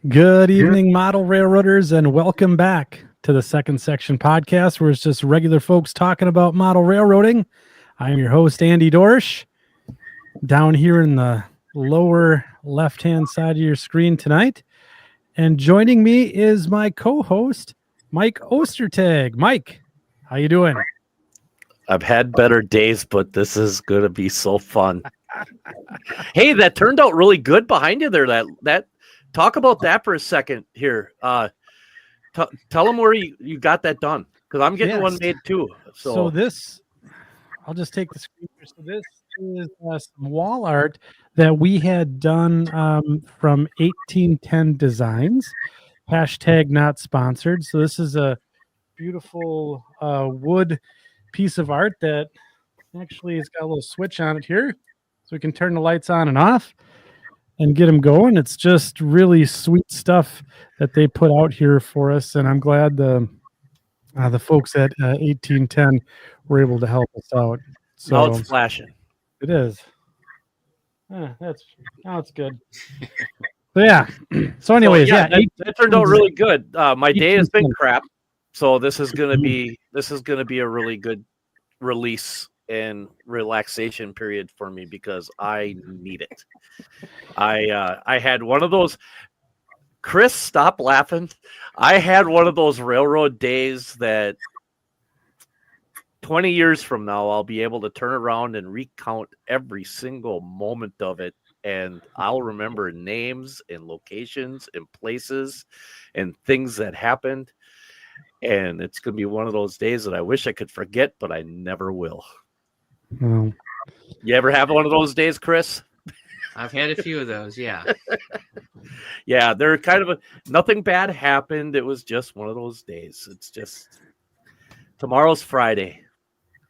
Good evening, model railroaders, and welcome back to the Second Section podcast, where it's just regular folks talking about model railroading. I'm your host, Andy Dorsch. Down here in the lower left-hand side of your screen tonight. And joining me is my co-host, Mike Ostertag. Mike, how you doing? I've had better days, but this is going to be so fun. Hey, that turned out really good behind you there. That talk about that for a second here. Tell them where you got that done, because I'm getting one made too. So this, I'll just take the screen here. So this is some wall art that we had done from 1810 Designs. Hashtag not sponsored. So this is a beautiful wood piece of art that actually has got a little switch on it here, so we can turn the lights on and off and get them going. It's just really sweet stuff that they put out here for us, and I'm glad the folks at 1810 were able to help us out. So now it's flashing. It is. Now it's good. So yeah. So anyways, that turned out really good. My day has been crap, so this is gonna be a really good release and relaxation period for me, because I need it. I had one of those. Chris, stop laughing. I had one of those railroad days that 20 years from now, I'll be able to turn around and recount every single moment of it. And I'll remember names and locations and places and things that happened. And it's going to be one of those days that I wish I could forget, but I never will. Well, you ever have one of those days, Chris? I've had a few of those, yeah. Yeah, they're kind of nothing bad happened. It was just one of those days. It's just tomorrow's Friday.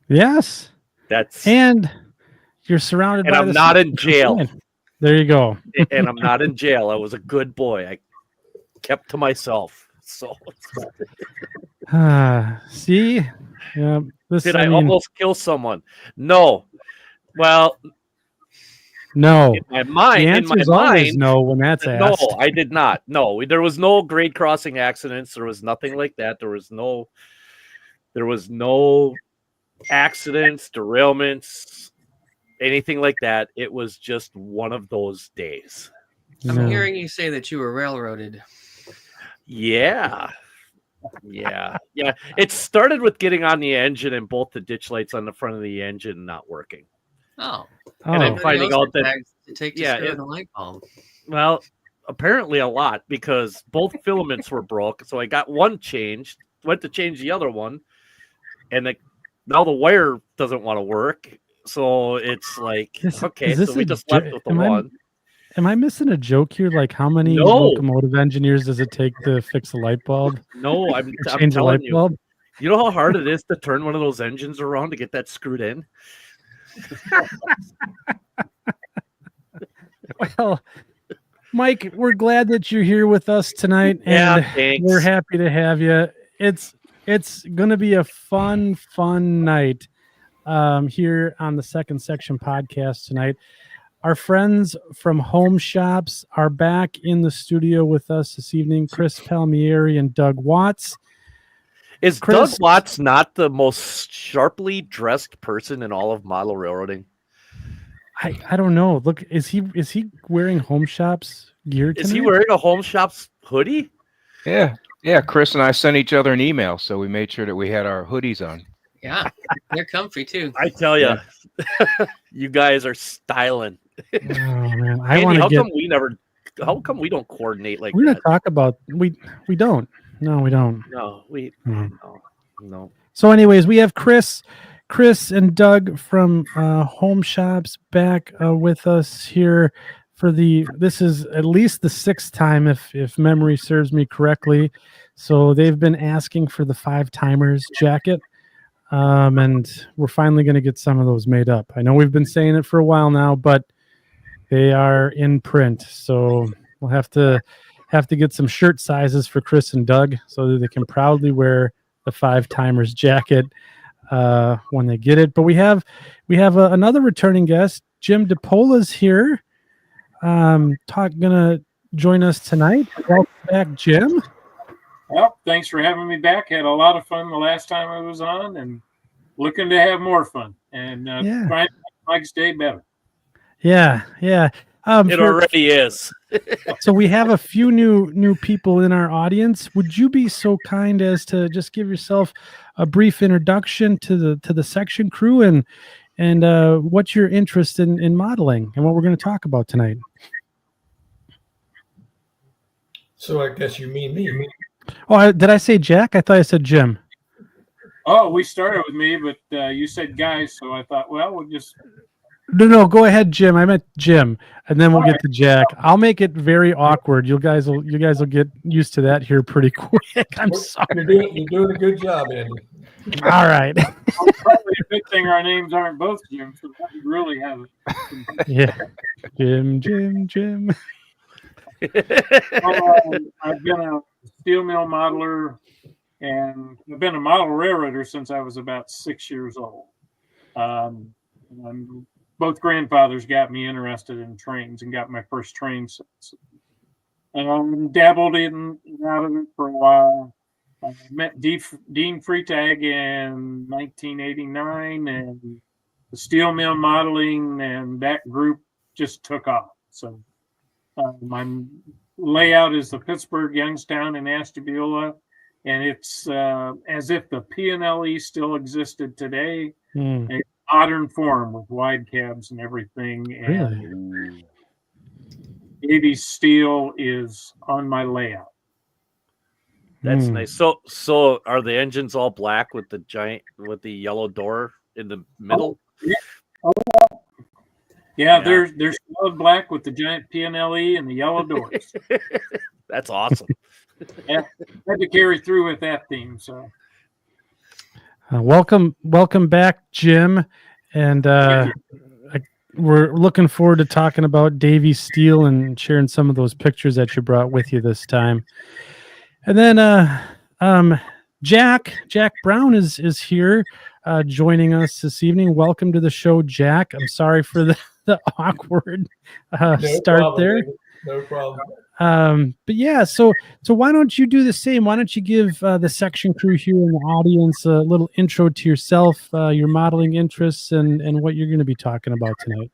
Yes. And you're surrounded and by I'm not in jail. There you go. And I'm not in jail. I was a good boy. I kept to myself. So see? Yeah. Did I almost kill someone? No. Well, no. In my mind, no when that's asked. No, I did not. No, there was no grade crossing accidents. There was nothing like that. There was no accidents, derailments, anything like that. It was just one of those days. I'm hearing you say that you were railroaded. Yeah. It started with getting on the engine and both the ditch lights on the front of the engine not working. And I'm finding out that it takes the light bulb. Well, apparently a lot, because both filaments were broke. So I got one changed, went to change the other one, and now the wire doesn't want to work. So it's like, okay, so we just left with the one. Am I missing a joke here? Like, how many locomotive engineers does it take to fix a light bulb? No, I'm telling you. Bulb? You know how hard it is to turn one of those engines around to get that screwed in? Well, Mike, we're glad that you're here with us tonight, and we're happy to have you. It's going to be a fun night here on the Second Section podcast tonight. Our friends from HomeShops are back in the studio with us this evening, Chris Palmieri and Doug Watts. Is Doug Watts not the most sharply dressed person in all of model railroading? I don't know. Look, is he wearing HomeShops gear tonight? Is he wearing a HomeShops hoodie? Yeah. Chris and I sent each other an email, so we made sure that we had our hoodies on. Yeah, they're comfy too. I tell you, you guys are styling. Oh man, How come we don't coordinate like we're that? We're gonna talk about we don't. No, we don't. No. So, anyways, we have Chris and Doug from HomeShops back with us here for this is at least the sixth time, if memory serves me correctly. So they've been asking for the 5-timers jacket, and we're finally going to get some of those made up. I know we've been saying it for a while now, but they are in print, so we'll have to get some shirt sizes for Chris and Doug so that they can proudly wear the 5-timers jacket when they get it. But we have another returning guest. Jim DePola's here, gonna join us tonight. Welcome back, Jim. Well, thanks for having me back. Had a lot of fun the last time I was on, and looking to have more fun and trying to make Mike's day better. Yeah. It already is. So we have a few new people in our audience. Would you be so kind as to just give yourself a brief introduction to the section crew and what's your interest in modeling and what we're going to talk about tonight? So I guess you mean me. Oh, did I say Jack? I thought I said Jim. Oh, we started with me, but you said guys, so I thought, well, we'll just... No, go ahead, Jim. I meant Jim, and then we'll get to Jack. I'll make it very awkward. You guys will get used to that here pretty quick. I'm sorry. You're doing a good job, Andy. All right. Probably a good thing our names aren't both Jim, so that would really have it. Yeah. Jim. I've been a steel mill modeler, and I've been a model railroader since I was about 6 years old. And both grandfathers got me interested in trains and got my first train sets. Dabbled in and out of it for a while. I met Dean Freitag in 1989, and the steel mill modeling and that group just took off. So my layout is the Pittsburgh, Youngstown, and Ashtabula, and it's as if the P&LE still existed today. In modern form with wide cabs and everything. And really? 80s steel is on my layout. That's nice. So are the engines all black with the yellow door in the middle? Yeah. They're solid black with the giant P&LE and the yellow doors. That's awesome. Yeah, had to carry through with that theme. So welcome back, Jim, and we're looking forward to talking about Davy Steel and sharing some of those pictures that you brought with you this time. And then Jack Brown is here joining us this evening. Welcome to the show, Jack. I'm sorry for the awkward start there. No problem. But yeah, so why don't you do the same? Why don't you give the section crew here in the audience a little intro to yourself, your modeling interests, and what you're going to be talking about tonight?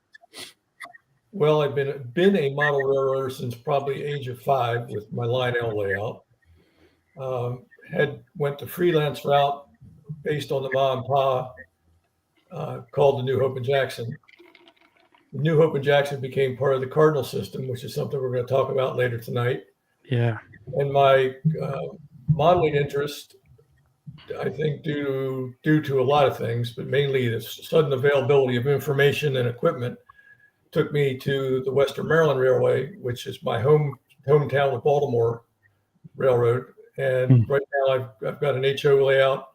Well, I've been a model railroader since probably age of 5 with my Lionel layout. Went the freelance route based on the Ma and Pa called the New Hope and Jackson. The New Hope and Jackson became part of the Cardinal system, which is something we're going to talk about later tonight. Yeah. And my modeling interest, I think due to a lot of things, but mainly the sudden availability of information and equipment, took me to the Western Maryland Railway, which is my hometown of Baltimore Railroad. And right now I've got an HO layout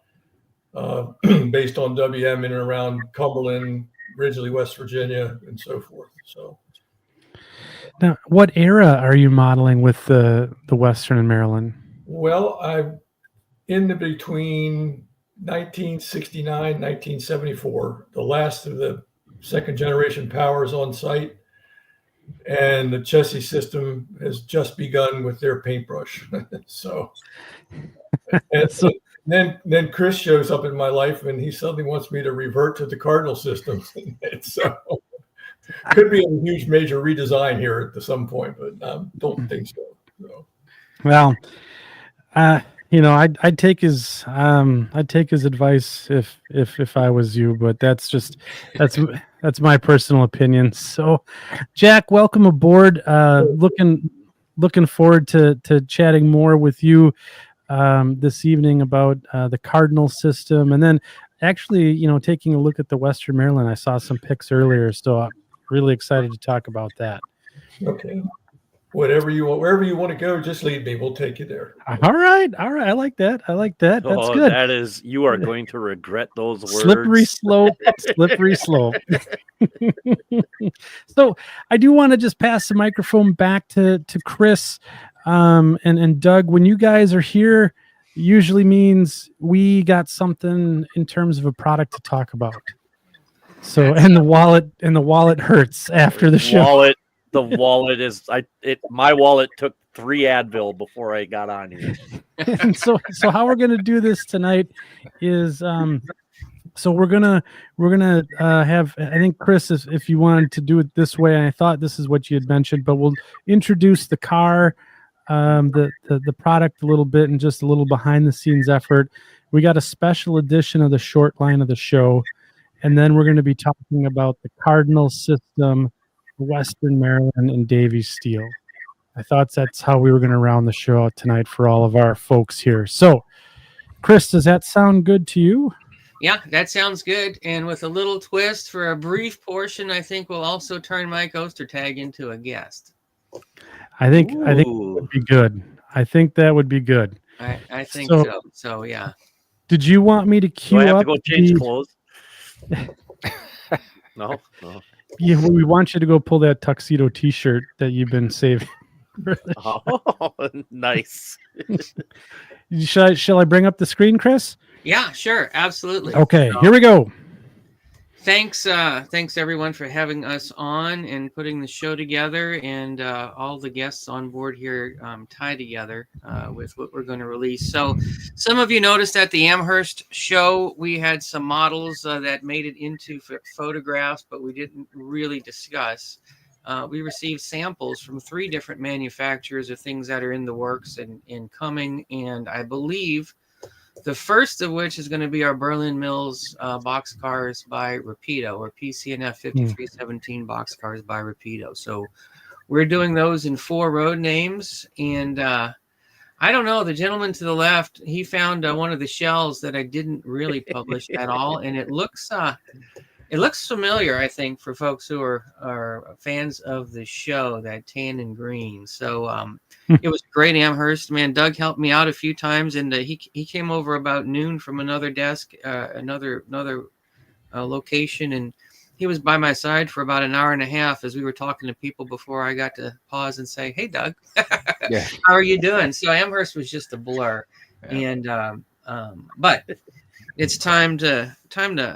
based on WM in and around Cumberland, Ridgely, West Virginia, and so forth. So now, what era are you modeling with the Western and Maryland? Well, I'm in the between 1969, 1974, the last of the second generation powers on site, and the chassis system has just begun with their paintbrush. Then Chris shows up in my life, and he suddenly wants me to revert to the Cardinal system. So could be a huge major redesign here at some point, but don't think so. Well, I'd take his advice if I was you, but that's my personal opinion. So, Jack, welcome aboard. Looking forward to chatting more with you this evening about the Cardinal system, and then actually, taking a look at the Western Maryland. I saw some pics earlier, so I'm really excited to talk about that. Okay. Wherever you want to go, just lead me. We'll take you there. All right. I like that. That's good. That is, you are going to regret those words. Slippery slope. So I do want to just pass the microphone back to Chris and Doug. When you guys are here, usually means we got something in terms of a product to talk about. So and the wallet hurts after the show. the wallet is my wallet took 3 Advil before I got on here. And so how we're gonna do this tonight is so we're gonna have, I think, Chris, if you wanted to do it this way, and I thought this is what you had mentioned, but we'll introduce the car, the product a little bit, and just a little behind the scenes effort. We got a special edition of the short line of the show, and then we're going to be talking about the Cardinal system, Western Maryland, and Davy Steel. I thought that's how we were going to round the show out tonight for all of our folks here. So, Chris, does that sound good to you? Yeah, that sounds good. And with a little twist for a brief portion, I think we'll also turn Mike Ostertag into a guest. I think that would be good. I think that would be good. I think so. So yeah. Did you want me to cue Do I have up to go change clothes? No. Yeah, we want you to go pull that tuxedo T-shirt that you've been saving. Oh, nice. Shall I bring up the screen, Chris? Yeah, sure, absolutely. Okay, here we go. Thanks everyone for having us on and putting the show together, and all the guests on board here tie together with what we're going to release. So some of you noticed at the Amherst show, we had some models that made it into photographs, but we didn't really discuss. We received samples from 3 different manufacturers of things that are in the works and coming, and I believe the first of which is going to be our Berlin Mills boxcars by Rapido, or PCNF 5317 boxcars by Rapido. So we're doing those in 4 road names. And I don't know, the gentleman to the left, he found one of the shells that I didn't really publish at all. And it looks familiar, I think, for folks who are fans of the show, that tan and green. So it was great, Amherst. Man, Doug helped me out a few times, and he came over about noon from another desk, another location, and he was by my side for about an hour and a half as we were talking to people before I got to pause and say, "Hey, Doug, Yeah. how are you doing?" So Amherst was just a blur, and but it's time to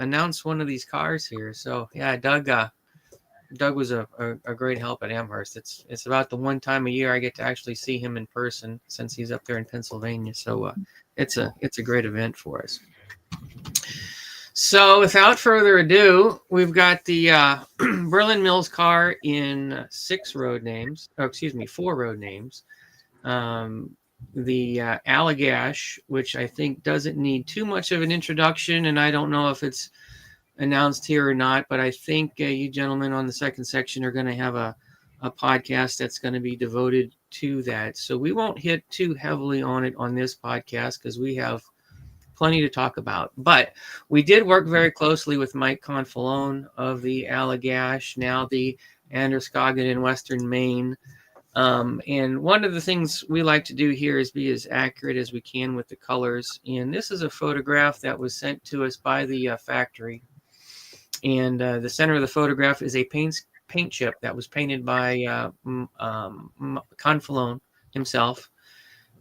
announce one of these cars here. So yeah, Doug was a great help at Amherst. It's about the one time a year I get to actually see him in person, since he's up there in Pennsylvania. So it's a great event for us. So without further ado, we've got the Berlin Mills car in 4 road names. The Allagash, which I think doesn't need too much of an introduction, and I don't know if it's announced here or not, but I think you gentlemen on the second section are going to have a podcast that's going to be devoted to that. So we won't hit too heavily on it on this podcast because we have plenty to talk about. But we did work very closely with Mike Confalone of the Allagash, now the Androscoggin in Western Maine. And one of the things we like to do here is be as accurate as we can with the colors. And this is a photograph that was sent to us by the factory. And the center of the photograph is a paint chip that was painted by Confalone himself.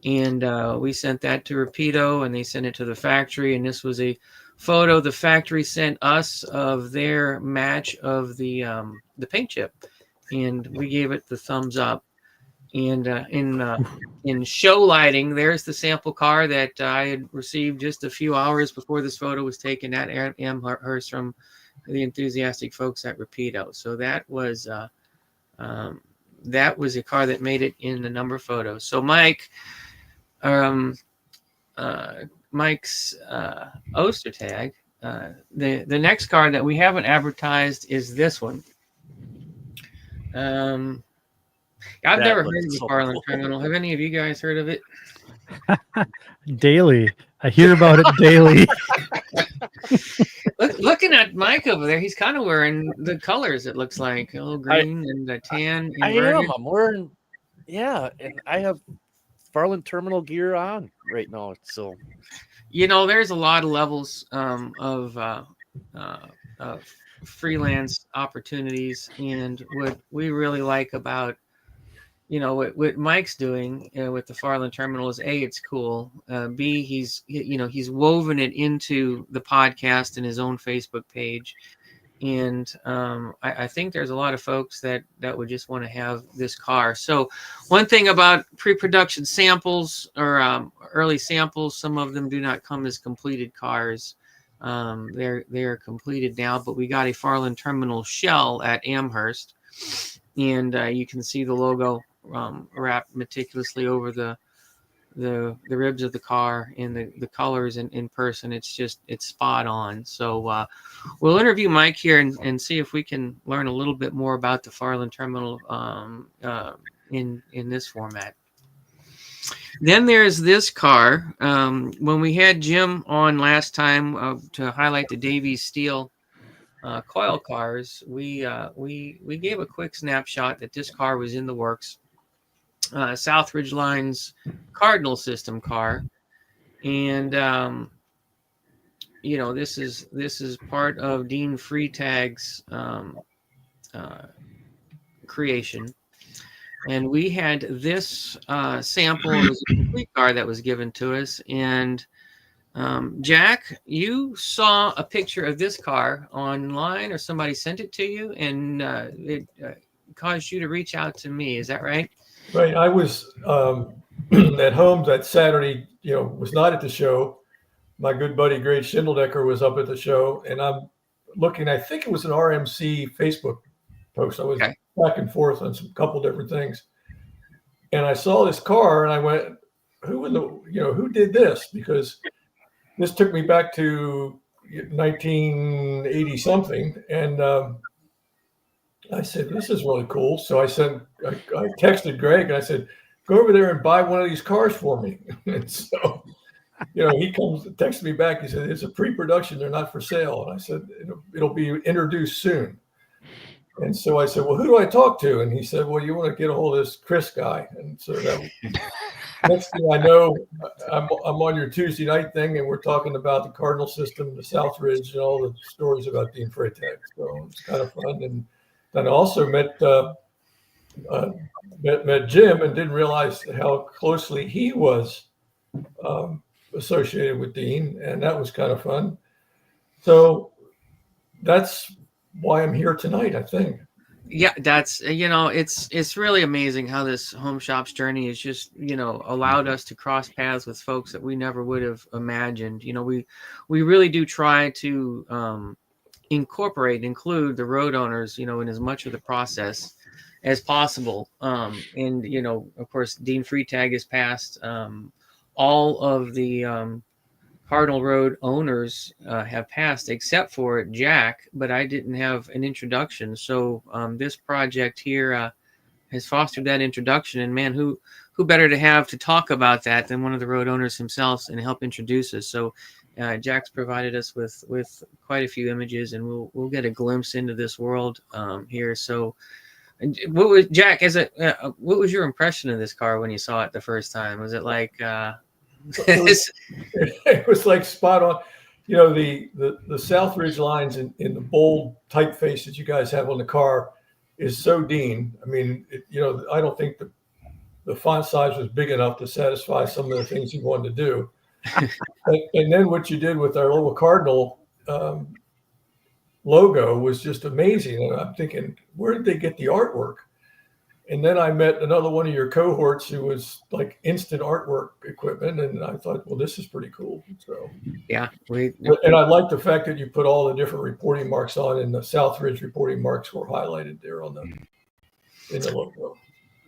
And we sent that to Rapido, and they sent it to the factory. And this was a photo the factory sent us of their match of the paint chip. And we gave it the thumbs up. And in show lighting, there's the sample car that I had received just a few hours before this photo was taken at Amherst from the enthusiastic folks at Rapido. So that was a car that made it in the number photos. So Mike's Ostertag, the next car that we haven't advertised is this one. I've never heard of the Farland Terminal. Have any of you guys heard of it? Daily. I hear about it daily. Looking at Mike over there, he's kind of wearing the colors, it looks like. A little green and a tan. Inverted. I'm wearing, and I have Farland Terminal gear on right now. So, there's a lot of levels of freelance opportunities. And what we really like about what Mike's doing with the Farland Terminal is A, it's cool. B, he's woven it into the podcast and his own Facebook page. And I think there's a lot of folks that would just want to have this car. So one thing about pre-production samples or early samples, some of them do not come as completed cars. They're completed now, but we got a Farland Terminal shell at Amherst, and you can see the logo wrapped meticulously over the ribs of the car, and the colors in person. It's spot on. So we'll interview Mike here and see if we can learn a little bit more about the Farland Terminal in this format. Then there's this car. When we had Jim on last time to highlight the Davies Steel coil cars, we gave a quick snapshot that this car was in the works. Southridge Line's Cardinal System car, and this is part of Dean Freitag's creation. And we had this sample. It was a complete car that was given to us. And Jack, you saw a picture of this car online, or somebody sent it to you, and it caused you to reach out to me. Is that right? Right. I was at home that Saturday, was not at the show. My good buddy Greg Schindeldecker was up at the show, and I'm looking, I think it was an RMC Facebook post. I was back and forth on some couple different things. And I saw this car and I went, who did this? Because this took me back to 1980 something. And I said, this is really cool. So I texted Greg and I said, go over there and buy one of these cars for me. And so, he texted me back. He said, it's a pre-production. They're not for sale. And I said, it'll be introduced soon. And so I said, well, who do I talk to? And he said, well, you want to get a hold of this Chris guy. And so next thing I know, I'm on your Tuesday night thing, and we're talking about the Cardinal System, the Southridge, and all the stories about Dean Freitag. So it's kind of fun. And then I also met Jim and didn't realize how closely he was associated with Dean, and that was kind of fun. So that's why I'm here tonight, I think. Yeah, that's it's really amazing how this HomeShops journey has just allowed us to cross paths with folks that we never would have imagined. We really do try to include the road owners in as much of the process as possible. And of course, Dean Freitag has passed. All of the Cardinal Road owners have passed, except for Jack, but I didn't have an introduction. So this project here has fostered that introduction. And man, who better to have to talk about that than one of the road owners himself and help introduce us. So Jack's provided us with quite a few images, and we'll get a glimpse into this world here. So what was Jack? What was your impression of this car when you saw it the first time? Was it like? It was like spot on. The Southridge lines in the bold typeface that you guys have on the car is so Dean. I mean, I don't think the font size was big enough to satisfy some of the things he wanted to do. And then what you did with our little Cardinal logo was just amazing. And I'm thinking, where did they get the artwork? And then I met another one of your cohorts who was like instant artwork equipment. And I thought, well, this is pretty cool. So, yeah. And I like the fact that you put all the different reporting marks on, and the Southridge reporting marks were highlighted there in the logo.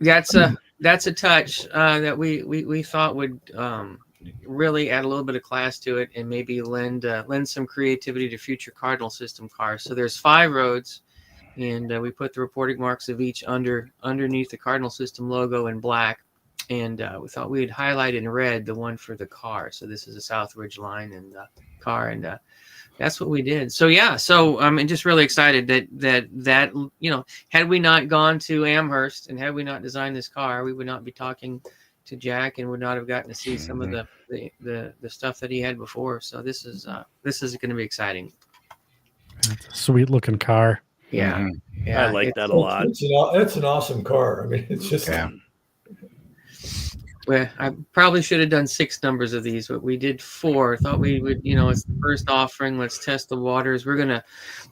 That's a touch that we thought would really add a little bit of class to it, and maybe lend some creativity to future Cardinal System cars. So there's 5 roads. And we put the reporting marks of each underneath the Cardinal System logo in black. And we thought we'd highlight in red the one for the car. So this is a Southridge line and the car. And that's what we did. So, yeah. So I'm just really excited that had we not gone to Amherst and had we not designed this car, we would not be talking to Jack and would not have gotten to see some of the stuff that he had before. So this is going to be exciting. It's a sweet looking car. Yeah. Mm-hmm. I like that a lot. It's an awesome car. I mean, it's just. Yeah. Well, I probably should have done 6 numbers of these, but we did 4. Thought we would, it's the first offering. Let's test the waters. We're gonna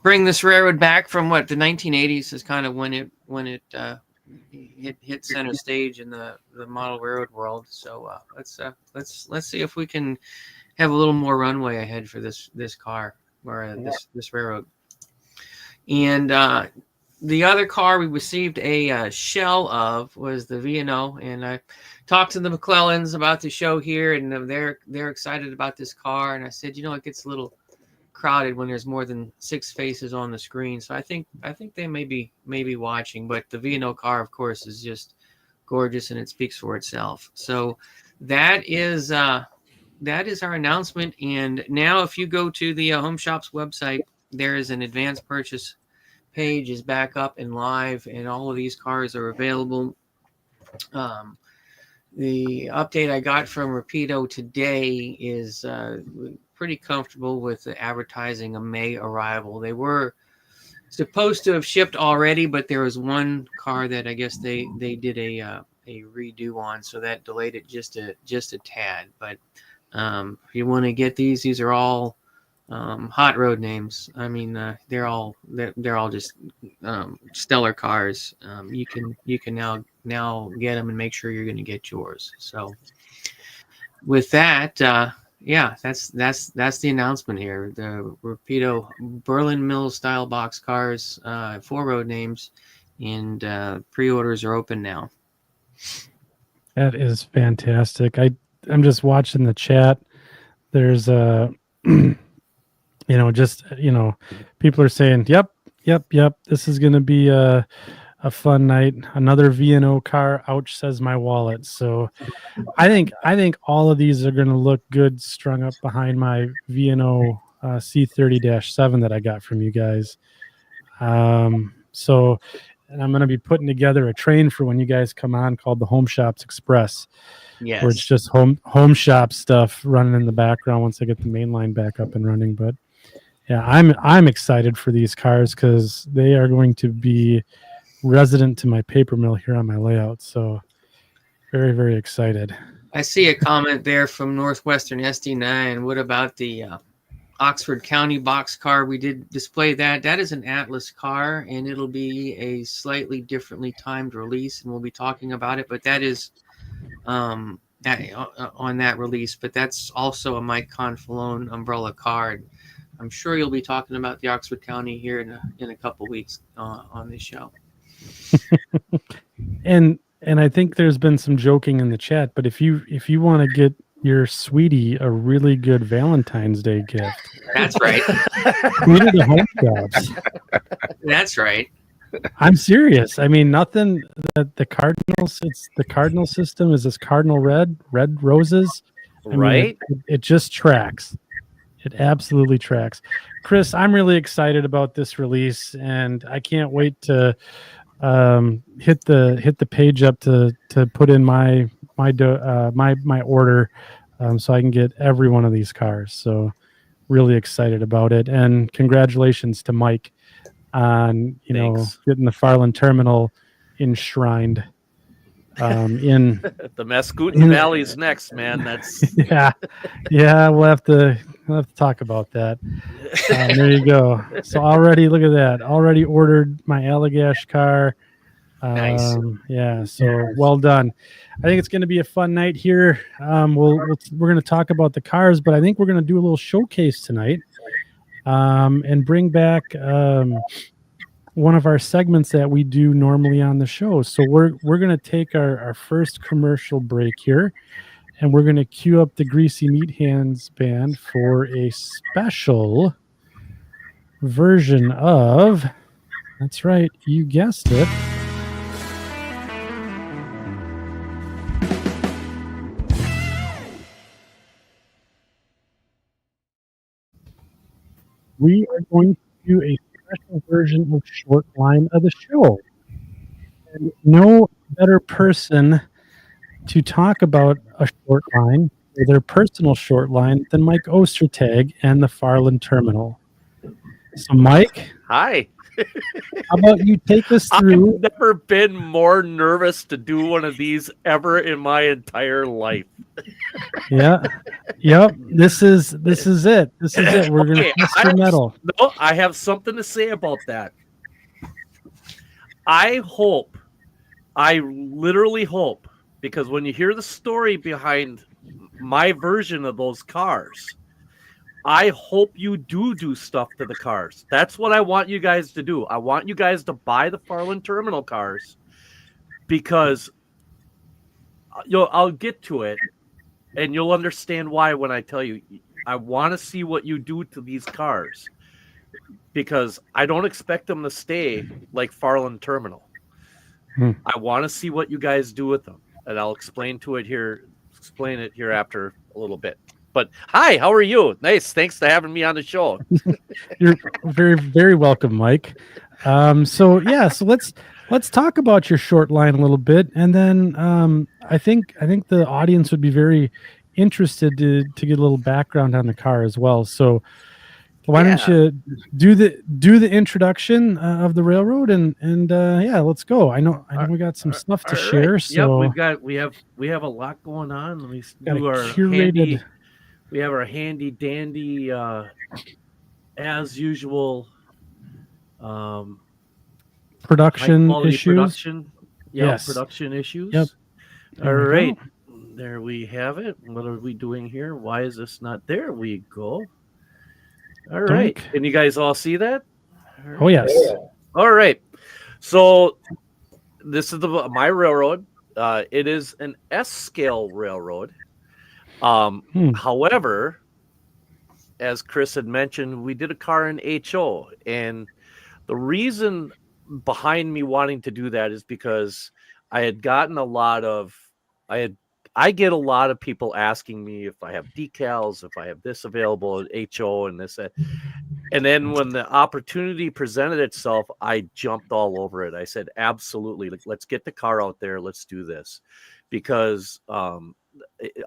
bring this railroad back from what the 1980s is kind of when it hit center stage in the model railroad world. So let's see if we can have a little more runway ahead for this car or this railroad. And the other car we received a shell of was the V&O, and I talked to the McClellans about the show here, and they're excited about this car. And I said, it gets a little crowded when there's more than 6 faces on the screen. So I think they may be watching, but the V&O car, of course, is just gorgeous, and it speaks for itself. So that is our announcement. And now, if you go to the HomeShops website, there is an advanced purchase page is back up and live, and all of these cars are available. The update I got from Rapido today is pretty comfortable with the advertising a May arrival. They were supposed to have shipped already, but there was one car that I guess they did a redo on, so that delayed it just a tad. But if you want to get these are all hot road names. I mean, they're all just stellar cars. You can now get them and make sure you're going to get yours. So with that, that's the announcement here. The Rapido Berlin Mills style box cars, 4 road names, and pre-orders are open now. That is fantastic. I'm just watching the chat. There's a people are saying, yep. This is going to be a fun night. Another V&O car. Ouch, says my wallet. So I think all of these are going to look good strung up behind my V&O C30-7 that I got from you guys. So, and I'm going to be putting together a train for when you guys come on called the HomeShops Express. Yes. Where it's just home shop stuff running in the background once I get the main line back up and running. But yeah, I'm excited for these cars because they are going to be resident to my paper mill here on my layout. So very, very excited. I see a comment there from Northwestern SD9. What about the Oxford County box car? We did display that. That is an Atlas car, and it'll be a slightly differently timed release, and we'll be talking about it. But that is on that release. But that's also a Mike Confalone umbrella car. I'm sure you'll be talking about the Oxford County here in a couple weeks on this show. And I think there's been some joking in the chat, but if you want to get your sweetie a really good Valentine's Day gift, that's right. We did the home jobs. That's right. I'm serious. I mean, nothing that the Cardinals. It's the Cardinal system is this cardinal red roses. Right. It just tracks. It absolutely tracks. Chris, I'm really excited about this release, and I can't wait to hit the page up to put in my order, so I can get every one of these cars. So really excited about it, and congratulations to Mike on getting the Farland terminal enshrined in the Mascoutin Valley is next, man. That's yeah. We'll have to talk about that. There you go. So already, look at that. Already ordered my Allagash car. Nice. Yeah. So well done. I think it's going to be a fun night here. We're going to talk about the cars, but I think we're going to do a little showcase tonight, and bring back one of our segments that we do normally on the show. So we're going to take our first commercial break here, and we're going to cue up the Greasy Meat Hands band for a special version of, that's right, you guessed it, we are going to do a special version of Short Line of the show. And no better person to talk about a short line, or their personal short line, than Mike Ostertag and the Farland Terminal. So, Mike, Hi. how about you take us through? I've never been more nervous to do one of these ever in my entire life. Yeah. Yep. This is it. This is it. We're gonna test your metal. No, I have something to say about that. I literally hope, because when you hear the story behind my version of those cars, I hope you do stuff to the cars. That's what I want you guys to do. I want you guys to buy the Farland Terminal cars, because I'll get to it and you'll understand why when I tell you. I want to see what you do to these cars, because I don't expect them to stay like Farland Terminal. I want to see what you guys do with them, and I'll explain it here after a little bit. But hi, how are you? Nice. Thanks for having me on the show. You're very, very welcome, Mike. So let's talk about your short line a little bit, and then I think the audience would be very interested to get a little background on the car as well. So why don't you do the introduction of the railroad, and let's go. I know we got some stuff to share. Right. So we have a lot going on. Let me do our curated. We have our handy dandy, as usual, Production issues. Production. Yeah, yes. Production issues. Yep. All right. There we have it. What are we doing here? Why is this not there? We go. All right. Can you guys all see that? Right. Oh, yes. All right. So this is my railroad. It is an S-scale railroad. However, as Chris had mentioned, we did a car in HO, and the reason behind me wanting to do that is because I had gotten I get a lot of people asking me if I have decals, if I have this available at HO and this, and then when the opportunity presented itself, I jumped all over it. I said, absolutely, let's get the car out there. Let's do this, because a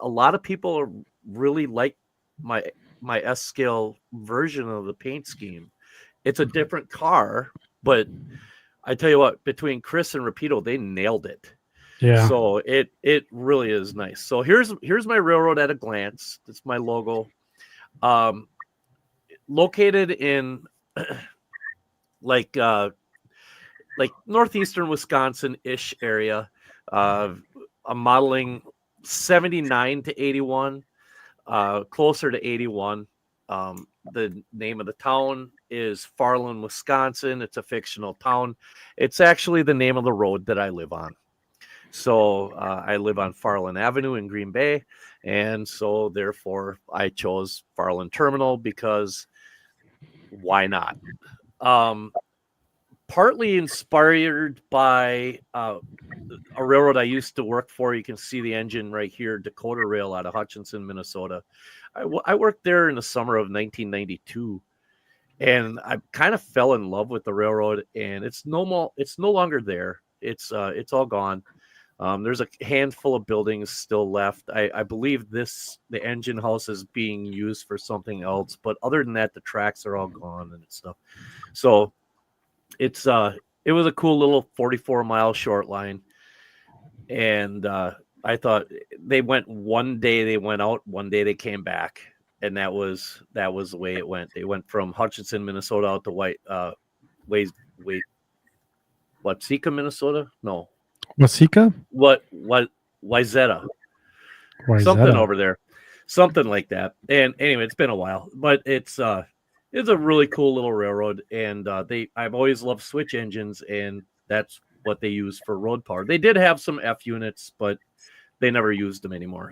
lot of people really like my S-scale version of the paint scheme. It's a different car, but I tell you what, between Chris and Rapido, they nailed it. Yeah. So it really is nice. So here's my railroad at a glance. It's my logo. Located in like northeastern Wisconsin-ish area. I'm modeling 79 to 81, closer to 81. The name of the town is Farland, Wisconsin. It's a fictional town. It's actually the name of the road that I live on. So I live on Farland Avenue in Green Bay, and so therefore I chose Farland Terminal, because why not? Partly inspired by a railroad I used to work for. You can see the engine right here, Dakota Rail out of Hutchinson, Minnesota. I worked there in the summer of 1992, and I kind of fell in love with the railroad. And it's no longer there. It's all gone. There's a handful of buildings still left. I believe the engine house is being used for something else, but other than that, the tracks are all gone and stuff. So it was a cool little 44-mile short line, and I thought they went one day, they went out, one day they came back, and that was the way it went. They went from Hutchinson, Minnesota, out to Watseka, Minnesota. No. Wasika? What Wayzata. Something over there. Something like that. And anyway, it's been a while, but it's a really cool little railroad, and I've always loved switch engines, and that's what they use for road power. They did have some F units, but they never used them anymore.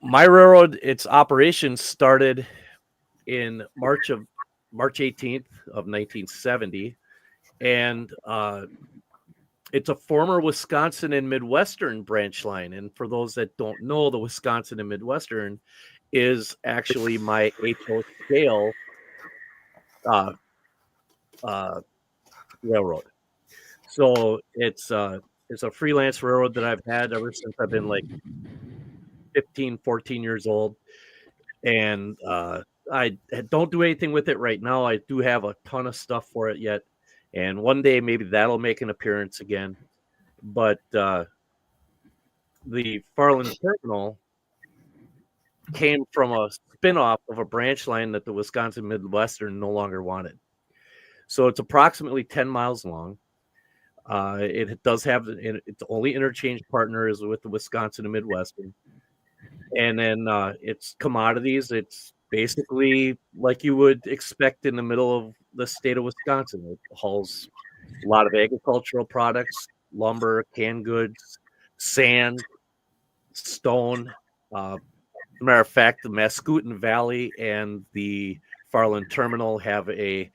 My railroad, its operations started in March 18th of 1970, and it's a former Wisconsin and Midwestern branch line. And for those that don't know, the Wisconsin and Midwestern is actually my HO scale railroad. So it's a freelance railroad that I've had ever since I've been like 15, 14 years old. And I don't do anything with it right now. I do have a ton of stuff for it yet, and one day maybe that'll make an appearance again. But the Farland Terminal came from a spinoff of a branch line that the Wisconsin Midwestern no longer wanted. So it's approximately 10 miles long. It does have its only interchange partner is with the Wisconsin and Midwestern. And then it's commodities. It's basically like you would expect in the middle of the state of Wisconsin. It hauls a lot of agricultural products, lumber, canned goods, sand, stone. Matter of fact, the Mascoutin Valley and the Farland Terminal have a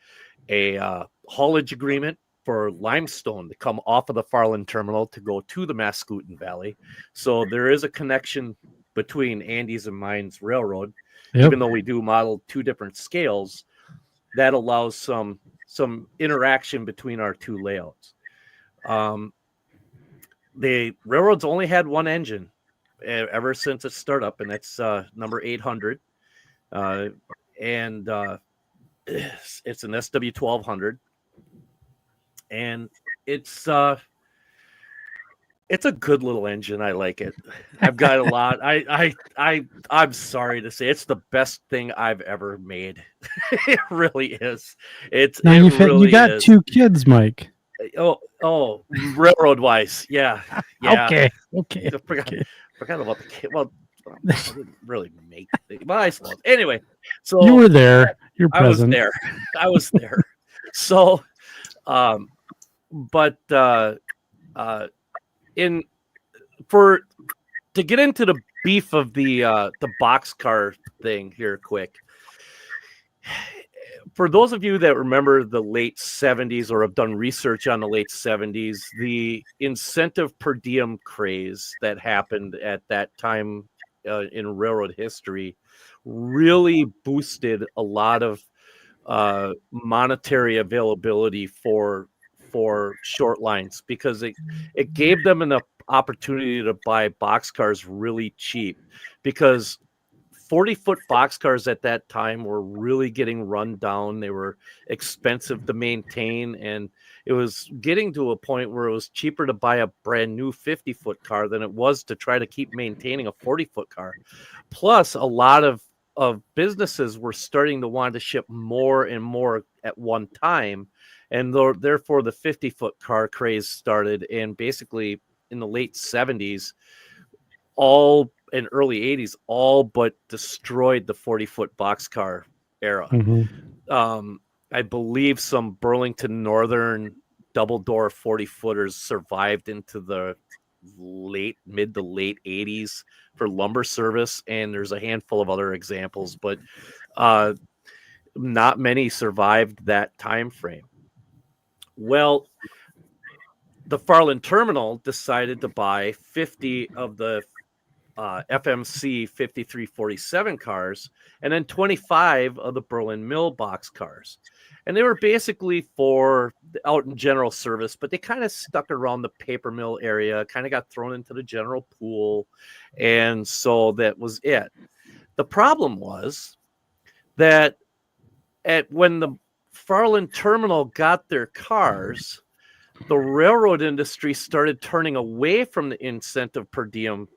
haulage agreement for limestone to come off of the Farland Terminal to go to the Mascoutin Valley. So there is a connection between Andes and Mines Railroad, even though we do model two different scales. That allows some interaction between our two layouts. The railroad's only had one engine ever since its startup, and that's number 800, and it's an SW1200, and it's a good little engine. I like it. I've got a lot. I'm sorry to say, it's the best thing I've ever made. It really is. You got two kids, Mike. Oh, railroad wise, yeah. Okay. I forgot about the kid. Well, I didn't really make it, but I suppose. Anyway, so you were there. You're present. I was there. So, to get into the beef of the boxcar thing here, quick. For those of you that remember the late 70s or have done research on the late 70s, the incentive per diem craze that happened at that time in railroad history really boosted a lot of monetary availability for short lines, because it gave them an opportunity to buy boxcars really cheap, because 40-foot boxcars at that time were really getting run down. They were expensive to maintain, and it was getting to a point where it was cheaper to buy a brand new 50-foot car than it was to try to keep maintaining a 40-foot car. Plus, a lot of businesses were starting to want to ship more and more at one time, and therefore the 50-foot car craze started. And basically in the late 70s, and early 80s, all but destroyed the 40-foot boxcar era. Mm-hmm. I believe some Burlington Northern double-door 40-footers survived into the mid to late 80s for lumber service, and there's a handful of other examples, but not many survived that time frame. Well, the Farland Terminal decided to buy 50 of the FMC 5347 cars, and then 25 of the Berlin Mill box cars. And they were basically out in general service, but they kind of stuck around the paper mill area, kind of got thrown into the general pool. And so that was it. The problem was that when the Farland Terminal got their cars, the railroad industry started turning away from the incentive per diem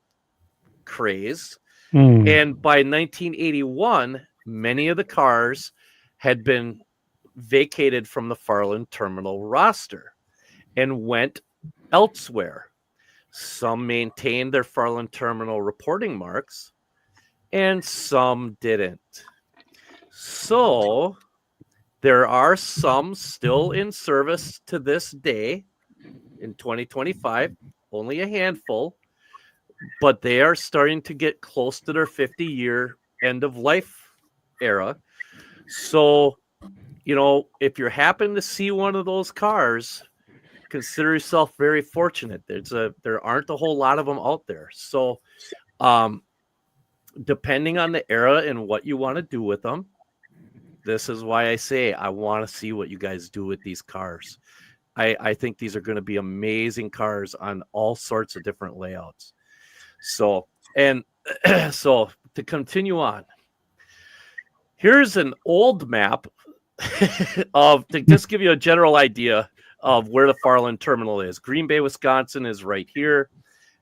craze. And by 1981, many of the cars had been vacated from the Farland Terminal roster and went elsewhere. Some maintained their Farland Terminal reporting marks, and some didn't. So there are some still in service to this day in 2025, only a handful, but they are starting to get close to their 50-year end of life era. So, if you happen to see one of those cars, consider yourself very fortunate. There aren't a whole lot of them out there. So, depending on the era and what you want to do with them, this is why I say I want to see what you guys do with these cars. I think these are going to be amazing cars on all sorts of different layouts. So to continue on, Here's an old map of to just give you a general idea of where the Farland terminal is. Green Bay, Wisconsin is right here.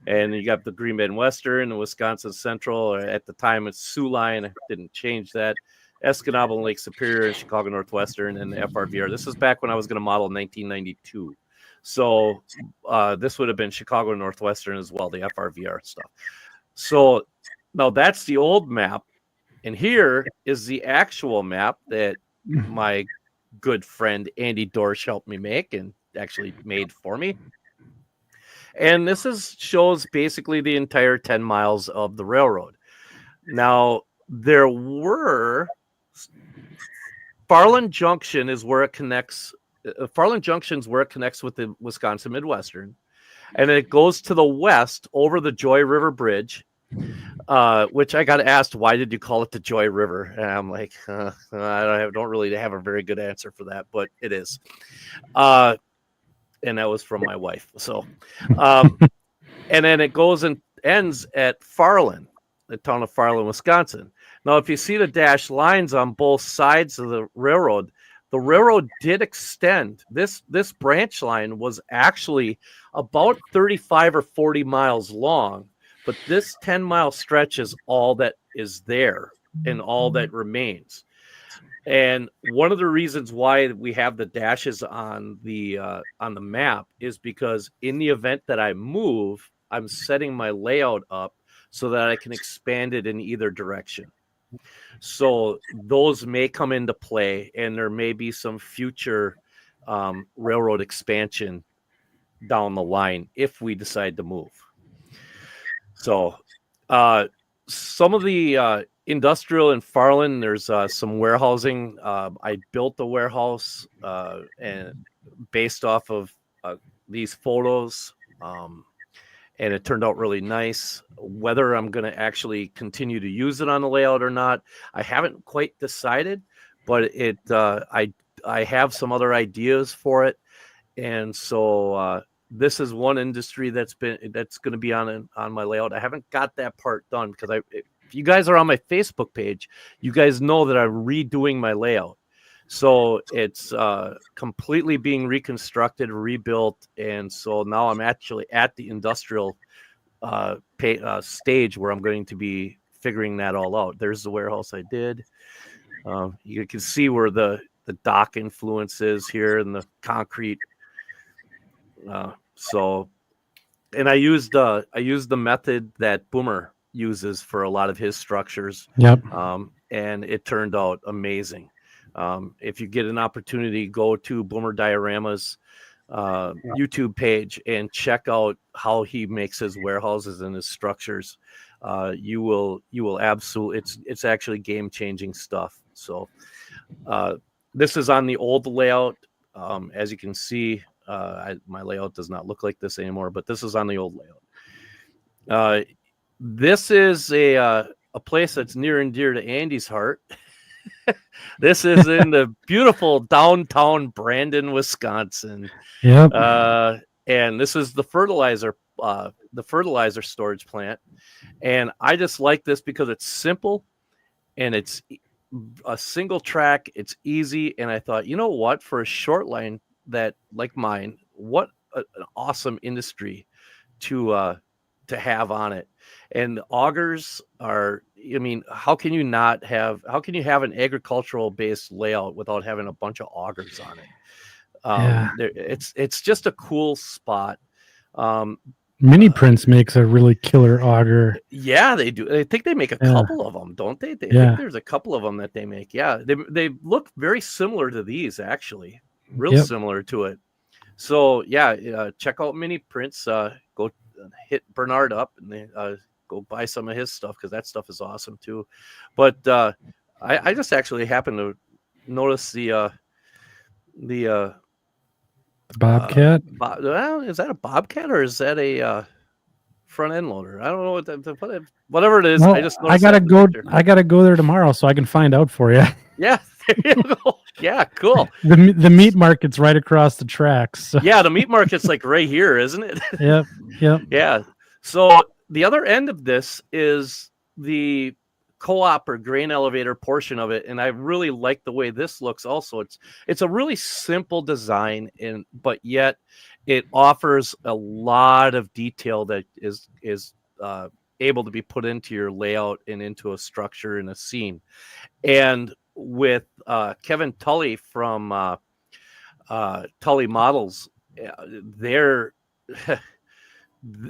And you got the Green Bay and Western, the Wisconsin Central. At the time, it's Sioux Line. I didn't change that. Escanaba and Lake Superior and Chicago Northwestern and the FRVR. This is back when I was going to model in 1992. So this would have been Chicago Northwestern as well, the FRVR stuff. So now that's the old map. And here is the actual map that my good friend Andy Dorsch helped me make and actually made for me. And this shows basically the entire 10 miles of the railroad. Now, there were Farland Junction is where it connects. Farland Junction is where it connects with the Wisconsin Midwestern. And it goes to the west over the Joy River Bridge, which I got asked, why did you call it the Joy River? And I'm like, I don't really have a very good answer for that, but it is. And that was from my wife. So, and then it goes and ends at Farland, the town of Farland, Wisconsin. Now, if you see the dashed lines on both sides of the railroad did extend. This branch line was actually about 35 or 40 miles long, but this 10-mile stretch is all that is there and all that remains. And one of the reasons why we have the dashes on the map is because in the event that I move, I'm setting my layout up so that I can expand it in either direction. So those may come into play, and there may be some future railroad expansion down the line if we decide to move. So some of the industrial in Farland, there's some warehousing. I built the warehouse and based off of these photos, and it turned out really nice. Whether I'm going to actually continue to use it on the layout or not, I haven't quite decided. But I have some other ideas for it, and so this is one industry that's going to be on my layout. I haven't got that part done because if you guys are on my Facebook page, you guys know that I'm redoing my layout. So it's completely being reconstructed, rebuilt. And so now I'm actually at the industrial stage where I'm going to be figuring that all out. There's the warehouse I did. You can see where the dock influence is here and the concrete. And I used the method that Boomer uses for a lot of his structures. Yep. And it turned out amazing. If you get an opportunity, go to Boomer Diorama's YouTube page and check out how he makes his warehouses and his structures. You will absolutely, it's actually game-changing stuff. So this is on the old layout. As you can see, my layout does not look like this anymore, but this is on the old layout. This is a place that's near and dear to Andy's heart. This is in the beautiful downtown Brandon, Wisconsin. Yep. And this is the fertilizer storage plant. And I just like this because it's simple and it's a single track. It's easy. And I thought, you know what, for a short line that like mine, what an awesome industry to have on it. And the augers are, I mean, how can you have an agricultural based layout without having a bunch of augers on it? It's just a cool spot. Mini Prince makes a really killer auger. Yeah, they do. I think they make a couple of them, don't they? I think there's a couple of them that they make. Yeah, they look very similar to these, actually, real similar to it. So yeah, check out Mini Prince. Go hit Bernard up and go buy some of his stuff because that stuff is awesome too. But I just actually happened to notice the Bobcat. Well, is that a Bobcat or is that a front end loader? I don't know whatever it is. Well, I just I gotta go there tomorrow so I can find out for you. Yeah, there you go. Yeah, cool. The meat market's right across the tracks. So. Yeah, the meat market's like right here, isn't it? Yep. Yeah. So the other end of this is the co-op or grain elevator portion of it, and I really like the way this looks. Also, it's a really simple design, but yet it offers a lot of detail that is able to be put into your layout and into a structure and a scene. And with Kevin Tully from Tully Models, their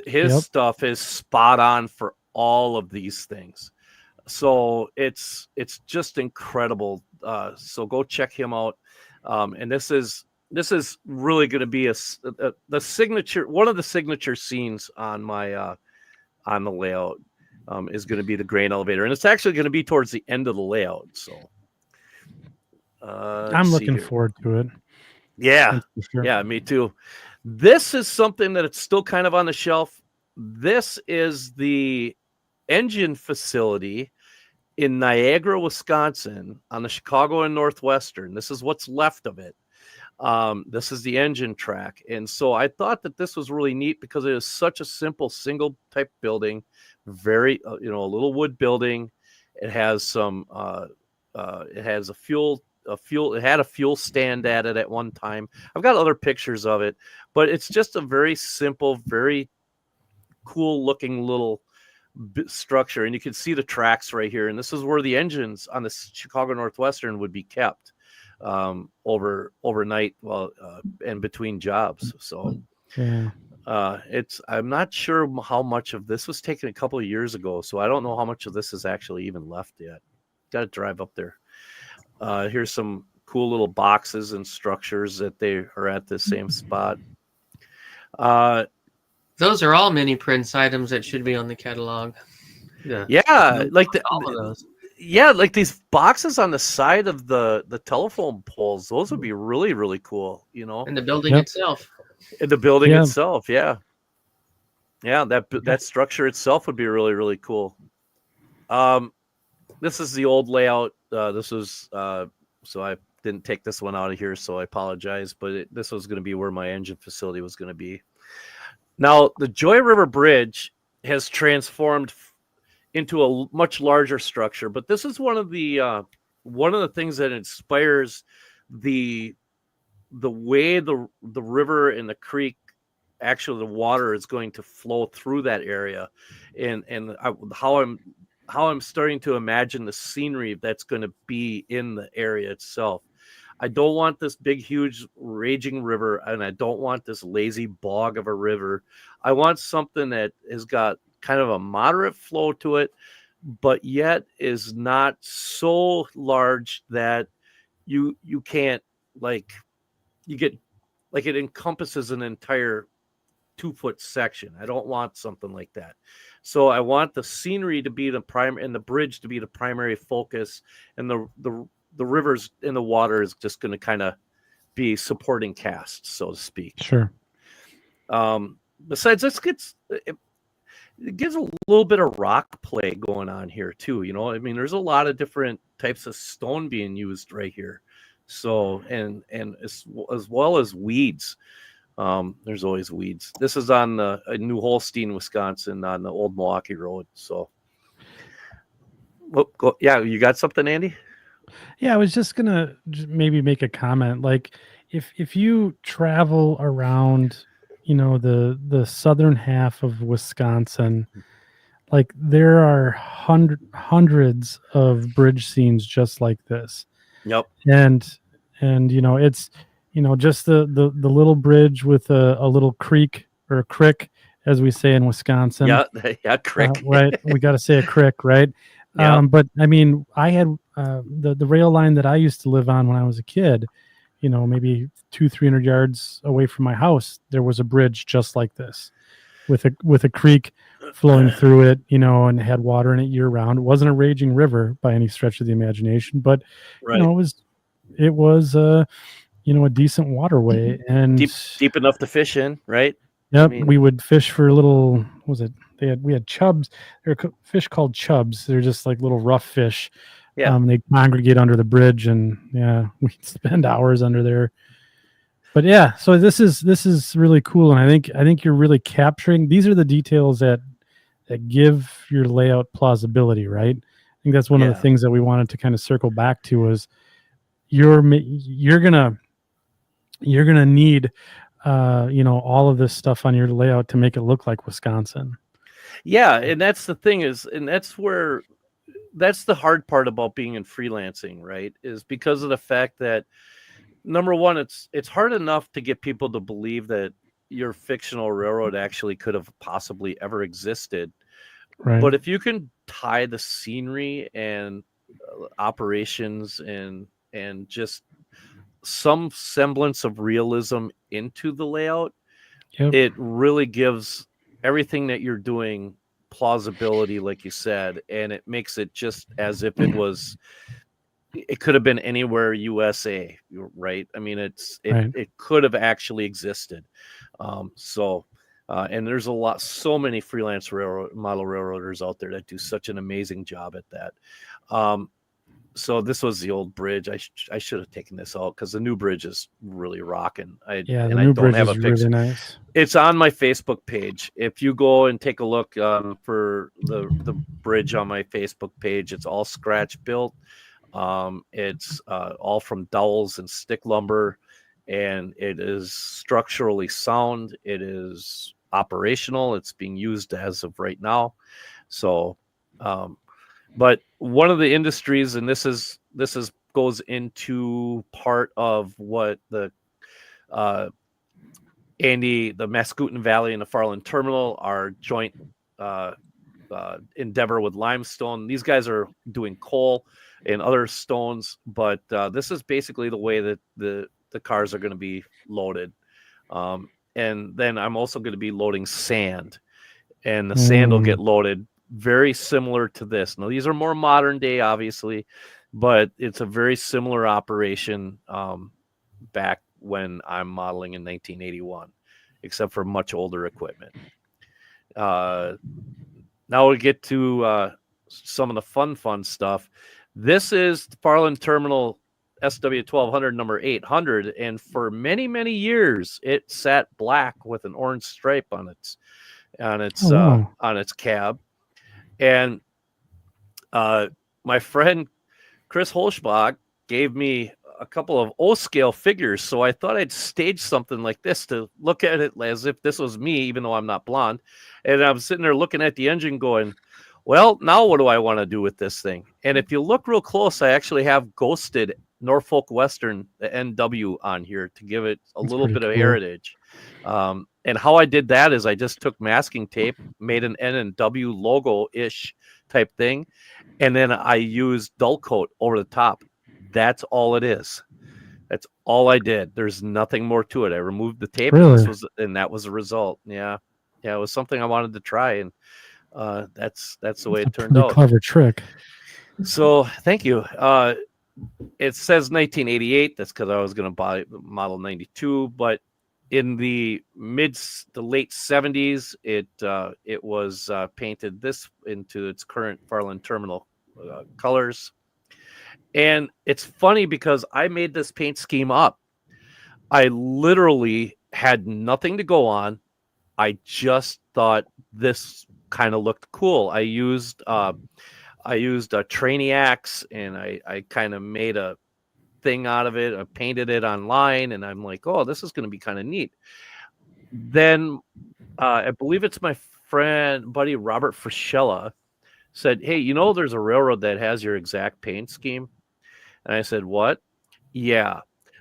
his stuff is spot on for all of these things. So it's just incredible. So go check him out. And this is really going to be the signature, one of the signature scenes on my on the layout is going to be the grain elevator, and it's actually going to be towards the end of the layout. So I'm looking forward to it. Yeah, sure. Yeah, me too. This is something that it's still kind of on the shelf. This is the engine facility in Niagara, Wisconsin, on the Chicago and Northwestern. This is what's left of it. This is the engine track. And so I thought that this was really neat because it is such a simple single type building, very, a little wood building. It has some, it has it had a fuel stand at it at one time. I've got other pictures of it, but it's just a very simple, very cool looking little structure. And you can see the tracks right here. And this is where the engines on the Chicago Northwestern would be kept overnight and between jobs. So yeah. I'm not sure how much of this was taken a couple of years ago, so I don't know how much of this is actually even left yet. Got to drive up there. Here's some cool little boxes and structures that they are at the same spot. Those are all mini prints items that should be on the catalog. Yeah, like all of those. Yeah, like these boxes on the side of the telephone poles. Those would be really, really cool. And the building itself. In the building itself, yeah. That structure itself would be really, really cool. This is the old layout. This was so I didn't take this one out of here, so I apologize. But this was going to be where my engine facility was going to be. Now the Joy River Bridge has transformed into a much larger structure, but this is one of the things that inspires the way the river and the creek, actually the water, is going to flow through that area, and how I'm starting to imagine the scenery that's going to be in the area itself. I don't want this big, huge, raging river, and I don't want this lazy bog of a river. I want something that has got kind of a moderate flow to it, but yet is not so large that you can't, like, you get, like, it encompasses an entire 2-foot section. I don't want something like that. So I want the scenery to be the prime and the bridge to be the primary focus, and the rivers in the water is just going to kind of be supporting cast, so to speak. Sure. Besides, it gives a little bit of rock play going on here too. I mean, there's a lot of different types of stone being used right here. So, and as well as weeds. There's always weeds. This is on New Holstein, Wisconsin, on the old Milwaukee Road. So, you got something, Andy? Yeah, I was just gonna maybe make a comment. Like, if you travel around, the southern half of Wisconsin, like there are hundreds of bridge scenes just like this. Yep. And it's just the little bridge with a little creek or a crick, as we say in Wisconsin. Yeah, crick. Right. We got to say a crick, right? Yeah. But I mean, I had the rail line that I used to live on when I was a kid. Maybe 200-300 yards away from my house, there was a bridge just like this, with a creek flowing through it, and had water in it year round. It wasn't a raging river by any stretch of the imagination, but right. it was a decent waterway, and deep enough to fish in, right? Yep. We would fish for little. What was it? We had chubs. There are fish called chubs. They're just like little rough fish. Yeah. They congregate under the bridge, and we'd spend hours under there. But yeah, so this is really cool, and I think you're really capturing. These are the details that give your layout plausibility, right? think that's one of the Yeah. things that we wanted to kind of circle back to was you're gonna need all of this stuff on your layout to make it look like Wisconsin. Yeah, and that's the thing and that's the hard part about being in freelancing, right? Is because of the fact that number one, it's hard enough to get people to believe that your fictional railroad actually could have possibly ever existed. Right. But if you can tie the scenery and operations and just some semblance of realism into the layout, Yep. it really gives everything that you're doing plausibility, like you said, and it makes it just as if it could have been anywhere USA, right? I mean, Right. it could have actually existed. And there's so many freelance model railroaders out there that do such an amazing job at that. So this was the old bridge. I should have taken this out because the new bridge is really rocking. The new bridge is really nice. It's on my Facebook page. If you go and take a look for the bridge on my Facebook page, it's all scratch built. It's all from dowels and stick lumber, and it is structurally sound. It is operational. It's being used as of right now. So, but one of the industries, and this goes into part of what the Mascoutin Valley and the Farland Terminal, our joint endeavor with limestone. These guys are doing coal and other stones, but this is basically the way that the cars are going to be loaded. And then I'm also going to be loading sand, and the sand will get loaded very similar to this. Now, these are more modern day, obviously, but it's a very similar operation back when I'm modeling in 1981, except for much older equipment. Now we'll get to some of the fun stuff. This is the Farland Terminal SW1200 number 800, and for many, many years it sat black with an orange stripe on its cab. And my friend Chris Holschbach gave me a couple of O-scale figures, so I thought I'd stage something like this to look at it as if this was me, even though I'm not blonde. And I'm sitting there looking at the engine going, well, now what do I want to do with this thing? And if you look real close, I actually have ghosted Norfolk Western, the NW, on here to give it a little bit of heritage. And how I did that is I just took masking tape, made an N and W logo-ish type thing, and then I used dull coat over the top. That's all it is. That's all I did. There's nothing more to it. I removed the tape, and that was the result. Yeah, it was something I wanted to try, and that's the way it turned out. Clever trick. So thank you. It says 1988. That's because I was going to buy model 92, but in the late 70s, it was painted this into its current Farland Terminal colors. And it's funny because I made this paint scheme up. I literally had nothing to go on. I just thought this kind of looked cool. I used a Trainiacs, and I kind of made a thing out of it. I painted it online, and I'm like, oh, this is going to be kind of neat. Then I believe it's my buddy Robert Frischella said, hey, there's a railroad that has your exact paint scheme. And I said, what? Yeah.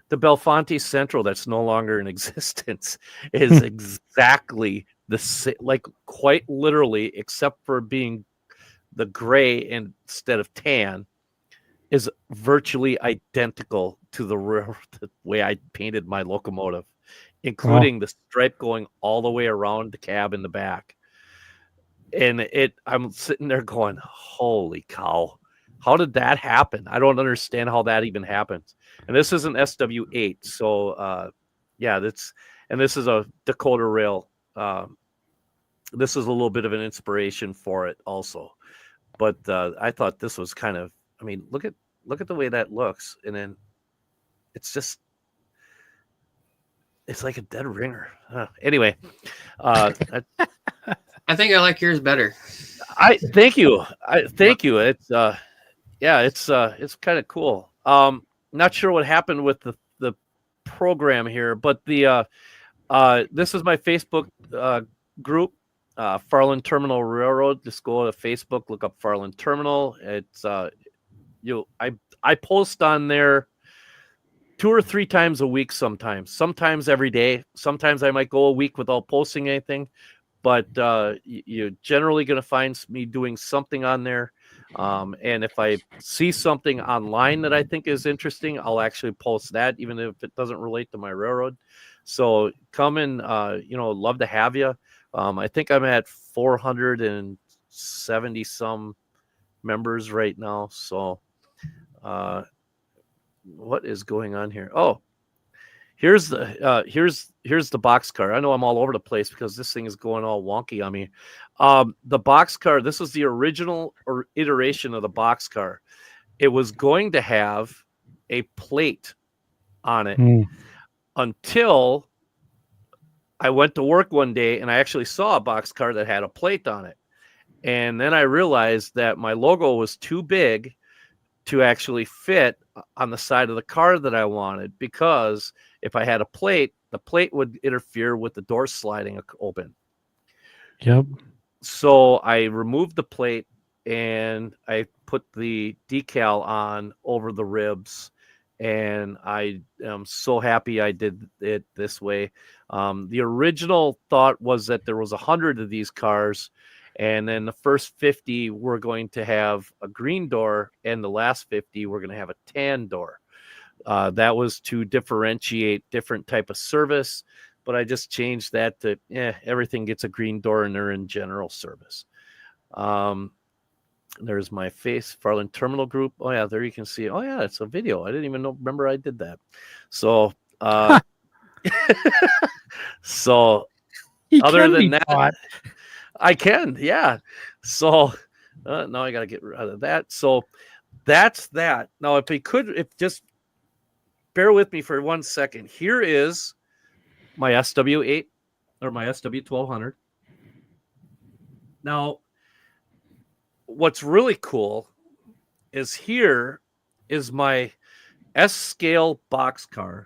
The Belfonte Central that's no longer in existence is exactly the same, like quite literally, except for being the gray instead of tan, is virtually identical to the way I painted my locomotive, including the stripe going all the way around the cab in the back. And I'm sitting there going, holy cow, how did that happen? I don't understand how that even happens. And this is an SW8. So, this is a Dakota Rail. This is a little bit of an inspiration for it also. But I thought this was kind of, look at the way that looks. And then it's like a dead ringer. Anyway, I think I like yours better. Thank you. It's yeah, it's kind of cool. Not sure what happened with the program here, but the this is my Facebook group, Farland Terminal Railroad. Just go to Facebook, look up Farland Terminal. It's I post on there 2 or 3 times a week, sometimes every day. Sometimes I might go a week without posting anything, but you're generally going to find me doing something on there. And if I see something online that I think is interesting, I'll actually post that, even if it doesn't relate to my railroad. So come and, love to have you. I think I'm at 470 some members right now. So what is going on here? Oh, here's the boxcar. I know I'm all over the place because this thing is going all wonky on me. The boxcar, this is the original iteration of the boxcar. It was going to have a plate on it until I went to work one day and I actually saw a boxcar that had a plate on it. And then I realized that my logo was too big to actually fit on the side of the car that I wanted, because if I had a plate, the plate would interfere with the door sliding open. Yep. So I removed the plate and I put the decal on over the ribs, and I am so happy I did it this way. The original thought was that there was 100 of these cars, and then the first 50 were going to have a green door, and the last 50 were going to have a tan door. That was to differentiate different type of service, but I just changed that to everything gets a green door and they're in general service. There's my face, Farland Terminal Group. Oh yeah, there you can see. Oh yeah, it's a video. I didn't even remember I did that. So, so other than that, I can, yeah. So now I got to get rid of that. So that's that. Now, if just bear with me for 1 second. Here is my SW8 or my SW1200. Now, what's really cool is here is my S-scale boxcar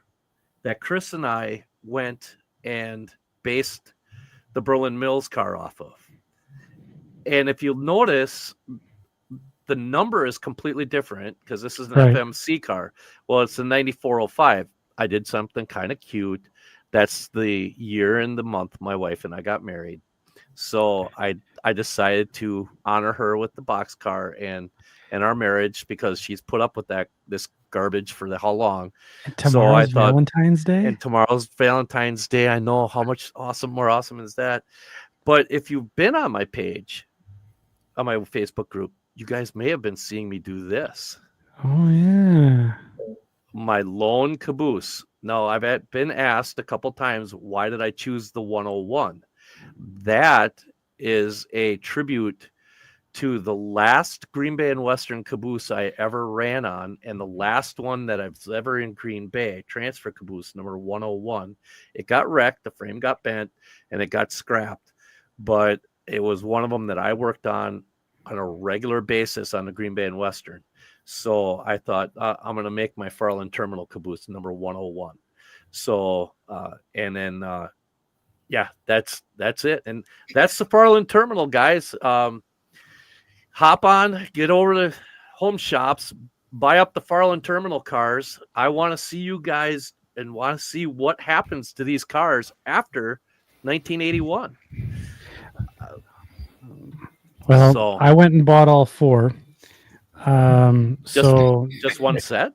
that Chris and I went and based the Berlin Mills car off of. And if you'll notice, the number is completely different because this is an FMC car. Well, it's a 9405. I did something kind of cute. That's the year and the month my wife and I got married. So I decided to honor her with the boxcar and our marriage, because she's put up with this garbage for how long. And tomorrow's Valentine's Day. And tomorrow's Valentine's Day. I know how much more awesome is that. But if you've been on my page, on my Facebook group, you guys may have been seeing me do this. Oh yeah. My lone caboose. Now, I've been asked a couple times, why did I choose the 101? That is a tribute to the last Green Bay and Western caboose I ever ran on, and the last one that I've ever in Green Bay, transfer caboose number 101. It got wrecked, the frame got bent, and it got scrapped. But it was one of them that I worked on a regular basis on the Green Bay and Western. So I thought, I'm going to make my Farland Terminal caboose number 101. So, and then, that's it. And that's the Farland Terminal, guys. Hop on, get over to HomeShops, buy up the Farland Terminal cars. I want to see you guys and want to see what happens to these cars after 1981. Well, so, I went and bought all 4. Just one set?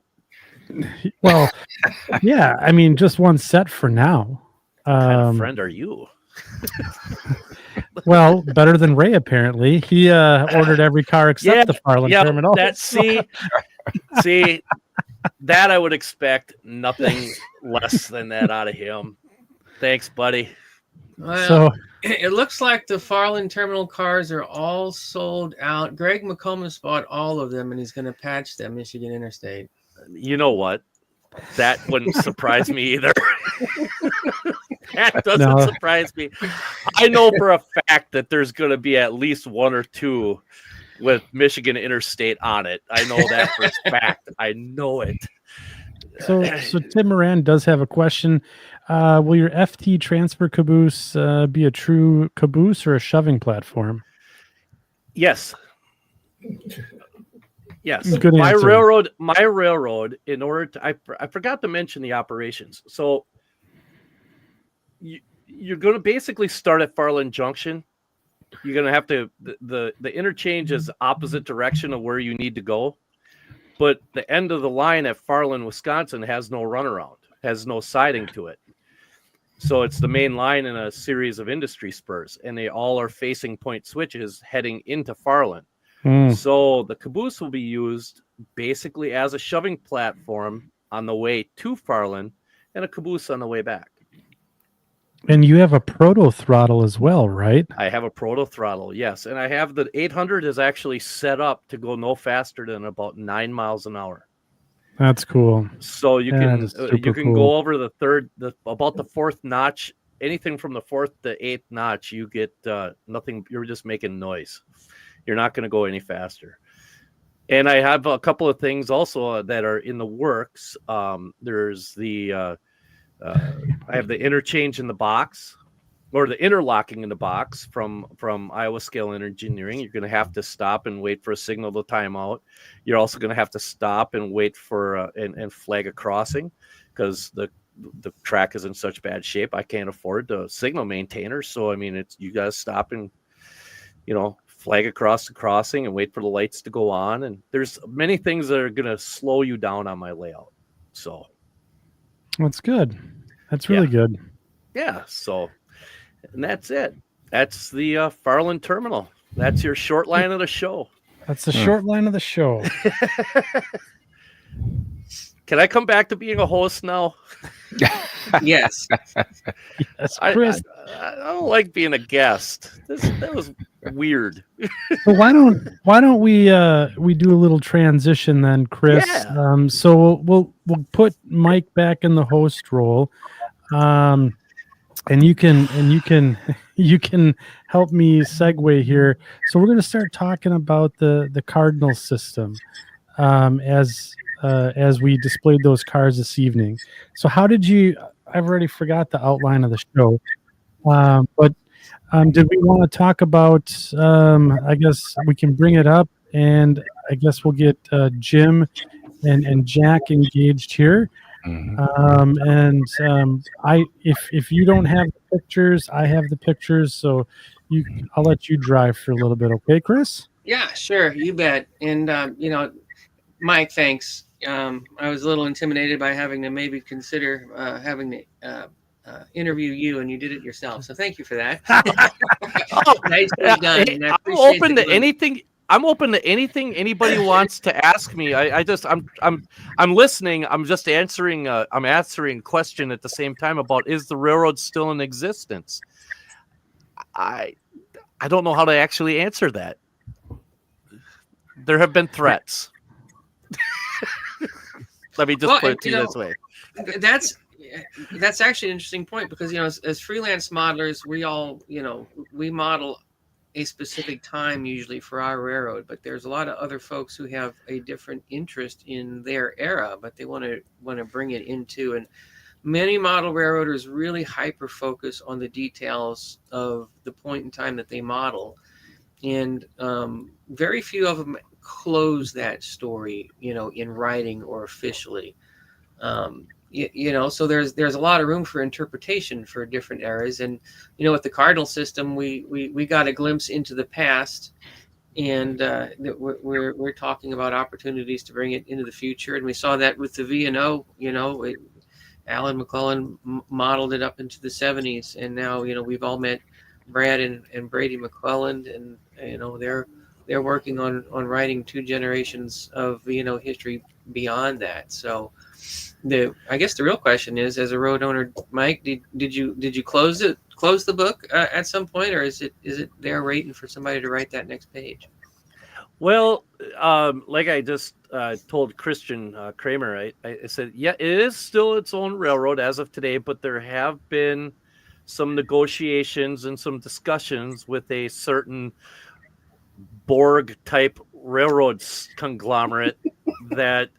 Well, yeah, I mean, just one set for now. What kind of friend are you? Well, better than Ray, apparently. He ordered every car except the Farland Terminal. See, that I would expect nothing less than that out of him. Thanks, buddy. Well, so it looks like the Farland Terminal cars are all sold out. Greg McComas bought all of them, and he's going to patch them Michigan Interstate. You know what? That wouldn't surprise me either. That doesn't surprise me. I know for a fact that there's going to be at least 1 or 2 with Michigan Interstate on it. I know that for a fact. I know it. So Tim Moran does have a question. Will your FT transfer caboose be a true caboose or a shoving platform? Yes. Yes. Good my answer. railroad, in order to, I forgot to mention the operations. So you're going to basically start at Farland Junction. You're going to have to, the interchange is opposite direction of where you need to go. But the end of the line at Farland, Wisconsin has no runaround, has no siding to it. So it's the main line in a series of industry spurs, and they all are facing point switches heading into Farland. So the caboose will be used basically as a shoving platform on the way to Farland and a caboose on the way back. And you have a proto throttle as well, right? I have a proto throttle, yes. And I have the 800 is actually set up to go no faster than about 9 miles an hour. That's cool. So you can cool. go over about the fourth notch. Anything from the fourth to eighth notch, you get nothing. You're just making noise. You're not going to go any faster. And I have a couple of things also that are in the works. There's the I have the interchange in the box, or the interlocking in the box from Iowa Scale Engineering. You're going to have to stop and wait for a signal to time out. You're also going to have to stop and wait for and flag a crossing, because the track is in such bad shape. I can't afford the signal maintainer. So, I mean, you got to stop and, flag across the crossing and wait for the lights to go on. And there's many things that are going to slow you down on my layout. So that's good. That's really good. Yeah. So, and that's it. That's the Farland Terminal. That's your short line of the show. That's the short line of the show. Can I come back to being a host now? Yes. Yes, Chris. I don't like being a guest. That was weird. So why don't we do a little transition then, Chris? Yeah. So we'll put Mike back in the host role, and you can help me segue here. So we're going to start talking about the Cardinal system, as we displayed those cars this evening. So how did you? I've already forgot the outline of the show, but did we want to talk about? I guess we can bring it up, and I guess we'll get Jim and Jack engaged here. If you don't have the pictures, I have the pictures, so I'll let you drive for a little bit, okay, Chris? Yeah, sure, you bet. And Mike, thanks. I was a little intimidated by having to maybe consider having to interview you, and you did it yourself. So thank you for that. Nicely done. Hey, I'm open to anything. I'm open to anything anybody wants to ask me. I'm listening. I'm just answering. I'm answering a question at the same time about, is the railroad still in existence? I don't know how to actually answer that. There have been threats. Let me just put it to you this way. That's actually an interesting point, because as freelance modelers, we model a specific time usually for our railroad, but there's a lot of other folks who have a different interest in their era, but they want to bring it into, and many model railroaders really hyper focus on the details of the point in time that they model, and very few of them close that story in writing or officially. So there's a lot of room for interpretation for different eras. And with the Cardinal system, we got a glimpse into the past, and we're talking about opportunities to bring it into the future. And we saw that with the V&O. Alan McClellan modeled it up into the 70s, and now we've all met Brad and Brady McClellan, and they're working on writing 2 generations of history beyond that. So I guess the real question is, as a road owner, Mike, did you close the book at some point, or is it there waiting for somebody to write that next page? Well, like I just told Christian Kramer, I said, yeah, it is still its own railroad as of today, but there have been some negotiations and some discussions with a certain Borg type railroads conglomerate that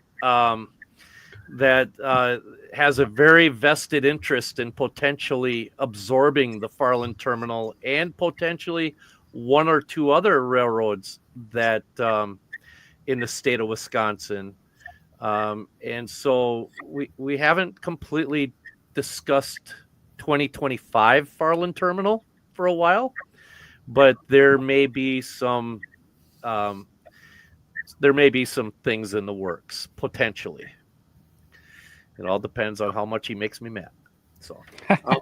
has a very vested interest in potentially absorbing the Farland terminal and potentially one or two other railroads that in the state of Wisconsin. And so we haven't completely discussed 2025 Farland terminal for a while, but there may be some things in the works potentially. It all depends on how much he makes me mad. So I'll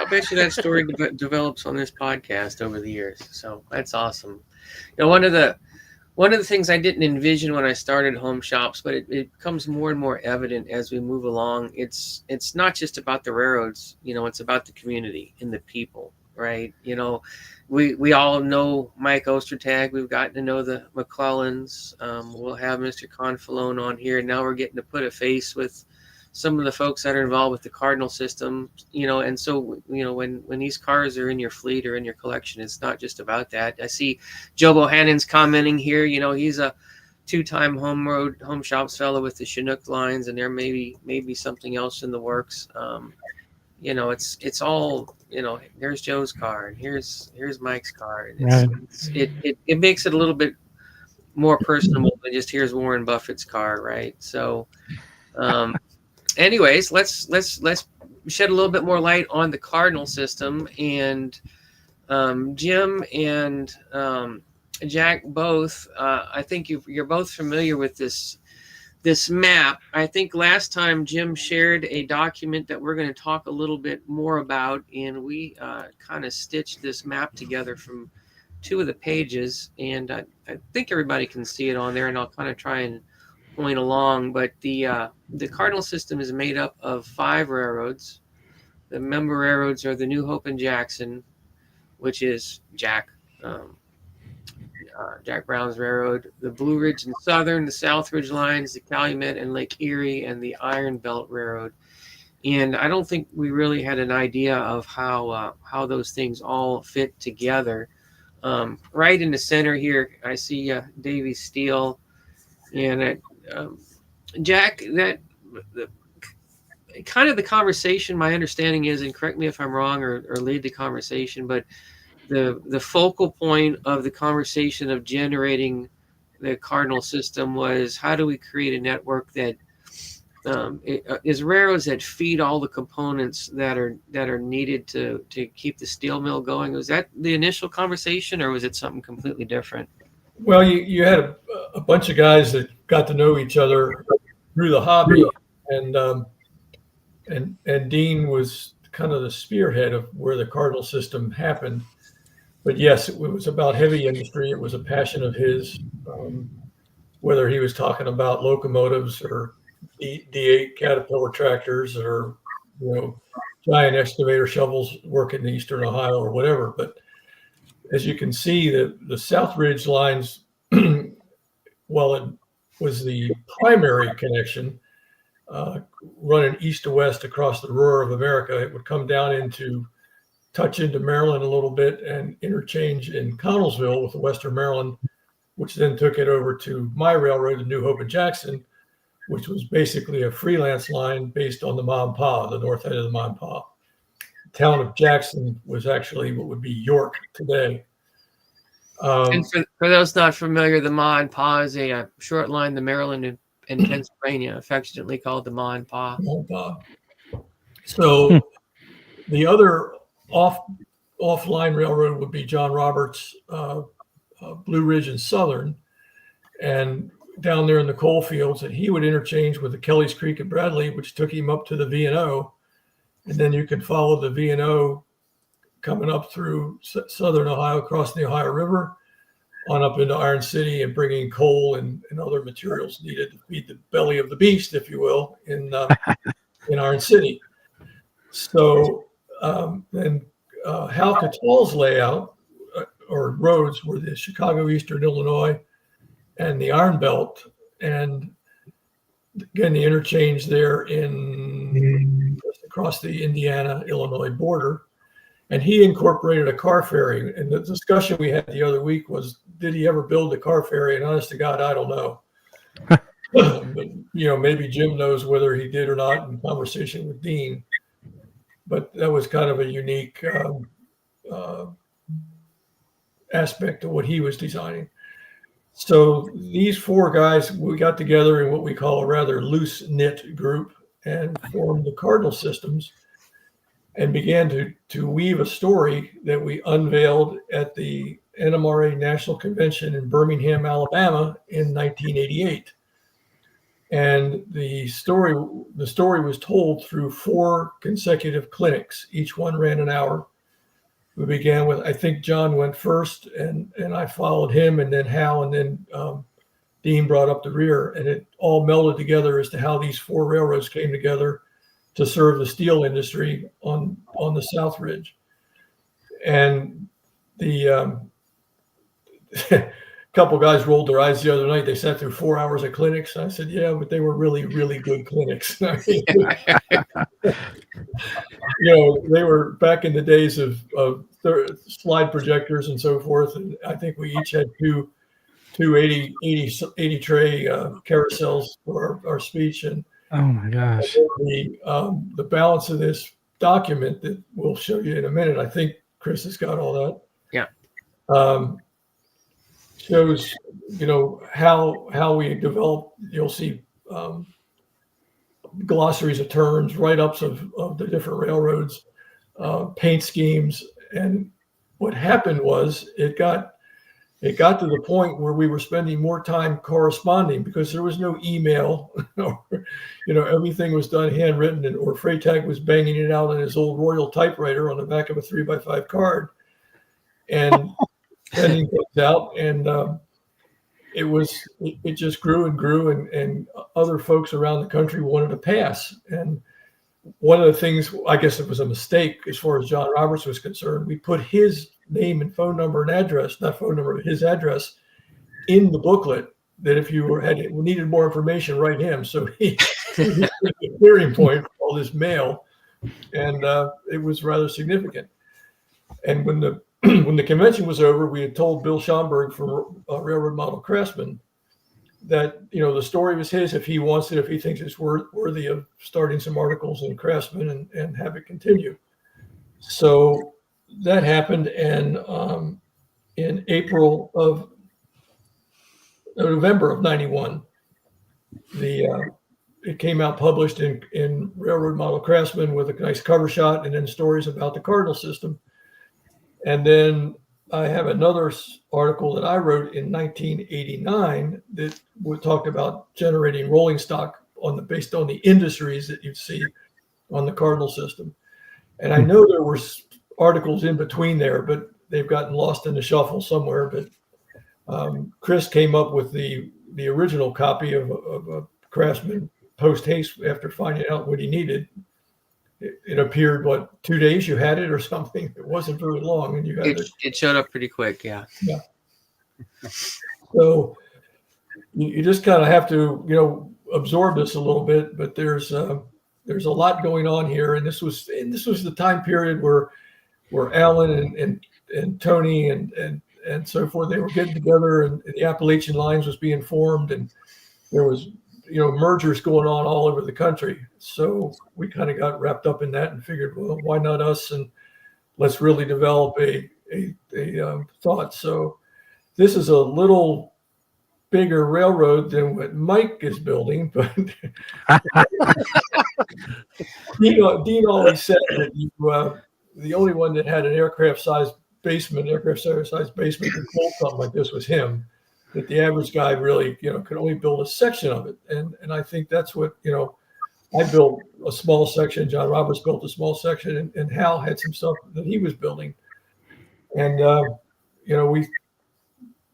bet you that story develops on this podcast over the years. So that's awesome. You know, one of the things I didn't envision when I started HomeShops, but it becomes more and more evident as we move along. It's not just about the railroads, you know, it's about the community and the people, right? You know, we all know Mike Ostertag. We've gotten to know the McClellans. We'll have Mr. Confalone on here. Now we're getting to put a face with some of the folks that are involved with the Cardinal system, you know, and so, you know, when these cars are in your fleet or in your collection, it's not just about that. I see Joe Bohannon's commenting here, you know, he's a 2-time HomeShops fellow with the Chinook lines, and there may be something else in the works. You know, it's all, you know, here's Joe's car and here's Mike's car. And it makes it a little bit more personable than just here's Warren Buffett's car, right? So, anyways, let's shed a little bit more light on the Cardinal system. And Jim and Jack both, I think you're both familiar with this map. I think last time Jim shared a document that we're going to talk a little bit more about, and we kind of stitched this map together from 2 of the pages, and I think everybody can see it on there, and I'll kind of try and point along. But the Cardinal system is made up of 5 railroads. The member railroads are the New Hope and Jackson, which is Jack Brown's railroad, the Blue Ridge and Southern, the South Ridge lines, the Calumet and Lake Erie, and the Iron Belt Railroad. And I don't think we really had an idea of how those things all fit together. Right in the center here, I see Davy Steele, and Jack, that kind of the conversation, my understanding is, and correct me if I'm wrong or lead the conversation, but the focal point of the conversation of generating the Cardinal system was, how do we create a network that is railroads that feed all the components that are needed to keep the steel mill going? Was that the initial conversation, or was it something completely different? Well, you had a bunch of guys that got to know each other through the hobby, and Dean was kind of the spearhead of where the Cardinal system happened. But yes, it was about heavy industry. It was a passion of his, whether he was talking about locomotives or D8 Caterpillar tractors, or, you know, giant excavator shovels working in Eastern Ohio or whatever. But as you can see, the South Ridge lines, while it was the primary connection, running east to west across the roar of America, it would come down touch into Maryland a little bit and interchange in Connellsville with the Western Maryland, which then took it over to my railroad, the New Hope and Jackson, which was basically a freelance line based on the Mampah, the north end of the Mampah. The town of Jackson was actually what would be York today. And for those not familiar, the Mampah is a short line to Maryland and Pennsylvania, affectionately called the Mampah. So the other offline railroad would be John Roberts, Blue Ridge and Southern, and down there in the coal fields, and he would interchange with the Kelly's Creek and Bradley, which took him up to the V&O. And then you could follow the V&O coming up through Southern Ohio, across the Ohio River, on up into Iron City, and bringing coal and other materials needed to feed the belly of the beast, if you will, in Iron City. So then Hal Cattall's layout or roads were the Chicago Eastern Illinois and the Iron Belt, and again the interchange there in across the Indiana-Illinois border. and he incorporated a car ferry. And the discussion we had the other week was, did he ever build a car ferry? And honest to God, I don't know. But, maybe Jim knows whether he did or not in conversation with Dean. But that was kind of a unique aspect of what he was designing. So these four guys, we got together in what we call a rather loose knit group and formed the Cardinal Systems and began to weave a story that we unveiled at the NMRA National Convention in Birmingham, Alabama in 1988. And the story was told through 4 consecutive clinics. Each one ran an hour. We began with, I think John went first, and I followed him, and then Hal, and then Dean brought up the rear. And it all melded together as to how these 4 railroads came together to serve the steel industry on the South Ridge. And the couple guys rolled their eyes the other night. They sat through 4 hours of clinics. I said, yeah, but they were really, really good clinics. I mean, they were back in the days of slide projectors and so forth. And I think we each had two 80 tray carousels for our speech. And oh my gosh, the balance of this document that we'll show you in a minute, I think Chris has got all that. Yeah. Shows, how we develop. You'll see glossaries of terms, write-ups of the different railroads, paint schemes. And what happened was it got to the point where we were spending more time corresponding because there was no email. Everything was done handwritten, or Freytag was banging it out on his old Royal typewriter on the back of a 3x5 card and sending things out. And it just grew and grew, and other folks around the country wanted to pass. And one of the things, I guess it was a mistake as far as John Roberts was concerned, we put his name and phone number and address, not phone number, but his address in the booklet, that if you needed more information, write him. So he was a clearing point for all this mail, and it was rather significant. And when the convention was over, we had told Bill Schomburg from Railroad Model Craftsman that the story was his if he wants it, if he thinks it's worthy of starting some articles in Craftsman and have it continue. So that happened, and in November of '91, it came out published in Railroad Model Craftsman with a nice cover shot and then stories about the Cardinal System. And then I have another article that I wrote in 1989 that talked about generating rolling stock based on the industries that you'd see on the Cardinal System. And I know there were articles in between there, but they've gotten lost in the shuffle somewhere. But Chris came up with the original copy of a Craftsman post haste after finding out what he needed. It appeared, 2 days you had it or something? It wasn't very long, and you had it. It showed up pretty quick, yeah. Yeah. So you just kind of have to, absorb this a little bit. But there's a lot going on here, and this was the time period where Alan and Tony and so forth, they were getting together, and the Appalachian Lines was being formed, and there was mergers going on all over the country. So we kind of got wrapped up in that and figured, well, why not us? And let's really develop a thought. So this is a little bigger railroad than what Mike is building, but Dean always said that the only one that had an aircraft-sized basement that pulled something like this was him. That the average guy really, could only build a section of it. And I think that's what, I built a small section. John Roberts built a small section, and Hal had some stuff that he was building. And,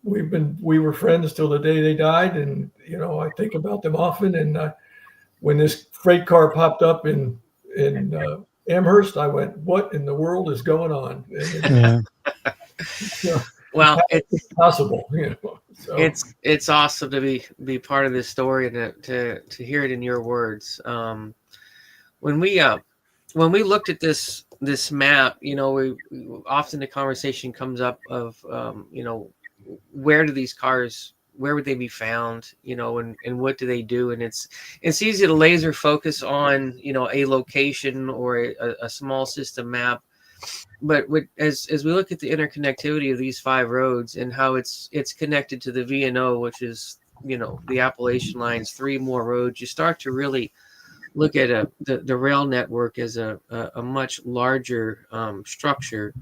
we were friends till the day they died. And, I think about them often. And when this freight car popped up in Amherst, I went, what in the world is going on? And, well, it's possible, So. It's awesome to be part of this story and to hear it in your words. When we looked at this this map, we often the conversation comes up of, where do these cars, where would they be found, and what do they do? And it's easy to laser focus on, a location or a small system map. But as we look at the interconnectivity of these 5 roads and how it's connected to the V&O, which is, the Appalachian Line's 3 more roads, you start to really look at the rail network as a much larger structure,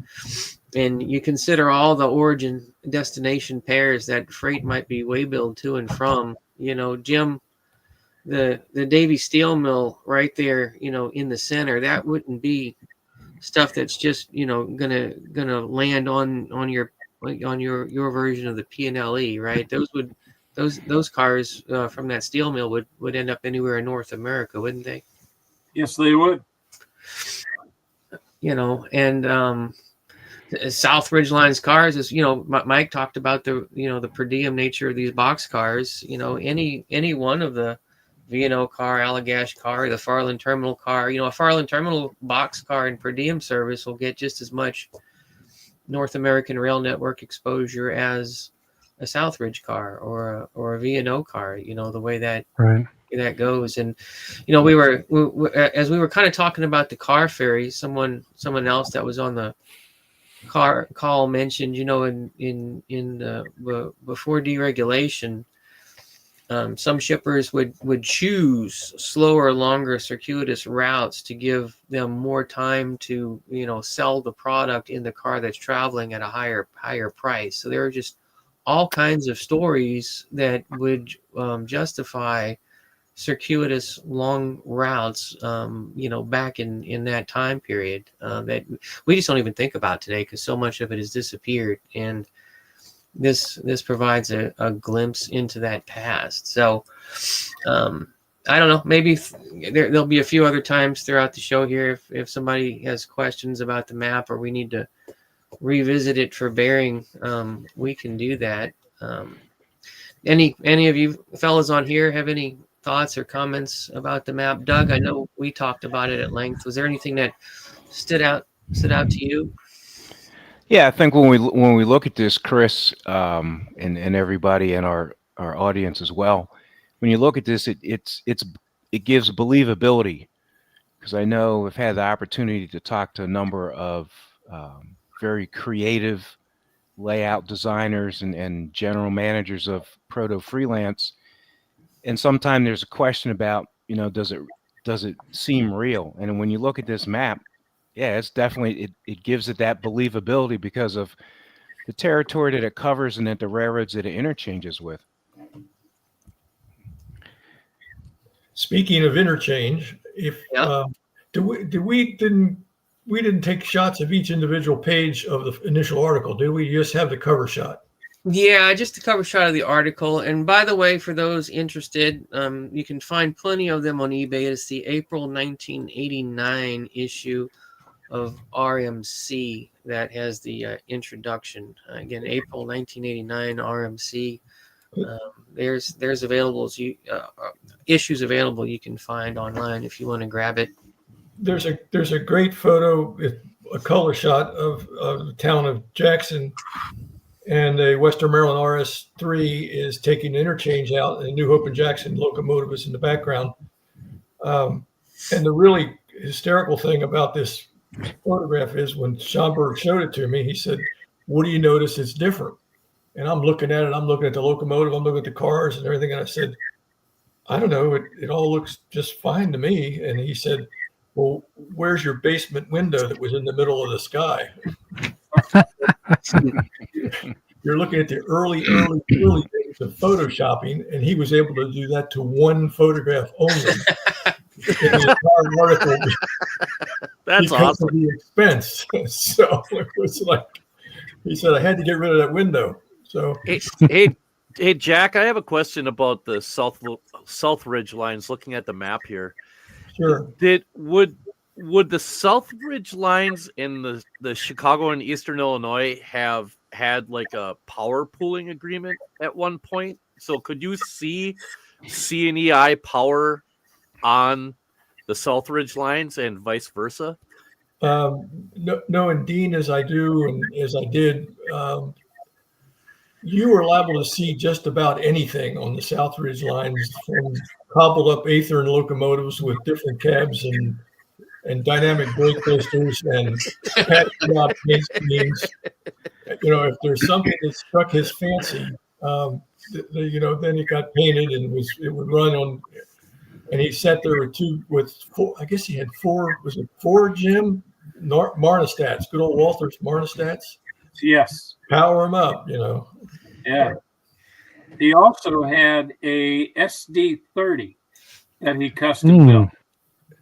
and you consider all the origin destination pairs that freight might be way-billed to and from. Jim, the Davy Steel Mill right there, in the center, that wouldn't be stuff that's just gonna land on your version of the P&LE, right? Those cars from that steel mill would end up anywhere in North America, wouldn't they? Yes, they would. And South Ridge Line's cars, is Mike talked about the per diem nature of these box cars. Any one of the V&O car, Allagash car, the Farland Terminal car, a Farland Terminal box car and per diem service will get just as much North American rail network exposure as a Southridge car or a V&O car, the way that Right. that goes. And we were as we were kind of talking about the car ferry, someone else that was on the car call mentioned, in before deregulation, some shippers would choose slower, longer, circuitous routes to give them more time to, sell the product in the car that's traveling at a higher price. So there are just all kinds of stories that would justify circuitous long routes, back in that time period, that we just don't even think about today because so much of it has disappeared. And this provides a glimpse into that past. So I don't know, maybe there'll be a few other times throughout the show here if somebody has questions about the map or we need to revisit it for bearing, we can do that. Any of you fellas on here have any thoughts or comments about the map? Doug, I know we talked about it at length. Was there anything that stood out to you? Yeah, I think when we look at this, Chris, and everybody in our audience as well, when you look at this, it gives believability, because I know I've had the opportunity to talk to a number of very creative layout designers and general managers of proto freelance, and sometimes there's a question about, does it seem real? And when you look at this map, yeah, it's definitely, it gives it that believability because of the territory that it covers and that the railroads that it interchanges with. Speaking of interchange, we didn't take shots of each individual page of the initial article, did we? Just have the cover shot. Yeah, just a cover shot of the article. And by the way, for those interested, you can find plenty of them on eBay. It's the April 1989 issue of RMC that has the introduction. Again, April 1989 RMC. There's available issues available you can find online if you want to grab it. There's a great photo, a color shot of the town of Jackson, and a Western Maryland RS3 is taking interchange out, and New Hope and Jackson locomotive is in the background. And the really hysterical thing about this photograph is when Schomburg showed it to me, he said, "What do you notice is different?" And I'm looking at it, I'm looking at the locomotive, I'm looking at the cars and everything. And I said, "I don't know, it all looks just fine to me." And he said, "Well, where's your basement window that was in the middle of the sky?" You're looking at the early days of photoshopping, and he was able to do that to one photograph only. In the entire article. That's awesome. Of the expense. So it was like, he said, I had to get rid of that window. So hey, Jack, I have a question about the South Ridge lines. Looking at the map here, sure. Would the South Ridge lines in the Chicago and Eastern Illinois have had like a power pooling agreement at one point? So could you see C&EI power on the South Ridge lines and vice versa? knowing Dean as I do and as I did, you were liable to see just about anything on the South Ridge lines, from cobbled up Athearn locomotives with different cabs and dynamic brake listers and patching out paint schemes. If there's something that struck his fancy, then it got painted and it would run on. And he sat there with four, I guess he had four, was it four, Jim? Marnestats, good old Walther's Marnestats. Yes. Power him up, Yeah. He also had a SD30 that he custom built.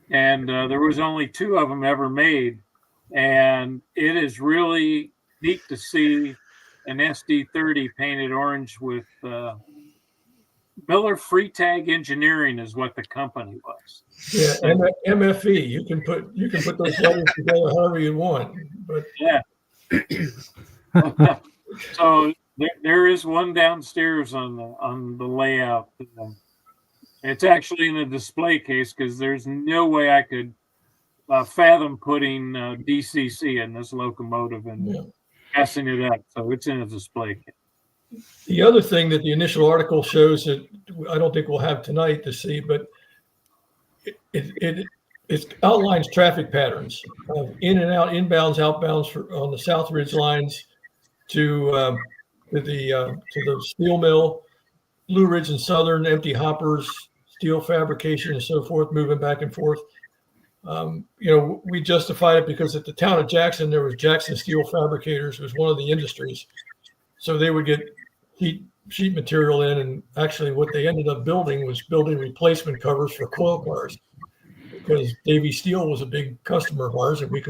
And there was only 2 of them ever made. And it is really neat to see an SD30 painted orange with Miller Freetag Engineering is what the company was. Yeah, and MFE. You can put those letters together however you want. But yeah. So there is one downstairs on the layout. It's actually in a display case because there's no way I could fathom putting DCC in this locomotive and messing it up. So it's in a display case. The other thing that the initial article shows that I don't think we'll have tonight to see, but it outlines traffic patterns of in and out, inbounds, outbounds on the South Ridge lines to the steel mill, Blue Ridge and Southern, empty hoppers, steel fabrication, and so forth, moving back and forth. We justified it because at the town of Jackson, there was Jackson Steel Fabricators, was one of the industries. So they would get sheet material in, and actually what they ended up building was building replacement covers for coil cars, because Davy Steel was a big customer of ours, and we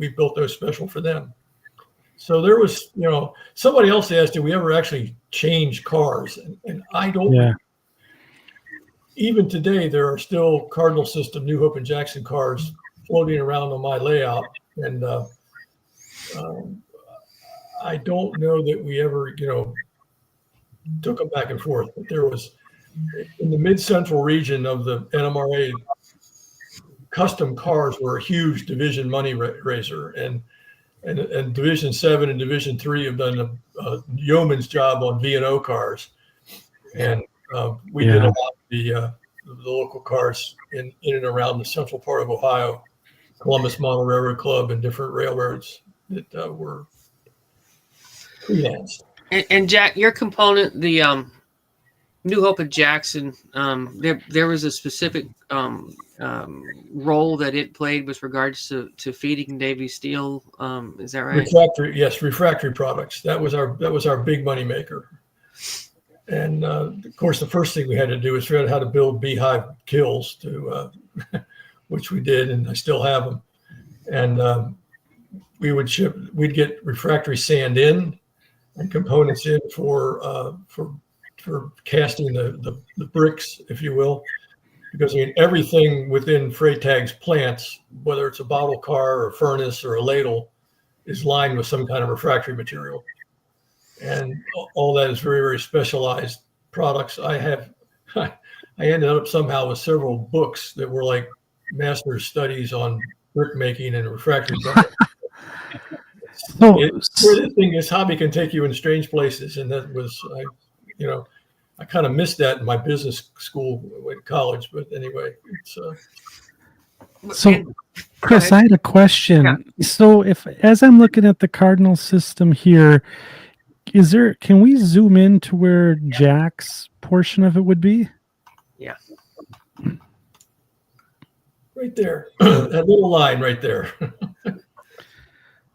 built those special for them. So there was, somebody else asked, did we ever actually change cars? And I don't. Yeah. Even today, there are still Cardinal System, New Hope and Jackson cars floating around on my layout, and I don't know that we ever, took them back and forth. But there was, in the mid-central region of the NMRA, custom cars were a huge division money raiser, and Division 7 and Division 3 have done a yeoman's job on V&O cars, and we did a lot of the local cars in and around the central part of Ohio, Columbus Model Railroad Club, and different railroads that were freelanced. And Jack, your component, the New Hope at Jackson, there was a specific role that it played with regards to feeding Davy Steel. Is that right? Refractory products. That was our big money maker. And of course, the first thing we had to do was figure out how to build beehive kills, which we did, and I still have them. And we'd get refractory sand in and components in for casting the bricks, if you will, because everything within Freytag's plants, whether it's a bottle car or a furnace or a ladle, is lined with some kind of refractory material. And all that is very, very specialized products. I ended up somehow with several books that were like master's studies on brick making and refractory products. This hobby can take you in strange places, and that was, I kind of missed that in my business school in college. But anyway, it's. So, Chris, I had a question. Yeah. So, as I'm looking at the Cardinal system here, can we zoom in to where Jack's portion of it would be? Yeah. Right there, that little line right there.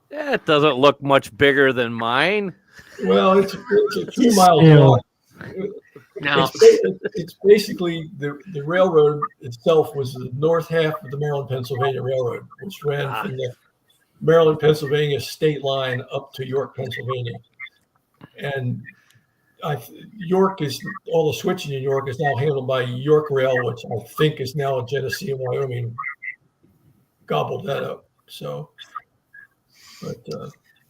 Yeah, it doesn't look much bigger than mine. Well, it's a few miles long. No. It's basically the railroad itself was the north half of the Maryland-Pennsylvania Railroad, which ran from the Maryland-Pennsylvania state line up to York, Pennsylvania. And York is all the switching in York is now handled by York Rail, which I think is now Genesee and Wyoming gobbled that up. So, but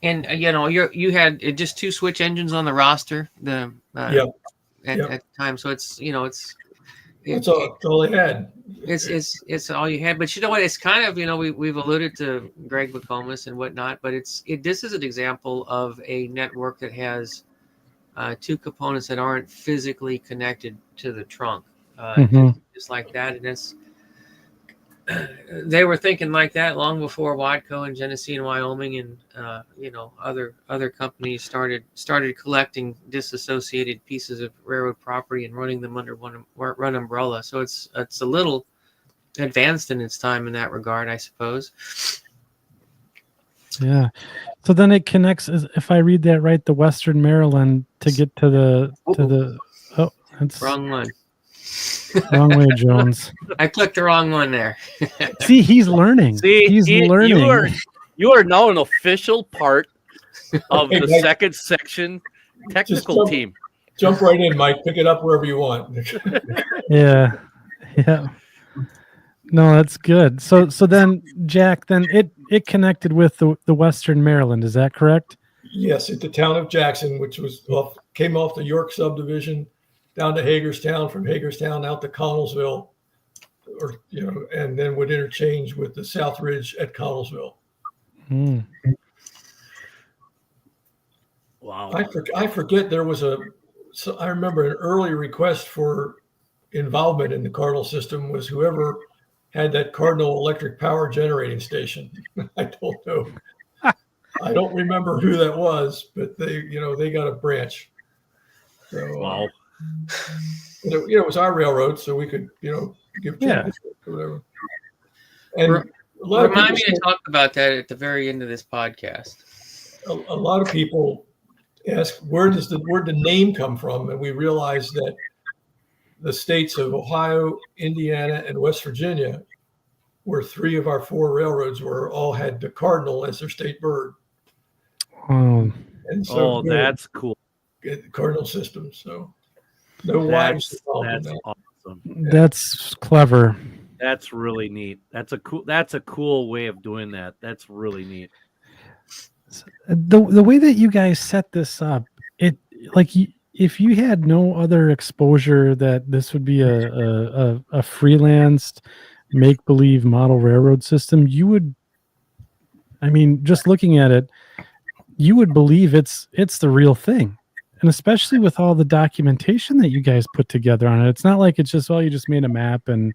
and you had just 2 switch engines on the roster. At the time, so it's That's all they had. It's all you had. But you know what? It's kind of, we've alluded to Greg McComas and whatnot, but this is an example of a network that has two components that aren't physically connected to the trunk, just like that. And they were thinking like that long before Wadco and Genesee and Wyoming and other companies started collecting disassociated pieces of railroad property and running them under one umbrella. So it's a little advanced in its time in that regard, I suppose. Yeah. So then it connects, if I read that right, the Western Maryland to get to the that's Wrong one. wrong way, Jones. I clicked the wrong one there. See, he's learning. He's learning. You are now an official part of the second section technical team. Jump right in, Mike. Pick it up wherever you want. Yeah. No, that's good. So then, Jack, it connected with the Western Maryland. Is that correct? Yes, at the town of Jackson, which came off the York subdivision down to Hagerstown, from Hagerstown out to Connellsville, and then would interchange with the South Ridge at Connellsville. Wow. I forget there was I remember an early request for involvement in the Cardinal system was whoever had that Cardinal electric power generating station. I don't know. I don't remember who that was, but they got a branch. So, wow. It was our railroad, so we could, give changes or whatever. And remind me to talk about that at the very end of this podcast. A lot of people ask, where did the name come from? And we realized that the states of Ohio, Indiana, and West Virginia, where 3 of our 4 railroads all had the cardinal as their state bird. And so that's cool. Cardinal system. So no wives involved in that. Awesome. That's clever. That's really neat. That's a cool way of doing that. That's really neat. The way that you guys set this up, if you had no other exposure that this would be a freelanced make-believe model railroad system, you would, just looking at it, you would believe it's the real thing. And especially with all the documentation that you guys put together on it. It's not like it's just, you just made a map and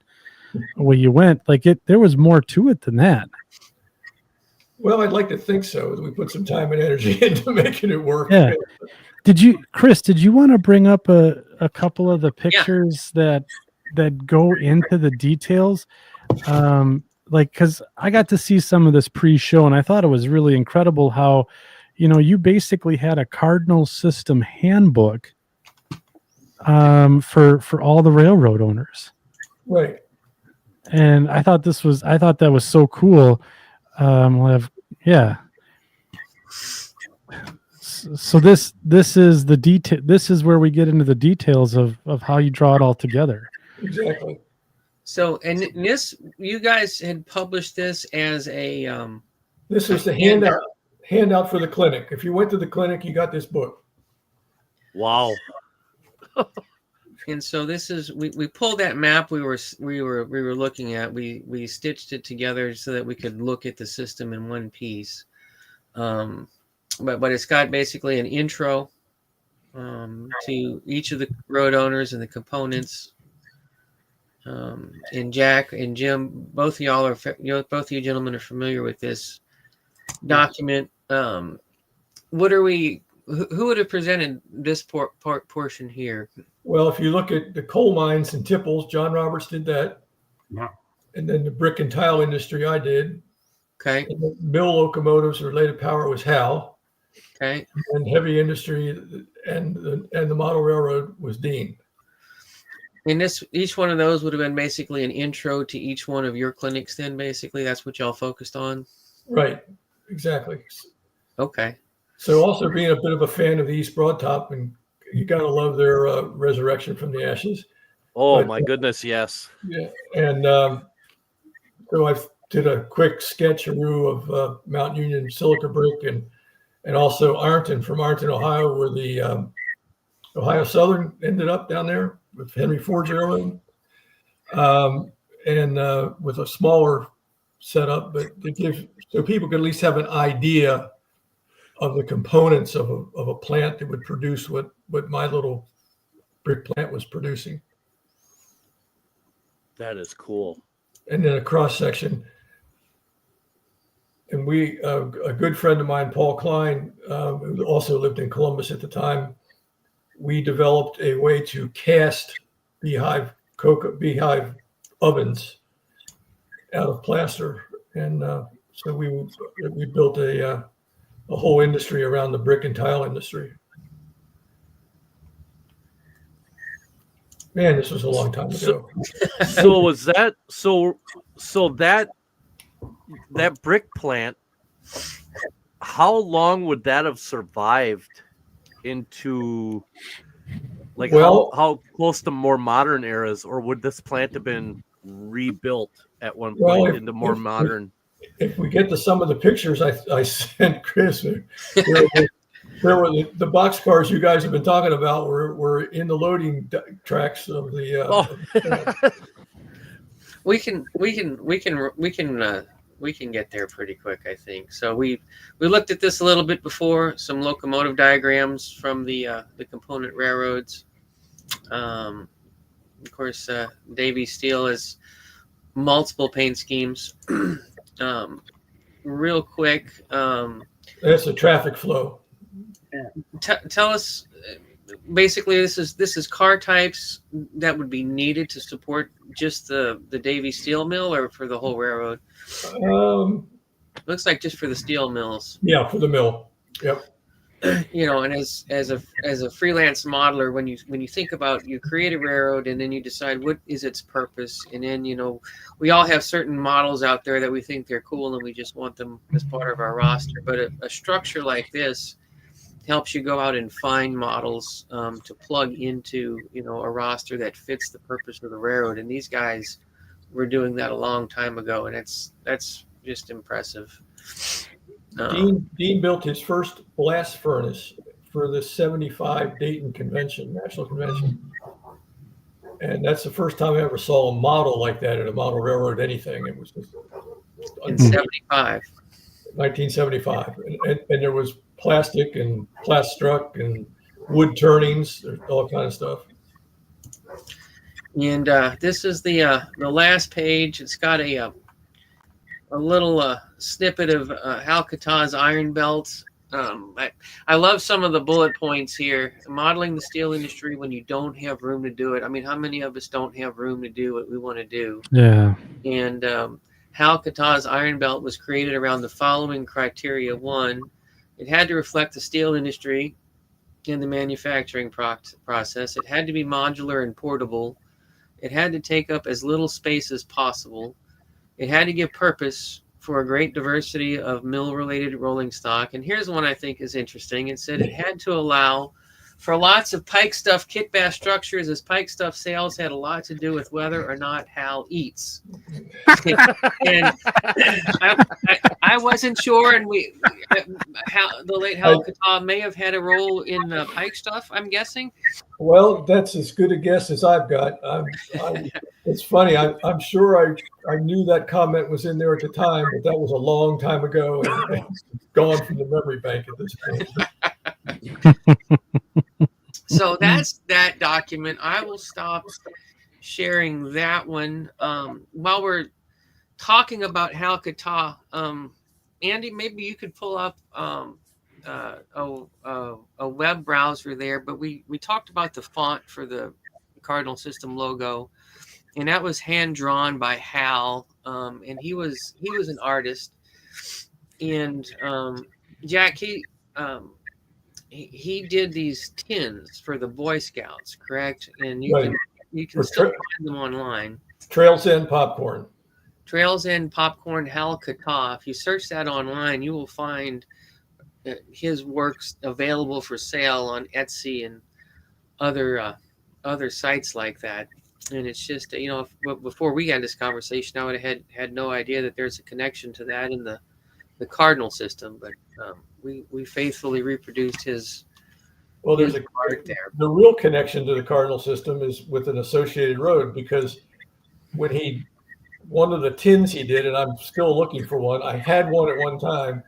away you went. There was more to it than that. Well, I'd like to think so. We put some time and energy into making it work. Yeah. Chris, did you want to bring up a couple of the pictures that go into the details? Because I got to see some of this pre-show and I thought it was really incredible how, you basically had a Cardinal system handbook for all the railroad owners. Right. And I thought that was so cool. So this is the detail. This is where we get into the details of how you draw it all together. Exactly. So, and this, you guys had published this as a. This is the handout for the clinic. If you went to the clinic, you got this book. Wow. And so this is we pulled that map we were looking at. We stitched it together so that we could look at the system in one piece. But it's got basically an intro to each of the road owners and the components. And Jack and Jim, both of you gentlemen are familiar with this document. What are we? Who would have presented this portion here? Well, if you look at the coal mines and tipples, John Roberts did that. Yeah. And then the brick and tile industry, I did. Okay. And the mill locomotives and related power was Hal. Okay. And heavy industry and the model railroad was Dean. And each one of those would have been basically an intro to each one of your clinics. Then basically, that's what y'all focused on. Right. Exactly. Okay. So also being a bit of a fan of the East Broad Top, and you gotta love their resurrection from the ashes. Oh, my goodness, yes. Yeah, and so I did a quick sketch-a-roo of Mount Union silica brick and also Ironton, from Ironton, Ohio, where the Ohio Southern ended up down there with Henry Ford's Railroad. and with a smaller setup, but it gives so people can at least have an idea of the components of a plant that would produce what my little brick plant was producing. That is cool. And then a cross section. And a good friend of mine, Paul Klein, who also lived in Columbus at the time, we developed a way to cast beehive ovens out of plaster. And so we built a whole industry around the brick and tile industry. Man, this was a long time ago. So was that so that brick plant, how long would that have survived into, like, how close to more modern eras, or would this plant have been rebuilt at one point into more modern? If we get to some of the pictures I sent Chris, there were the box cars you guys have been talking about were in the loading tracks of the. We can get there pretty quick, I think. So we looked at this a little bit before, some locomotive diagrams from the component railroads. Of course, Davy Steel has multiple paint schemes. Real quick, that's a traffic flow. Tell us, basically, this is car types that would be needed to support just the Davy Steel mill, or for the whole railroad? Looks like just for the steel mills. Yeah, for the mill. Yep. You know, and as a freelance modeler, when you think about, you create a railroad and then you decide what is its purpose, and then, you know, we all have certain models out there that we think they're cool and we just want them as part of our roster. But a structure like this helps you go out and find models to plug into, you know, a roster that fits the purpose of the railroad. And these guys were doing that a long time ago, and that's just impressive. Dean built his first blast furnace for the 75 Dayton Convention, National Convention. And that's the first time I ever saw a model like that at a model railroad, anything. It was just in 75. 1975. And there was plastic and plastruck and wood turnings, all kind of stuff. And this is the last page. It's got a little snippet of Hal Katah's iron belt. I love some of the bullet points here. Modeling the steel industry when you don't have room to do it. I mean, how many of us don't have room to do what we want to do? Yeah. And Hal Katah's iron belt was created around the following criteria. One, it had to reflect the steel industry in the manufacturing process. It had to be modular and portable. It had to take up as little space as possible. It had to give purpose for a great diversity of mill-related rolling stock. And here's one I think is interesting. It said it had to allow for lots of pike stuff kit bash structures, as pike stuff sales had a lot to do with whether or not Hal eats. And I wasn't sure, and the late Hal Katah may have had a role in pike stuff, I'm guessing. Well, that's as good a guess as I've got. It's funny. I'm sure I knew that comment was in there at the time, but that was a long time ago, and it's gone from the memory bank at this point. So that's that document. I will stop sharing that one. While we're talking about Hal Katah, Andy, maybe you could pull up a web browser there. But we talked about the font for the Cardinal System logo, and that was hand drawn by Hal. And he was an artist. And Jack, he did these tins for the Boy Scouts, correct? And you can still find them online. Trails End Popcorn. Trails End Popcorn, Hal Katah. If you search that online, you will find his works available for sale on Etsy and other sites like that. And it's just, you know, before we had this conversation, I would have had no idea that there's a connection to that in the Cardinal System, but we faithfully reproduced his. Well, there's art there. The real connection to the Cardinal System is with an associated road, because one of the tins he did, and I'm still looking for one. I had one at one time,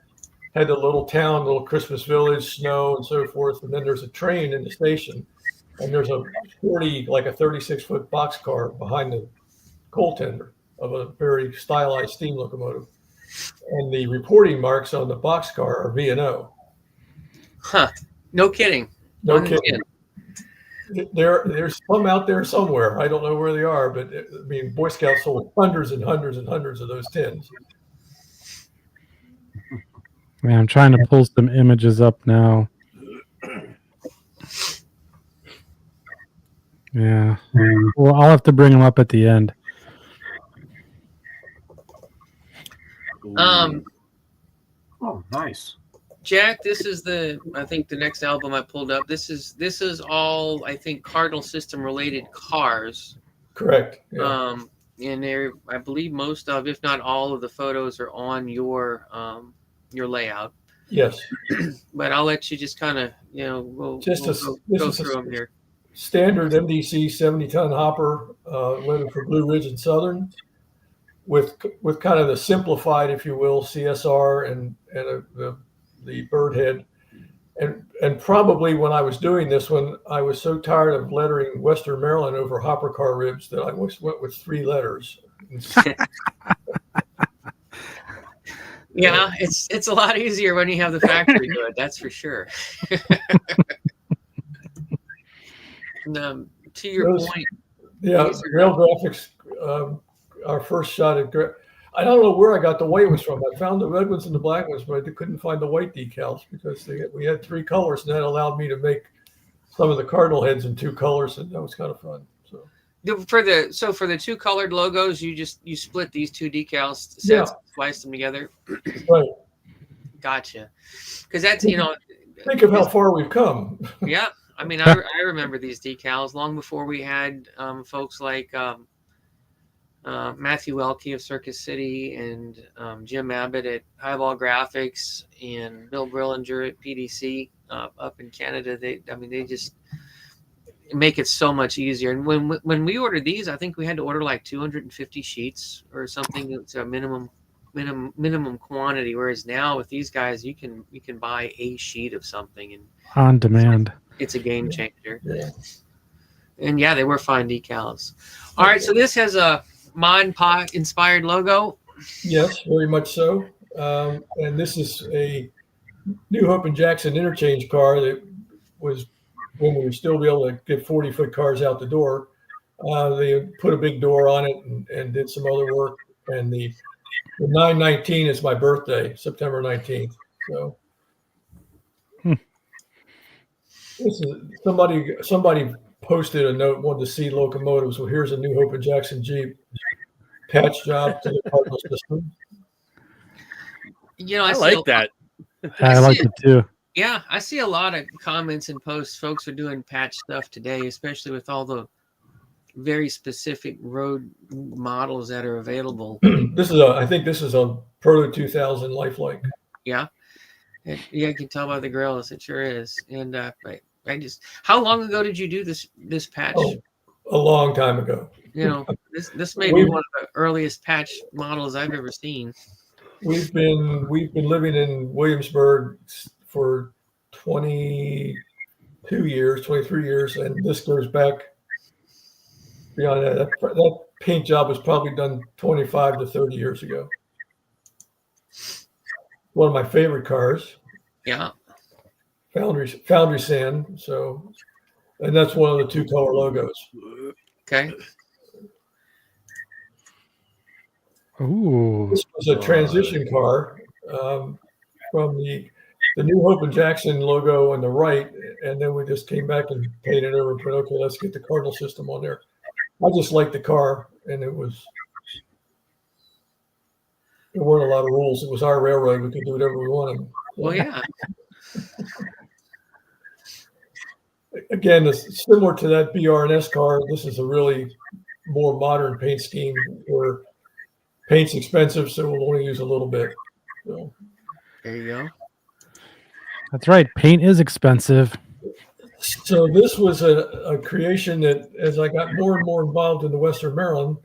had the little town, little Christmas village, snow and so forth. And then there's a train in the station, and there's a 36-foot boxcar behind the coal tender of a very stylized steam locomotive. And the reporting marks on the boxcar are V&O. Huh. No kidding. No kidding. There's some out there somewhere. I don't know where they are, but I mean, Boy Scouts sold hundreds and hundreds and hundreds of those tins. Man, I'm trying to pull some images up now. Yeah. Well, I'll have to bring them up at the end. Oh, nice. Jack, this is I think the next album I pulled up. This is all, I think, Cardinal System related cars. Correct. Yeah. And I believe most of, if not all of the photos are on your layout. Yes. But I'll let you just kind of, go through them here. Standard MDC 70-ton hopper, loaded for Blue Ridge and Southern, with kind of the simplified, if you will, CSR and the bird head. And probably when I was doing this one, I was so tired of lettering Western Maryland over hopper car ribs that I went with 3 letters. Yeah, it's a lot easier when you have the factory do it. That's for sure. And, to your point, yeah, Rail Graphics. Our first shot at. I don't know where I got the white ones from. I found the red ones and the black ones, but I couldn't find the white decals because we had 3 colors, and that allowed me to make some of the cardinal heads in 2 colors, and that was kind of fun. So for the 2 colored logos, you split these 2 decals sets, splice them together. Right. Gotcha. Because that's think of how far we've come. Yeah, I mean, I remember these decals long before we had folks like Matthew Welke of Circus City and Jim Abbott at Highball Graphics and Bill Brillinger at PDC up in Canada. They just make it so much easier. And when we ordered these, I think we had to order like 250 sheets or something. It's a minimum quantity. Whereas now with these guys, you can buy a sheet of something and on demand. It's a game changer. Yeah. And yeah, they were fine decals. All right, so this has a Mod Pa inspired logo. Yes, very much so. And this is a New Hope and Jackson interchange car that was when we would still be able to get 40-foot cars out the door. They put a big door on it and did some other work. And the 9/19 is my birthday, September 19th. So this is somebody posted a note, wanted to see locomotives. Well, here's a New Hope and Jackson Jeep patch job to the Cardinal System. I like that. I like it too. Yeah, I see a lot of comments and posts. Folks are doing patch stuff today, especially with all the very specific road models that are available. I think this is a Proto 2000 Lifelike. Yeah. Yeah, I can tell by the grills. It sure is. And how long ago did you do this patch? Oh, a long time ago. This may be one of the earliest patch models I've ever seen. We've been living in Williamsburg for 23 years, and this goes back beyond that. That paint job was probably done 25 to 30 years ago. One of my favorite cars. Yeah. Foundry sand. So, and that's one of the 2 color logos. Okay. Ooh. This was a transition car from the New Hope and Jackson logo on the right, and then we just came back and painted over and put, okay, let's get the Cardinal System on there. I just liked the car, and there weren't a lot of rules. It was our railroad. We could do whatever we wanted. Well, yeah. Again, it's similar to that BRNS car. This is a really more modern paint scheme where paint's expensive, so we'll only use a little bit. So. There you go. That's right. Paint is expensive. So this was a creation that, as I got more and more involved in the Western Maryland,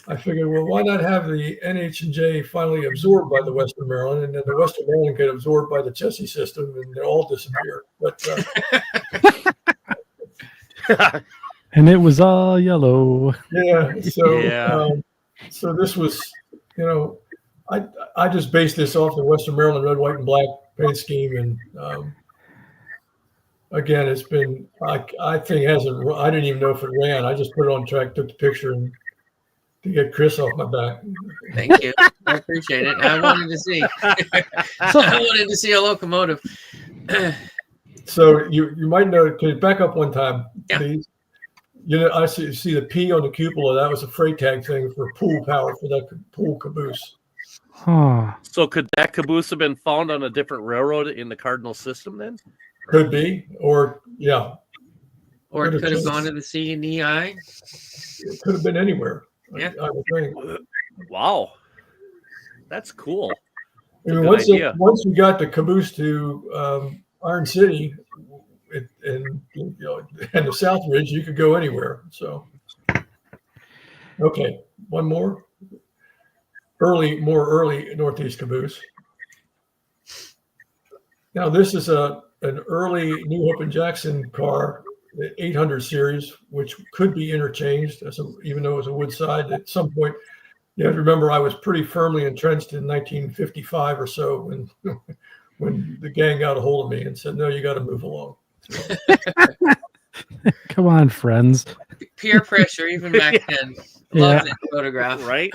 I figured, well, why not have the NH&J finally absorbed by the Western Maryland, and then the Western Maryland get absorbed by the Chessie system, and they all disappear. But And it was all yellow. yeah, so Yeah. so this was, I just based this off the Western Maryland red, white, and black paint scheme, and again, it's been I think hasn't. I didn't even know if it ran. I just put it on track, took the picture, and to get Chris off my back. Thank you. I appreciate it. I wanted to see. I wanted to see a locomotive. So you might know. Can you back up one time, Yeah. please? I see the P on the cupola. That was a freight tag thing for pool power for that pool caboose. Huh. So could that caboose have been found on a different railroad in the Cardinal system then? Could be, or yeah, Or it could have gone to the C&EI. it could have been anywhere. Yeah. I would think. Wow. That's cool. I mean, That's a good idea. once you got the caboose to Iron City and the South Ridge, you could go anywhere. So, okay, one more. More early Northeast caboose. Now this is an early New Hope and Jackson car, the 800 series, which could be interchanged, even though it was a wood side. At some point, you have to remember I was pretty firmly entrenched in 1955 or so when the gang got a hold of me and said, "No, you got to move along." Come on, friends. Peer pressure, even back then. Love that photograph. Right?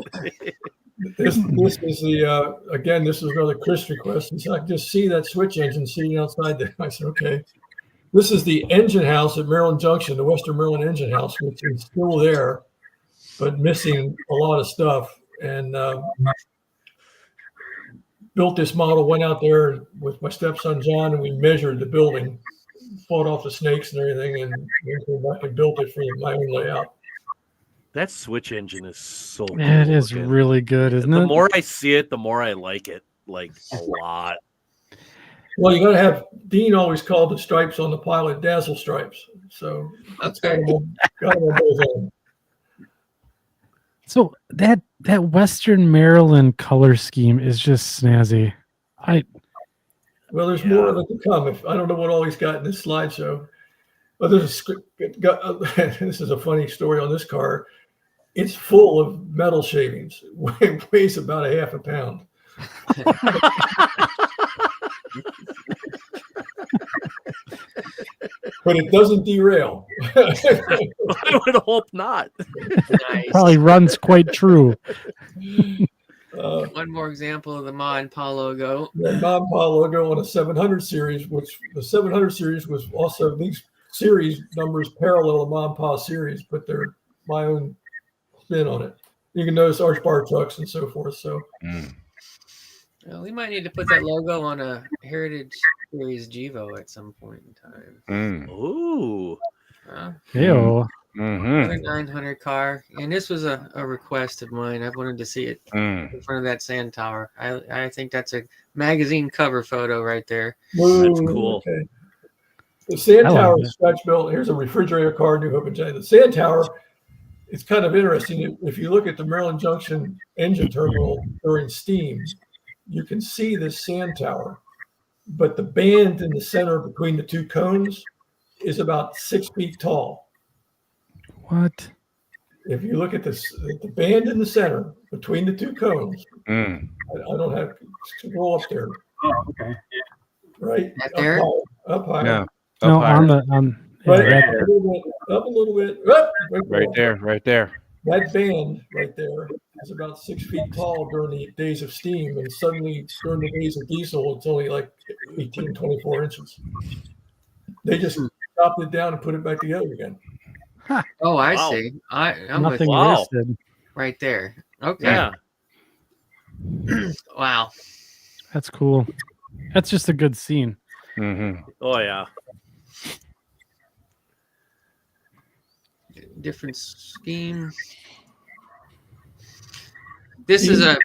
This is the again. This is another Chris request. He said, "I just see that switch engine sitting outside there." I said, "Okay." This is the engine house at Maryland Junction, the Western Maryland engine house, which is still there, but missing a lot of stuff. And built this model. Went out there with my stepson John, and we measured the building, fought off the snakes and everything, and we came back and built it for my own layout. That switch engine is so cool. It is looking. really good, isn't The it? more I see it, the more I like it. Like a lot. Well, you got to have. Dean always called the stripes on the pilot dazzle stripes, so that's got them on both ends. So that Western Maryland color scheme is just snazzy. Well, there's more of it to come. I don't know what all he's got in this slideshow, but this is a funny story on this car. It's full of metal shavings. It weighs about a half a pound. But it doesn't derail. I would hope not. Nice. Probably runs quite true. One more example of the Ma and Pa logo. The non-PA logo on a 700 series, which the 700 series was also, these series numbers parallel the Ma and Pa series, but they're my own spin on it. You can notice arch bar trucks and so forth. So Well, we might need to put that logo on a Heritage Series Jevo at some point in time. Ooh. Ew. Another 900 car, and this was a request of mine. I wanted to see it in front of that sand tower. I think that's a magazine cover photo right there. That's cool. Okay. The sand tower is scratch built. Here's a refrigerator car, New Hope and Jackson. The sand tower, it's kind of interesting. If you look at the Maryland Junction engine terminal during steam, you can see this sand tower, but the band in the center between the two cones is about 6 feet tall. What? If you look at the band in the center between the two cones, I don't have to roll up there. Oh, okay. Right? Right there? Up high. Yeah. No, higher. Up a little bit. Up, Right there, right there. That band right there is about 6 feet tall during the days of steam, and suddenly during the days of diesel, it's only like 18, 24 inches. They just chopped it down and put it back together again. Oh, I Wow. see. I'm with Nothing you Wow. listed. right there. Okay. Yeah. Wow. That's cool. That's just a good scene. Oh yeah. Different scheme. This is a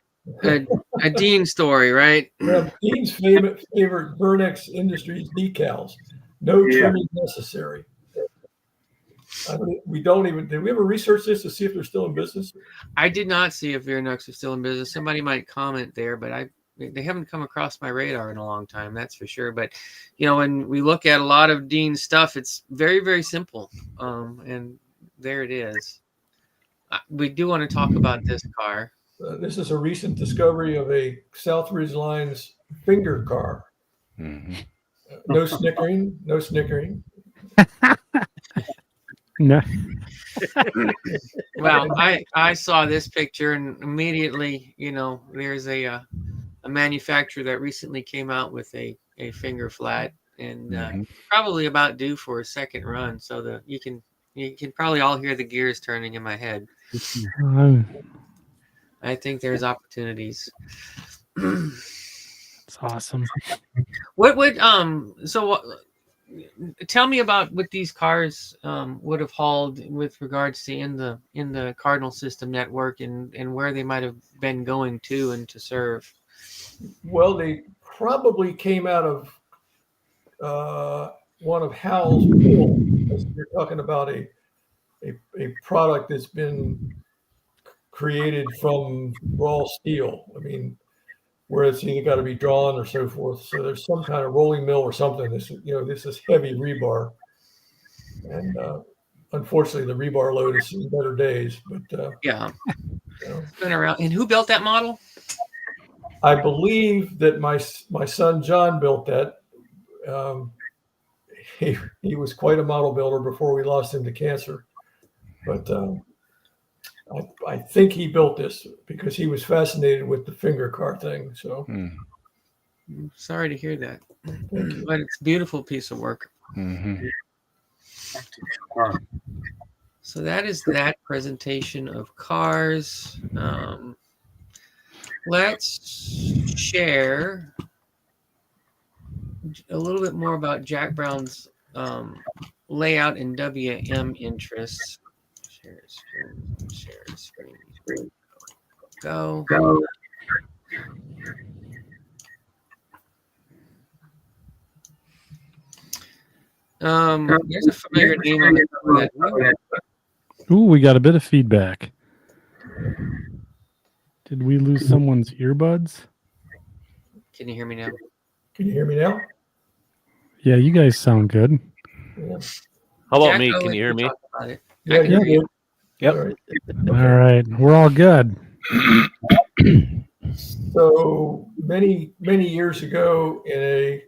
Dean story, right? Dean's favorite Vernex Industries decals. No trimming necessary. We don't even. Did we ever research this to see if they're still in business? I did not see if Veernux is still in business. Somebody might comment there, but they haven't come across my radar in a long time, that's for sure. But when we look at a lot of Dean's stuff, it's very, very simple. And there it is. We do want to talk about this car. This is a recent discovery of a Southridge Lines finger car. Mhm. No snickering. No snickering. No. Well, I saw this picture and immediately, there's a manufacturer that recently came out with a finger flat and probably about due for a second run. So you can probably all hear the gears turning in my head. I think there's opportunities. It's awesome. What would tell me about what these cars would have hauled with regards to in the Cardinal System network and where they might have been going to and to serve. Well, they probably came out of one of Hal's pool. You're talking about a product that's been created from raw steel. I mean, where it's either got to be drawn or so forth. So there's some kind of rolling mill or something. This is heavy rebar, and unfortunately, the rebar load has seen better days. But yeah, it's been around. And who built that model? I believe that my son John built that. He was quite a model builder before we lost him to cancer, but I think he built this because he was fascinated with the finger car thing. So, sorry to hear that, but it's a beautiful piece of work. Mm-hmm. So that is that presentation of cars. Let's share a little bit more about Jack Brown's layout and WM interests. Share screen. Go. There's a familiar name on the cover. Ooh, we got a bit of feedback. Did we lose someone's earbuds? Can you hear me now? Can you hear me now? Yeah, you guys sound good. Yeah. How about Jack, me? I'll Can let you hear me? talk about it. Yeah, I can hear you. Yep. All right. All right, we're all good. So many years ago, in a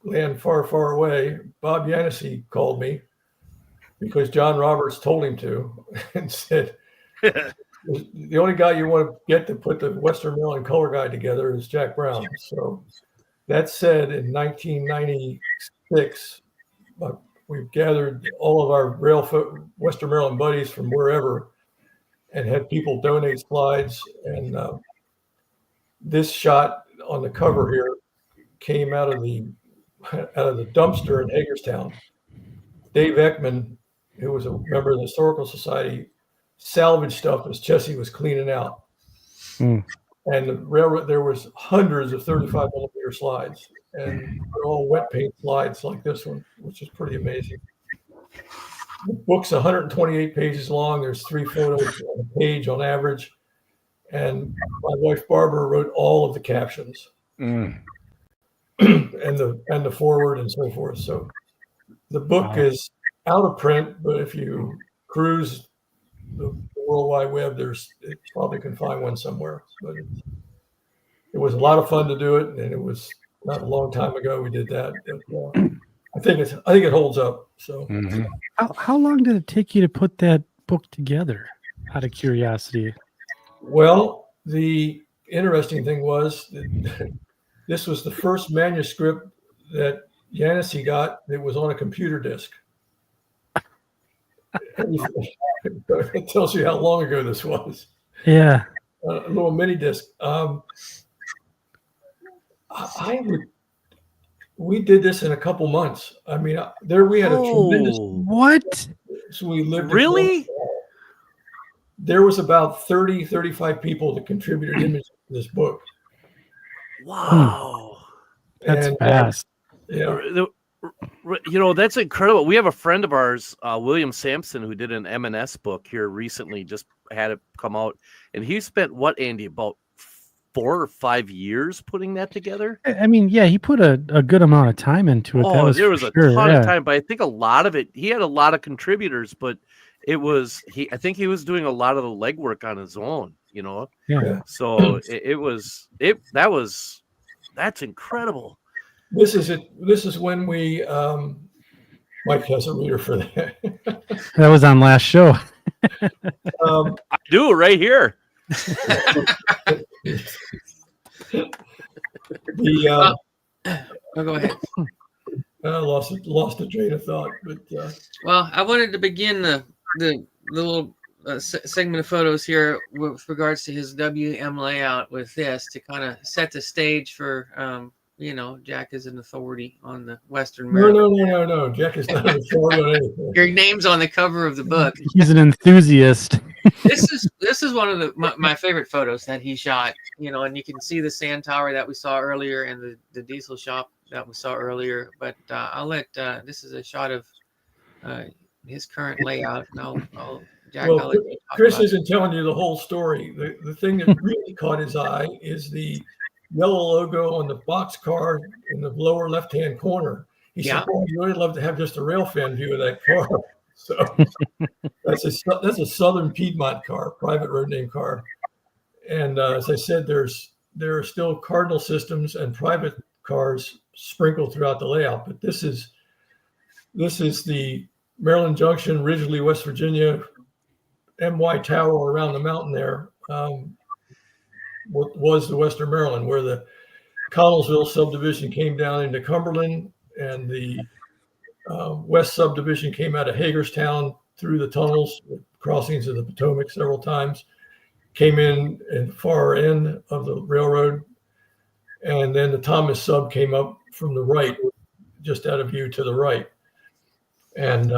land far, far away, Bob Yancey called me because John Roberts told him to, and said, "The only guy you want to get to put the Western Maryland color guide together is Jack Brown." So that said, in 1996, we've gathered all of our Western Maryland buddies from wherever and had people donate slides. And this shot on the cover here came out of the dumpster in Hagerstown. Dave Ekman, who was a member of the Historical Society, salvaged stuff as Chessie was cleaning out. And the railroad, there was hundreds of 35 millimeter slides, and they're all wet paint slides like this one, which is pretty amazing. The book's 128 pages long. There's 3 photos on a page on average. And my wife Barbara wrote all of the captions and the forward and so forth. So the book is out of print, but if you cruise the World Wide Web, you probably can find one somewhere. But it was a lot of fun to do it, and it was not a long time ago we did that. But, I think it holds up. So, how long did it take you to put that book together? Out of curiosity. Well, the interesting thing was that this was the first manuscript that Yancey got that was on a computer disk. It tells you how long ago this was. Yeah. A little mini disc. We did this in a couple months. I mean, we had a tremendous. What? So we lived. Really? There was about 30, 35 people that contributed images to this book. Wow. That's fast. Yeah. That's incredible. We have a friend of ours, William Sampson, who did an M&S book here recently, just had it come out. And he spent, what, Andy, about 4 or 5 years putting that together? I mean, yeah, he put a good amount of time into it. Oh, there was a ton yeah. of time, but I think a lot of it, he had a lot of contributors, but I think he was doing a lot of the legwork on his own, Yeah. So that's incredible. This is it. This is when we, Mike has a reader for that. That was on last show. I do right here. Go ahead. I lost the train of thought, but well, I wanted to begin the little segment of photos here with regards to his WM layout with this to kind of set the stage for Jack is an authority on the Western Maryland. No. Jack is not an authority on anything. Your name's on the cover of the book. He's an enthusiast. This is one of my favorite photos that he shot. And you can see the sand tower that we saw earlier and the diesel shop that we saw earlier. But I'll let this is a shot of his current layout. And Jack, Well, I'll let you talk Chris about isn't telling you the whole story. The thing that really caught his eye is the yellow logo on the boxcar in the lower left-hand corner. He said, "Oh, I'd really love to have just a railfan view of that car." So that's a Southern Piedmont car, private road name car. And as I said, there are still Cardinal systems and private cars sprinkled throughout the layout. But this is the Maryland Junction, Ridgely, West Virginia, MY Tower around the mountain there. What was the Western Maryland, where the Connellsville subdivision came down into Cumberland, and the west subdivision came out of Hagerstown through the tunnels, crossings of the Potomac several times, came in at the far end of the railroad, and then the Thomas sub came up from the right, just out of view to the right. And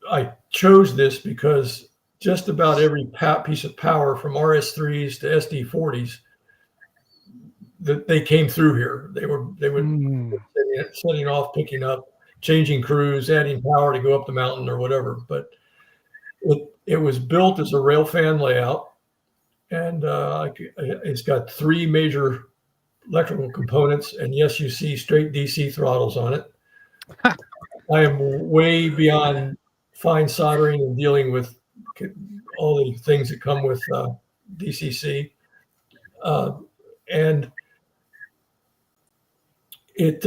I chose this because just about every piece of power from RS3s to SD40s that they came through here. They were setting off, picking up, changing crews, adding power to go up the mountain or whatever. But it was built as a railfan layout, and it's got 3 major electrical components. And yes, you see straight DC throttles on it. I am way beyond fine soldering and dealing with all the things that come with DCC, and it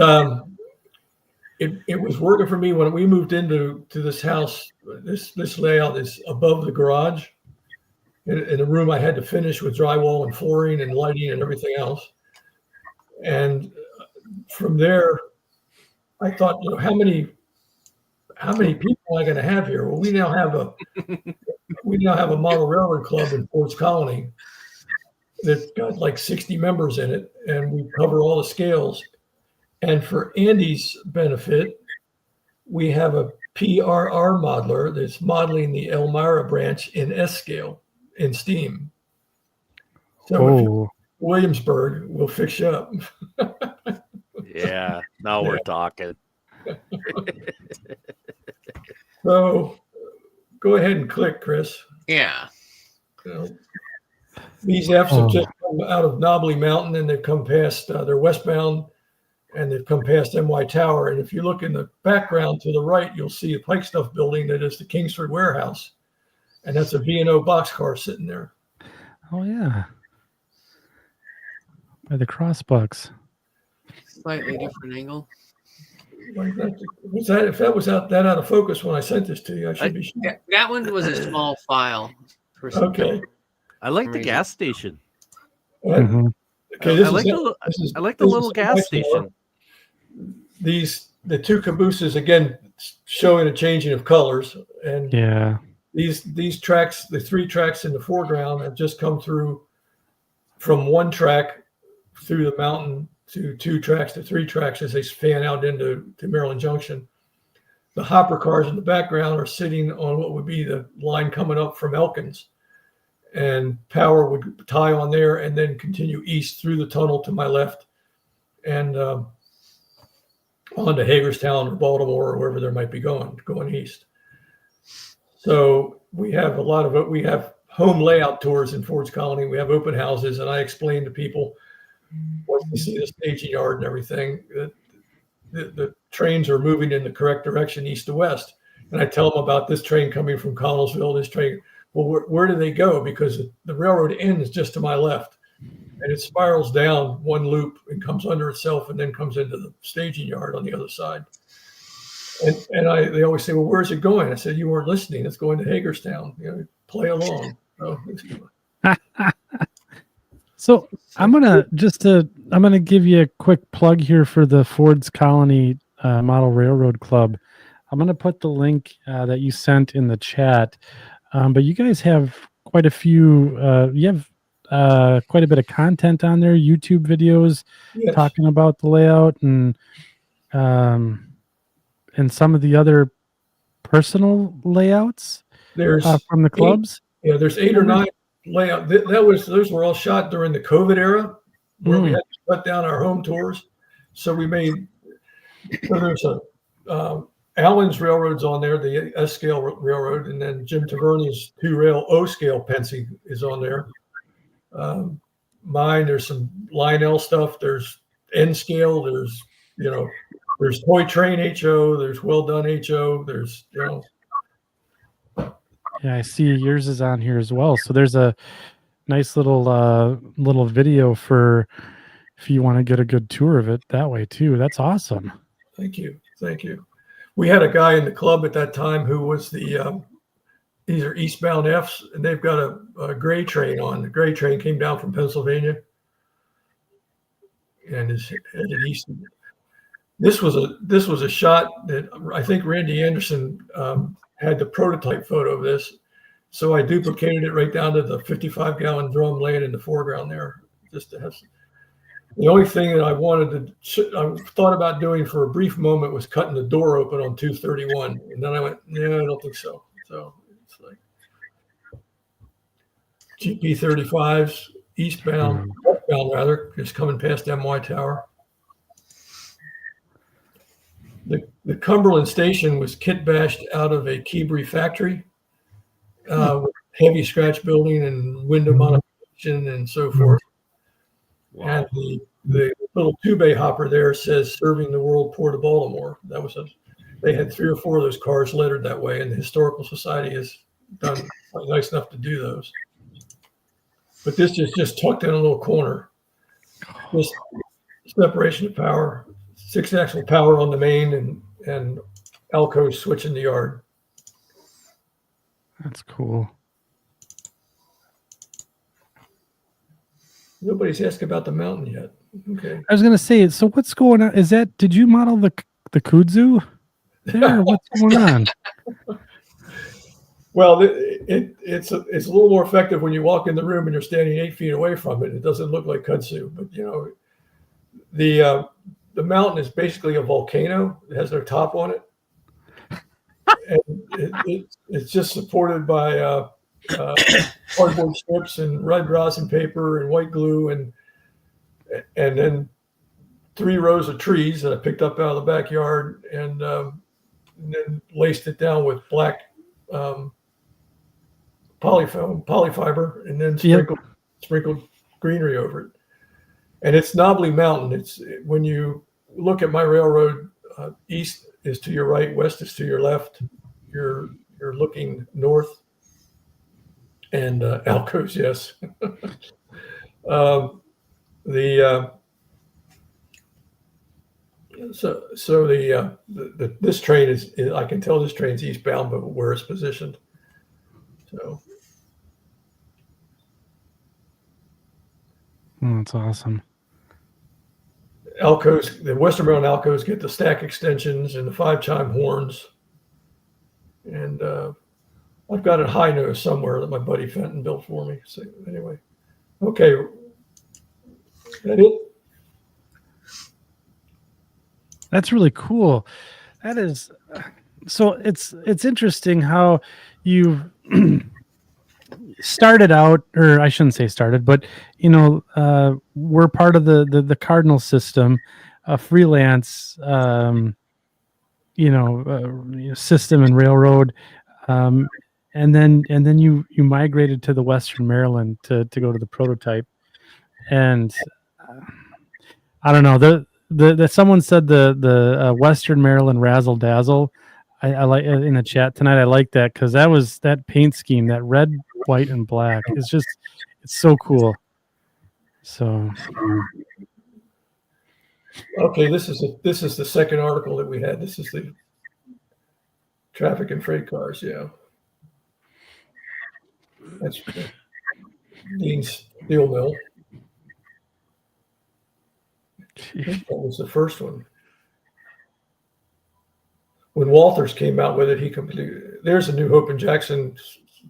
was working for me when we moved into this house. This layout is above the garage, in a room I had to finish with drywall and flooring and lighting and everything else. And from there, I thought, how many people am I going to have here? Well, we now have a model railroad club in Forts Colony that's got like 60 members in it, and we cover all the scales. And for Andy's benefit, we have a PRR modeler that's modeling the Elmira branch in S scale in steam. So Williamsburg will fix you up. Yeah, now we're talking. So go ahead and click, Chris. Yeah. These Fs have just come out of Knobley Mountain, and they've come past, they're westbound, and they've come past MY Tower. And if you look in the background to the right, you'll see a Pike Stuff building that is the Kingsford Warehouse. And that's a B&O boxcar sitting there. Oh, yeah. By the Crossbucks. Slightly different angle. If that was out of focus when I sent this to you, I should be sure. That one was a small file. Okay. I like the gas station. Mm-hmm. Okay, I like the little gas station. The 2 cabooses, again, showing a changing of colors. And these tracks, the 3 tracks in the foreground, have just come through from 1 track through the mountain to 2 tracks to 3 tracks as they fan out into Maryland Junction. The hopper cars in the background are sitting on what would be the line coming up from Elkins, and power would tie on there and then continue east through the tunnel to my left. And on to Hagerstown or Baltimore or wherever they might be going east. So we have we have home layout tours in Ford's Colony. We have open houses, and I explain to people once they see the staging yard and everything that the trains are moving in the correct direction, east to west. And I tell them about this train coming from Connellsville, this train. Well, where do they go? Because the railroad ends just to my left, and it spirals down one loop and comes under itself, and then comes into the staging yard on the other side. And they always say, well, where's it going? I said, you weren't listening. It's going to Hagerstown. Play along. So I'm gonna give you a quick plug here for the Ford's Colony Model Railroad Club. I'm gonna put the link that you sent in the chat. But you guys have quite a few. You have quite a bit of content on there. YouTube videos talking about the layout and some of the other personal layouts. There's from the clubs. There's 8 or 9 layout. Those were all shot during the COVID era, where we had to shut down our home tours. So we made. So there's Allen's Railroad's on there, the S scale railroad, and then Jim Taverni's 2-rail O scale Pensy is on there. Mine, there's some Lionel stuff. There's N scale. There's there's Toy Train HO. There's Well Done HO. There's Yeah, I see yours is on here as well. So there's a nice little video for if you want to get a good tour of it that way too. That's awesome. Thank you. We had a guy in the club at that time who was these are eastbound Fs, and they've got a gray train on. The gray train came down from Pennsylvania and is headed east. This was a shot that I think Randy Anderson had the prototype photo of this. So I duplicated it right down to the 55-gallon drum laying in the foreground there, just to have some. The only thing that I thought about doing for a brief moment was cutting the door open on 231. And then I went, I don't think so. So it's like GP35s, westbound rather, just coming past MY Tower. The Cumberland station was kit bashed out of a Keebry factory with heavy scratch building and window modification and so forth. Wow. And the little 2-bay hopper there says "Serving the World Port of Baltimore." They had 3 or 4 of those cars lettered that way, and the Historical Society has done nice enough to do those. But this is just tucked in a little corner. Just separation of power, 6-axle power on the main, and Alco switch in the yard. That's cool. Nobody's asked about the mountain yet. Okay. I was going to say, so what's going on? Did you model the kudzu there? What's going on? Well, it's a little more effective when you walk in the room and you're standing 8 feet away from it. It doesn't look like kudzu, but the mountain is basically a volcano. It has no top on it, and it's just supported by cardboard strips and red rosin paper and white glue, and then 3 rows of trees that I picked up out of the backyard, and then laced it down with black polyfiber, and then sprinkled greenery over it. And it's Knobbly Mountain. It's when you look at my railroad, east is to your right, west is to your left. You're looking north. And Alco's, yes. This train is I can tell this train's eastbound, but where it's positioned. So that's awesome. Alco's, the westernbound Alco's get the stack extensions and the 5-chime horns, and I've got a high nose somewhere that my buddy Fenton built for me. So anyway, okay, that it. That's really cool. That is, so it's interesting how you started out, or I shouldn't say started, but we're part of the Cardinal system. freelance, system and railroad, and then you migrated to the Western Maryland to go to the prototype, and I don't know, the someone said the Western Maryland razzle dazzle. I like in the chat tonight. I like that because that paint scheme, that red, white, and black is just, it's so cool. So Okay, this is the second article that we had. This is the traffic and freight cars. Yeah, that's Dean's Steel Mill. I think that was the first one. When Walters came out with it, he completely. There's a New Hope and Jackson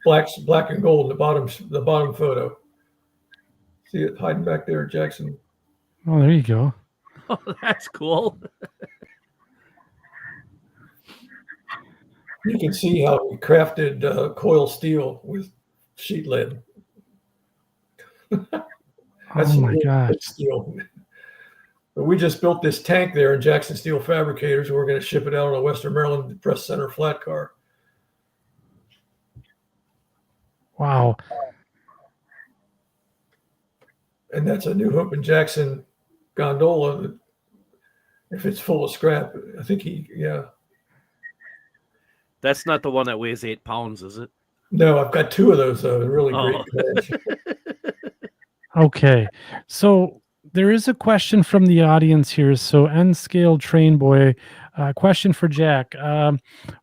black and gold in the bottom photo. See it hiding back there, Jackson. oh, there you go. Oh, that's cool. You can see how we crafted coil steel with sheet lead. That's Oh my gosh. steel. But we just built this tank there in Jackson Steel Fabricators, and we're going to ship it out on a Western Maryland press center flat car. Wow. And that's a New Hope and Jackson gondola. That if it's full of scrap, I think That's not the one that weighs 8 pounds, is it? No, I've got two of those, really great cars. Okay. So there is a question from the audience here. So N-Scale Train Boy, question for Jack.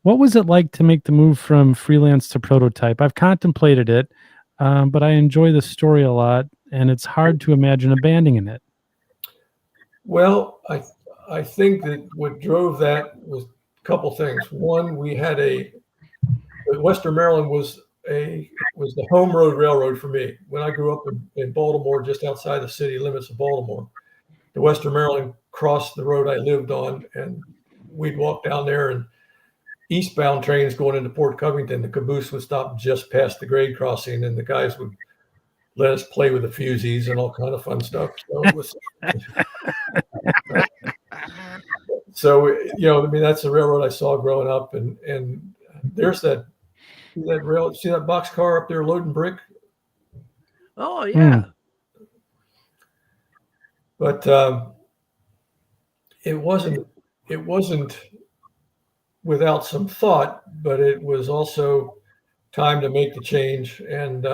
What was it like to make the move from freelance to prototype? I've contemplated it, but I enjoy the story a lot, and it's hard to imagine abandoning it. Well, I think that what drove that was a couple things. One, we had Western Maryland was the home road railroad for me. When I grew up in Baltimore, just outside the city limits of Baltimore, the Western Maryland crossed the road I lived on, and we'd walk down there, and eastbound trains going into Port Covington, the caboose would stop just past the grade crossing, and the guys would let us play with the fusees and all kind of fun stuff. So it was, I mean, that's the railroad I saw growing up, and there's that rail. See that box car up there loading brick? Oh yeah. But it wasn't without some thought, but it was also time to make the change, and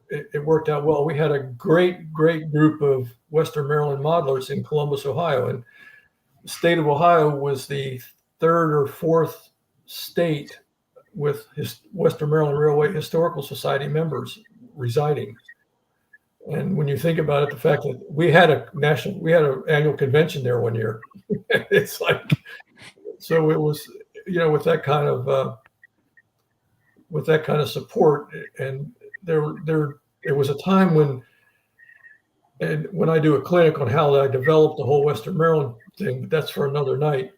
it worked out well. We had a great group of Western Maryland modelers in Columbus, Ohio, and the state of Ohio was the third or fourth state with Western Maryland Railway Historical Society members residing. And when you think about it, the fact that we had an annual convention there one year, it's like, so it was, with that kind of support, and there was a time when I do a clinic on how I developed the whole Western Maryland thing, but that's for another night.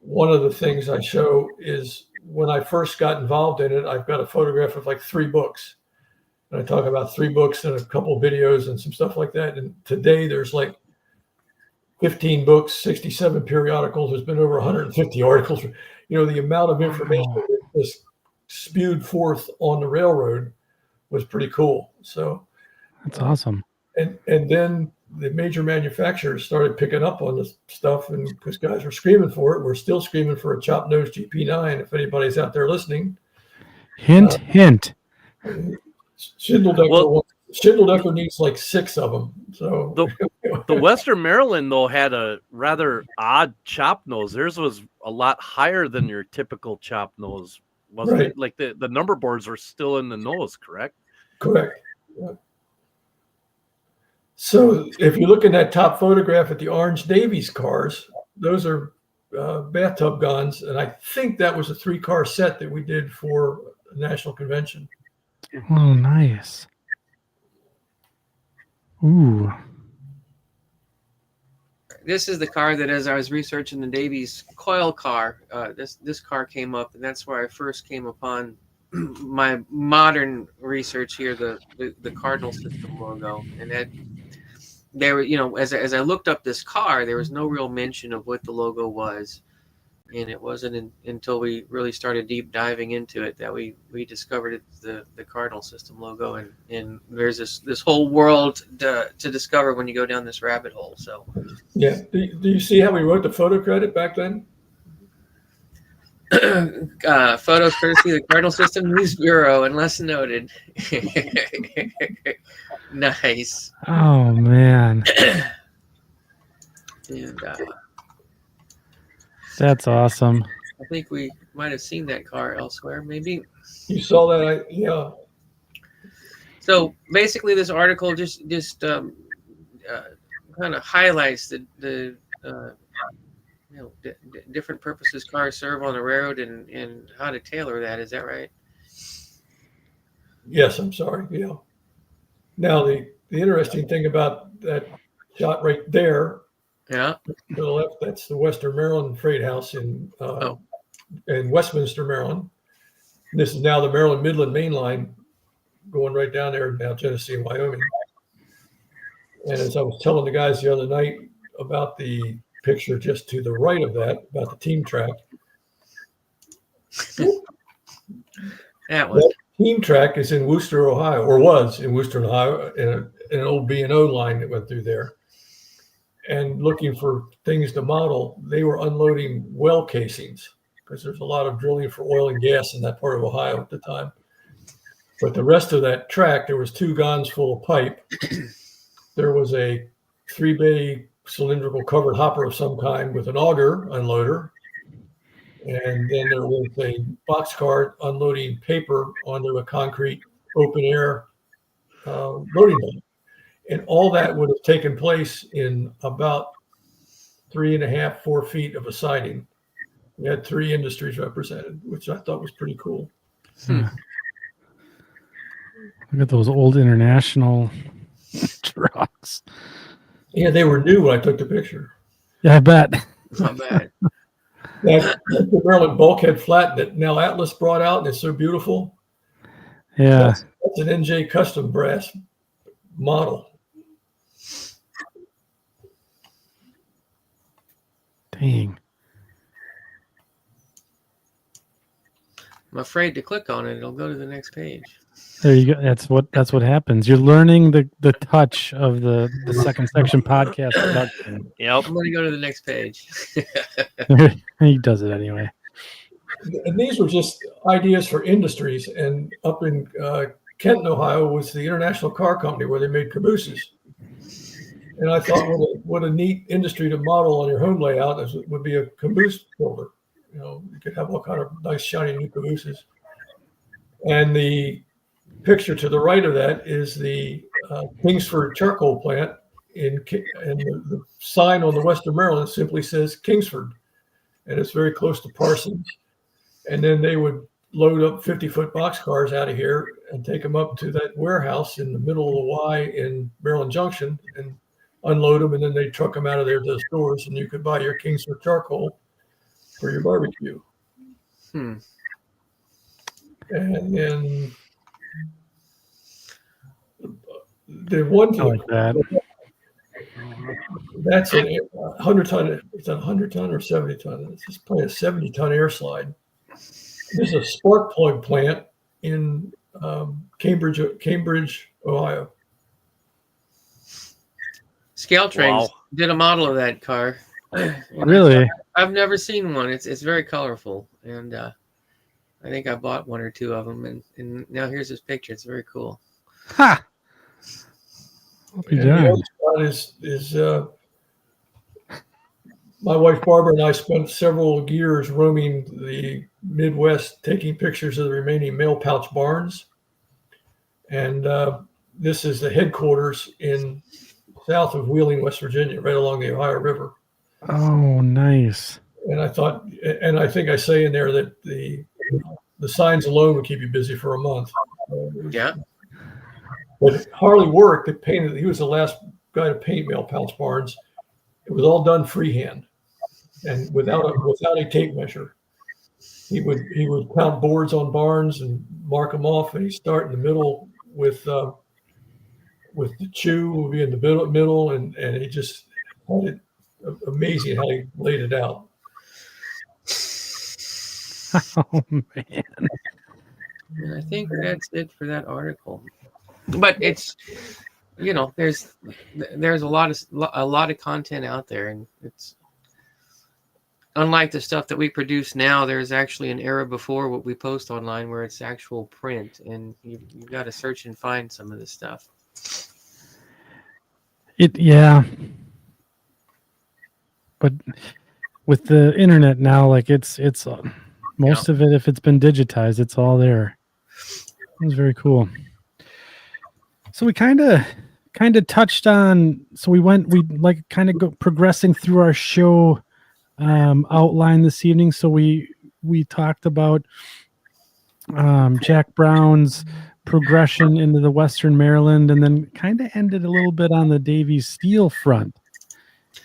One of the things I show is when I first got involved in it, I've got a photograph of like 3 books. And I talk about 3 books and a couple of videos and some stuff like that. And today there's like 15 books, 67 periodicals. There's been over 150 articles. The amount of information that was spewed forth on the railroad was pretty cool. So that's awesome. And then the major manufacturers started picking up on this stuff, and because guys were screaming for it, we're still screaming for a chop nose GP9. If anybody's out there listening, hint. Schindeldecker needs like 6 of them. So the Western Maryland though had a rather odd chop nose. Theirs was a lot higher than your typical chop nose, wasn't Right. it? Like the number boards were still in the nose, correct? Correct. Yeah. So if you look at that top photograph at the Orange Davies cars, those are bathtub guns, and I think that was a 3-car set that we did for a national convention. Oh, nice. Ooh. This is the car that, as I was researching the Davies coil car, this car came up, and that's where I first came upon my modern research here, the Cardinal system logo, and there were, as I looked up this car, there was no real mention of what the logo was. And it wasn't until we really started deep diving into it that we discovered it's the Cardinal System logo, and there's this whole world to discover when you go down this rabbit hole. So Yeah. Do you see how we wrote the photo credit back then? photos courtesy of the Cardinal System News Bureau, unless noted. Nice. Oh man, And that's awesome. I think we might have seen that car elsewhere, maybe. You saw that? Yeah. So basically, this article just kind of highlights the different purposes cars serve on the road and how to tailor that. Is that right? Yes, I'm sorry. Yeah. Now the interesting thing about that shot right there, Yeah. to the left, that's the Western Maryland Freight House in Westminster, Maryland. This is now the Maryland Midland Main Line going right down there, now Genesee and Wyoming. And as I was telling the guys the other night about the picture just to the right of that, about the team track. That one. That team track is in Wooster, Ohio, or was in Wooster, Ohio, in an old B&O line that went through there. And looking for things to model, they were unloading well casings because there's a lot of drilling for oil and gas in that part of Ohio at the time. But the rest of that track, there was 2 guns full of pipe. There was a 3-bay cylindrical covered hopper of some kind with an auger unloader. And then there was a boxcar unloading paper onto a concrete open air loading bay. And all that would have taken place in about 3.5, 4 feet of a siding. We had 3 industries represented, which I thought was pretty cool. Look at those old international trucks. Yeah, they were new when I took the picture. Yeah, I bet. Not bad. That's the Maryland bulkhead flat that now Atlas brought out, and it's so beautiful. Yeah. That's an NJ custom brass model. Dang. I'm afraid to click on it. It'll go to the next page. There you go. That's what happens. You're learning the touch of the second section podcast production. Yep. I'm going to go to the next page. He does it anyway. And these were just ideas for industries. And up in Kenton, Ohio, was the International Car Company where they made cabooses. And I thought, what a neat industry to model on your home layout would be a caboose builder. You could have all kind of nice, shiny new cabooses. And the picture to the right of that is the Kingsford charcoal plant, and the sign on the Western Maryland simply says Kingsford, and it's very close to Parsons. And then they would load up 50-foot boxcars out of here and take them up to that warehouse in the middle of the Y in Maryland Junction and unload them, and then they truck them out of there to the stores, and you could buy your Kingsford charcoal for your barbecue. And then the one thing like that. That's a 100-ton. It's a 100-ton or 70-ton. It's probably a 70-ton air slide. There's a spark plug plant in Cambridge, Ohio. Scale Trains did a model of that car. Really? I've never seen one. It's very colorful, and I think I bought 1 or 2 of them. And now here's this picture. It's very cool. Ha! And the other spot is my wife Barbara and I spent several years roaming the Midwest, taking pictures of the remaining mail pouch barns. And this is the headquarters in south of Wheeling, West Virginia, right along the Ohio River. Oh, nice. And I thought, and I think I say in there that the signs alone would keep you busy for a month. Yeah. But Harley Work that painted, he was the last guy to paint mail pouch barns. It was all done freehand and without a tape measure. He would count boards on barns and mark them off, and he'd start in the middle with with the chew will be in the middle, and he just had it amazing how he laid it out. Oh man. And I think that's it for that article. But it's, there's a lot of content out there, and it's unlike the stuff that we produce now. There's actually an era before what we post online where it's actual print, and you've got to search and find some of this stuff. Yeah. But with the internet now, like it's most of it, if it's been digitized, it's all there. It was very cool. So we kind of touched on. So we like kind of go progressing through our show outline this evening. So we talked about Jack Brown's progression into the Western Maryland, and then kind of ended a little bit on the Davy Steel front.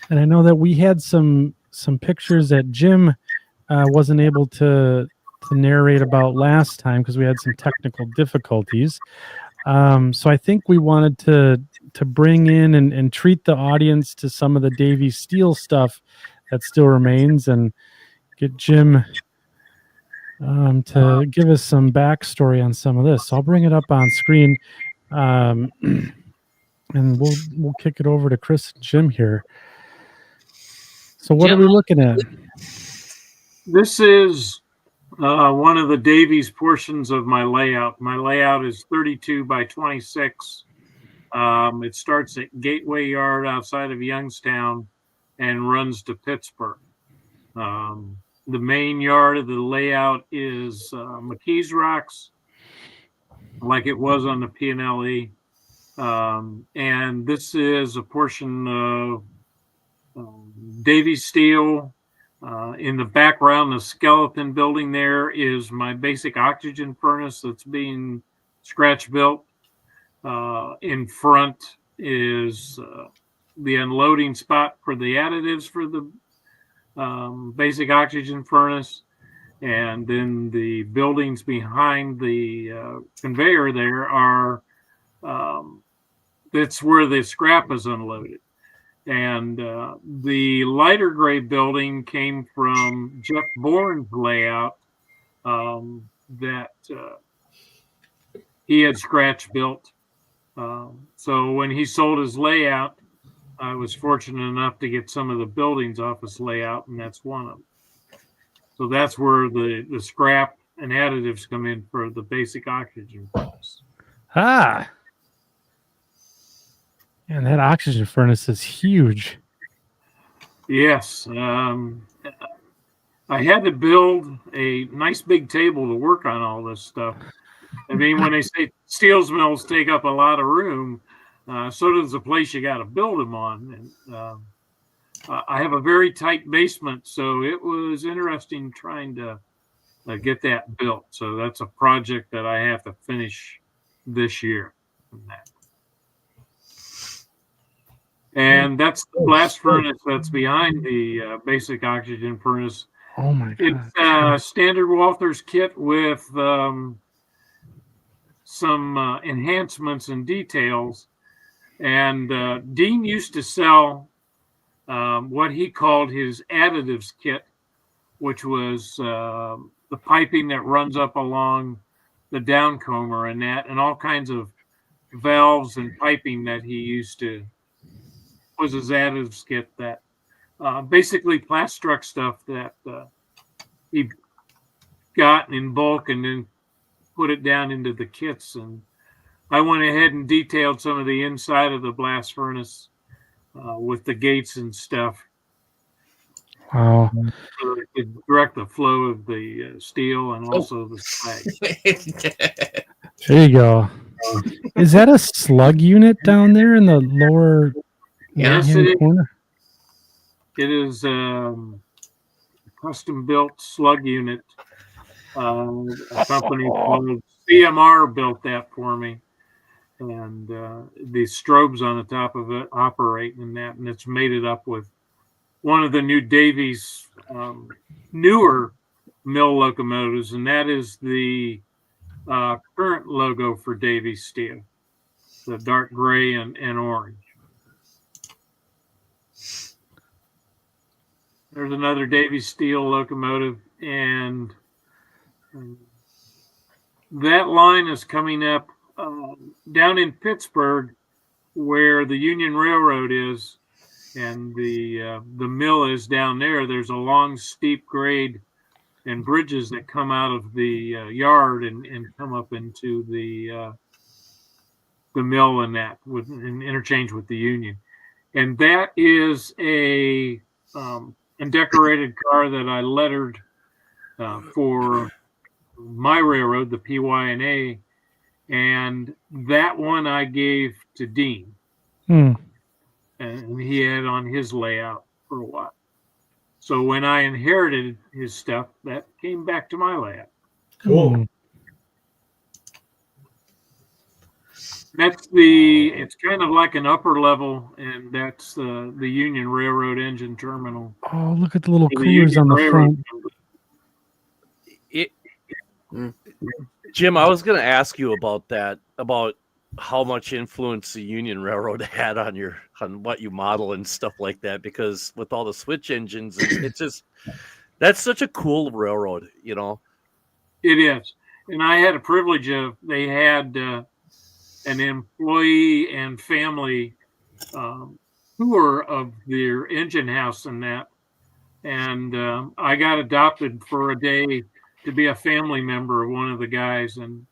And I know that we had some pictures that Jim wasn't able to narrate about last time because we had some technical difficulties. So I think we wanted to bring in and treat the audience to some of the Davy Steel stuff that still remains, and get Jim to give us some backstory on some of this. So I'll bring it up on screen, and we'll kick it over to Chris and Jim here. So what are we looking at? This is one of the Davies portions of my layout. My layout is 32 by 26. It starts at Gateway Yard outside of Youngstown and runs to Pittsburgh. The main yard of the layout is McKee's Rocks, like it was on the P&LE. And this is a portion of Davy Steel. In the background, the skeleton building there is my basic oxygen furnace that's being scratch built. In front is the unloading spot for the additives for the basic oxygen furnace. And then the buildings behind the conveyor there are, that's where the scrap is unloaded. And the lighter gray building came from Jeff Bourne's layout that he had scratch built. So when he sold his layout, I was fortunate enough to get some of the buildings off his layout, and that's one of them. So that's where the scrap and additives come in for the basic oxygen furnace. Ah. And that oxygen furnace is huge. Yes. I had to build a nice big table to work on all this stuff. I mean, when they say steel mills take up a lot of room, so does the place you got to build them on. And I have a very tight basement, so it was interesting trying to get that built. So that's a project that I have to finish this year. And that's the blast furnace that's behind the basic oxygen furnace. Oh my God. It's standard Walther's kit with some enhancements and details. And Dean used to sell what he called his additives kit, which was the piping that runs up along the downcomer and that, and all kinds of valves and piping that he used to, was his additives kit, that basically Plastruck stuff that he got in bulk and then put it down into the kits. And I went ahead and detailed some of the inside of the blast furnace with the gates and stuff. Wow. To direct the flow of the steel and also the slag. There you go. Is that a slug unit down there in the lower Yes, right-hand corner? It is a custom built slug unit. A company called CMR built that for me. And the strobes on the top of it operate in that, and it's mated up with one of the new Davies newer mill locomotives, and that is the current logo for Davies Steel. the dark gray and orange. There's another Davy Steel locomotive, and that line is coming up down in Pittsburgh, where the Union Railroad is, and the mill is down there. There's a long, steep grade and bridges that come out of the yard and come up into the mill and that with an interchange with the Union. And that is a decorated car that I lettered for my railroad, the PY&A, and that one I gave to Dean, and he had on his layout for a while. So when I inherited his stuff, that came back to my layout. Cool. That's it's kind of like an upper level, and that's the Union Railroad engine terminal. Oh, look at the little coolers on the front. Jim, I was going to ask you about that, about how much influence the Union Railroad had on what you model and stuff like that, because with all the switch engines, it's just, that's such a cool railroad, you know. It is. And I had a privilege of, they had an employee and family tour of their engine house and that. And I got adopted for a day to be a family member of one of the guys, and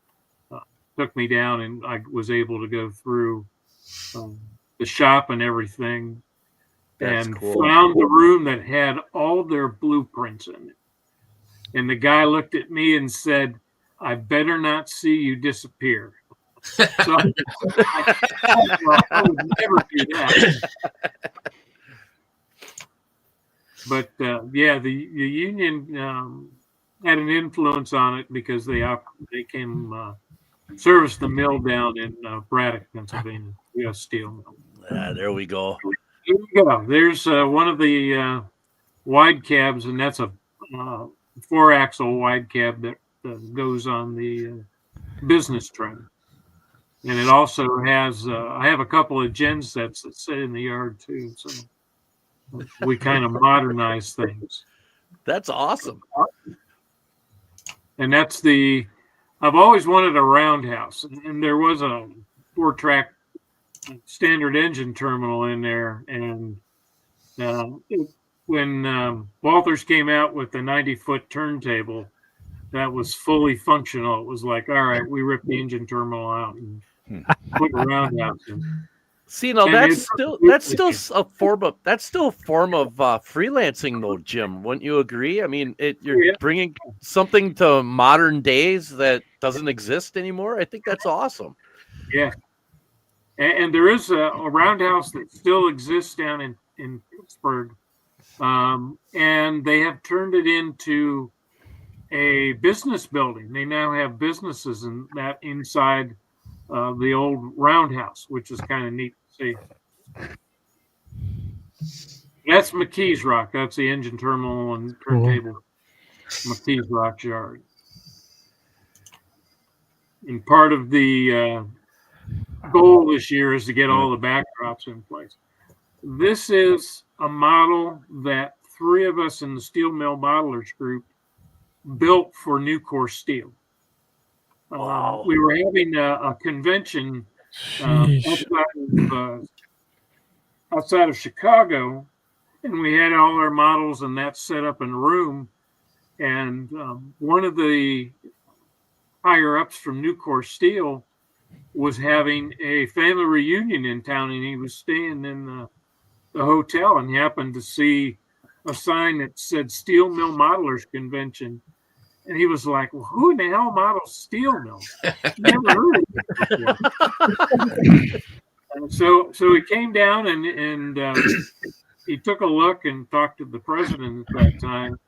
took me down, and I was able to go through the shop and everything. That's and cool. Found the room that had all their blueprints in it. And the guy looked at me and said, "I better not see you disappear." So I would never do that. But yeah, the Union had an influence on it because they came service the mill down in Braddock, Pennsylvania, U.S. Steel Mill. There we go. Here we go. There's one of the wide cabs, and that's a 4-axle wide cab that goes on the business train. And it also has, I have a couple of gen sets that sit in the yard too. So we kind of modernize things. That's awesome. And that's I've always wanted a roundhouse. And there was a 4-track standard engine terminal in there. And when Walthers came out with the 90-foot turntable, that was fully functional. It was like, all right, we ripped the engine terminal out and put a roundhouse in. See, now that's still a form of freelancing, though, Jim. Wouldn't you agree? I mean, you're bringing something to modern days that doesn't exist anymore. I think that's awesome. Yeah, and there is a roundhouse that still exists down in Pittsburgh, and they have turned it into a business building. They now have businesses in that inside the old roundhouse, which is kind of neat to see. That's McKee's Rock. That's the engine terminal and turntable. McKee's Rock yard. And part of the goal this year is to get all the backdrops in place. This is a model that 3 of us in the Steel Mill Modelers group built for Nucor Steel. Wow. We were having a convention outside of Chicago, and we had all our models and that set up in a room. And one of the higher ups from Nucor Steel was having a family reunion in town, and he was staying in the hotel and happened to see a sign that said Steel Mill Modelers Convention. And he was like, "Well, who in the hell models steel mills? Never heard of it before." So he came down and he took a look and talked to the president at that time.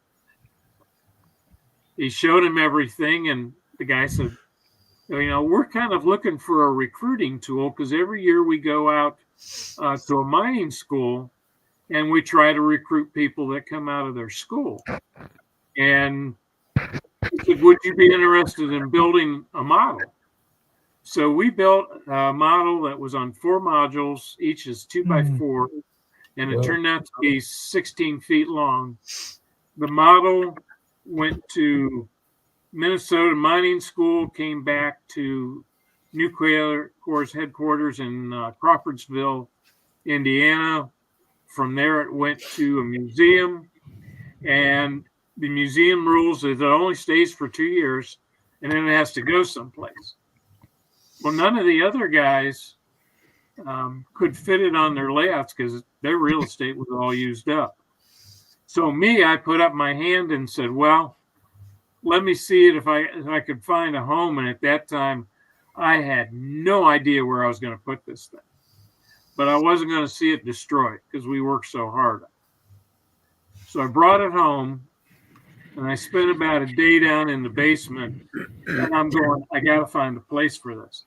He showed him everything, and the guy said, "We're kind of looking for a recruiting tool, because every year we go out to a mining school and we try to recruit people that come out of their school. And he said, would you be interested in building a model?" So we built a model that was on 4 modules, each is 2x4, and it turned out to be 16 feet long. The model went to Minnesota Mining School, came back to Nuclear Corps headquarters in Crawfordsville, Indiana. From there, it went to a museum, and the museum rules is it only stays for 2 years, and then it has to go someplace. Well, none of the other guys could fit it on their layouts because their real estate was all used up. So I put up my hand and said, well, let me see it if I could find a home. And at that time, I had no idea where I was going to put this thing. But I wasn't going to see it destroyed because we worked so hard. So I brought it home, and I spent about a day down in the basement. And I'm going, I got to find a place for this.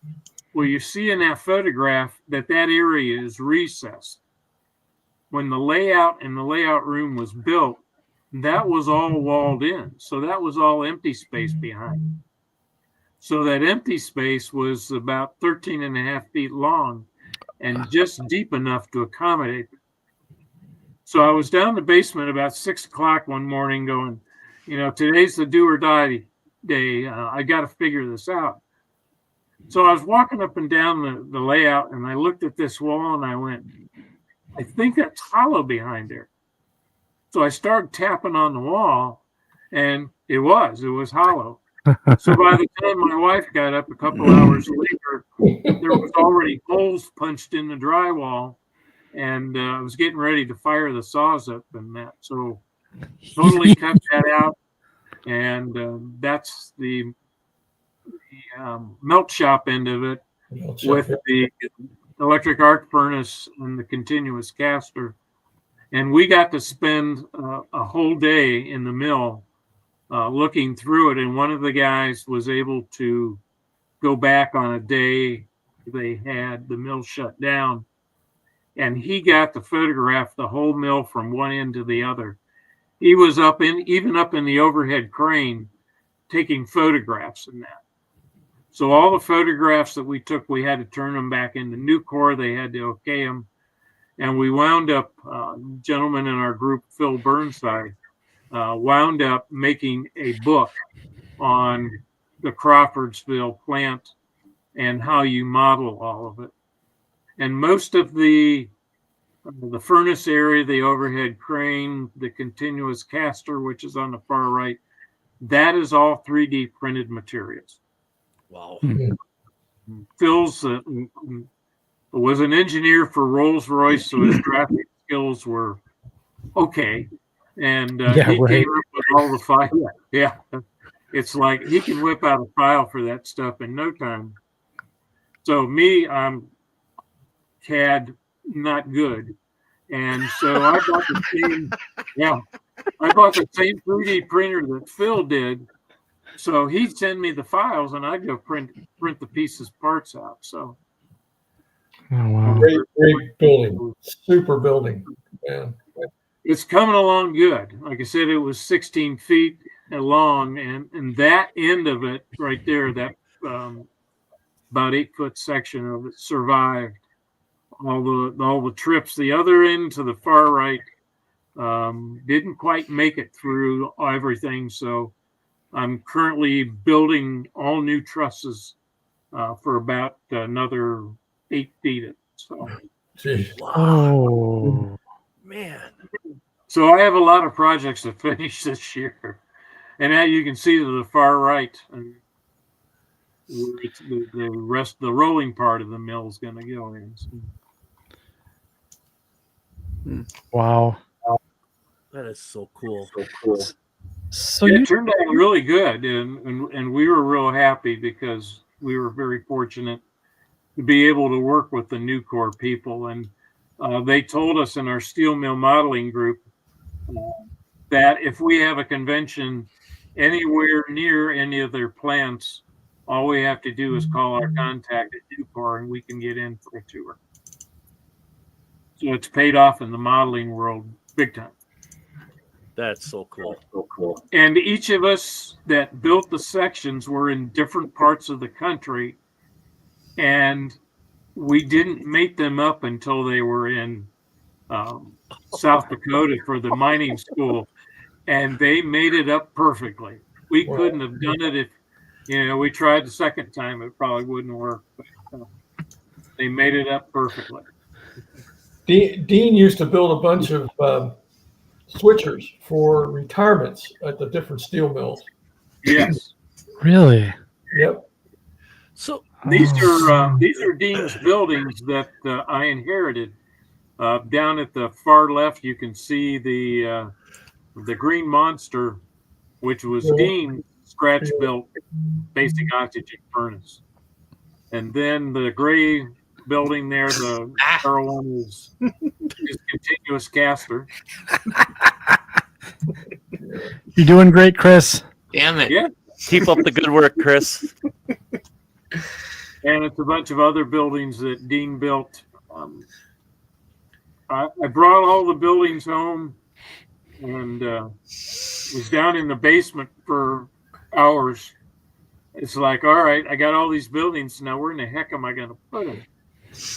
Well, you see in that photograph that area is recessed. When the layout and the layout room was built, that was all walled in. So that was all empty space behind. So that empty space was about 13 and a half feet long and just deep enough to accommodate it. So I was down in the basement about 6 o'clock one morning going, today's the do or die day. I got to figure this out. So I was walking up and down the layout, and I looked at this wall, and I went, I think that's hollow behind there. So I started tapping on the wall, and it was hollow. So by the time my wife got up a couple hours later, there was already holes punched in the drywall, and I was getting ready to fire the saws up and that. So totally cut that out, and that's the melt shop end of it with the electric arc furnace and the continuous caster. And we got to spend a whole day in the mill looking through it. And one of the guys was able to go back on a day they had the mill shut down. And he got to photograph the whole mill from one end to the other. He was even up in the overhead crane taking photographs and that. So all the photographs that we took, we had to turn them back into Nucor. They had to okay them. And we wound up, gentleman in our group, Phil Burnside, wound up making a book on the Crawfordsville plant and how you model all of it. And most of the furnace area, the overhead crane, the continuous caster, which is on the far right, that is all 3D printed materials. Wow. Phil's was an engineer for Rolls-Royce, so his graphic skills were okay. And he came up with all the files. Yeah. It's like he can whip out a file for that stuff in no time. So I'm CAD not good. And so I bought the same 3D printer that Phil did. So he'd send me the files, and I'd go print the pieces parts out. So, great building, super building. Yeah, it's coming along good. Like I said, it was 16 feet long, and that end of it right there, that about 8-foot section of it survived all the trips. The other end to the far right didn't quite make it through everything. So I'm currently building all new trusses for about another 8 feet. So, oh man! So I have a lot of projects to finish this year, and now you can see to the far right, and the rest, the rolling part of the mill is going to go in. So. Wow, that is so cool. So it turned out really good, and we were real happy because we were very fortunate to be able to work with the Nucor people. And they told us in our steel mill modeling group that if we have a convention anywhere near any of their plants, all we have to do is call our contact at Nucor, and we can get in for a tour. So it's paid off in the modeling world big time. That's so cool. And each of us that built the sections were in different parts of the country. and we didn't mate them up until they were in South Dakota for the mining school, and they made it up perfectly. We Wow. couldn't have done it if we tried the second time. It probably wouldn't work. But, they made it up perfectly. Dean used to build a bunch of switchers for retirements at the different steel mills. Yes. Really? Yep. So These are Dean's buildings that I inherited. Down at the far left, you can see the green monster, which was Dean's scratch-built basic oxygen furnace, and then the gray building there, the arrow one is continuous caster. You're doing great, Chris. Damn it. Yeah. keep up the good work, Chris. And it's a bunch of other buildings that Dean built. I brought all the buildings home and was down in the basement for hours. It's like, all right, I got all these buildings. Now where in the heck am I going to put them?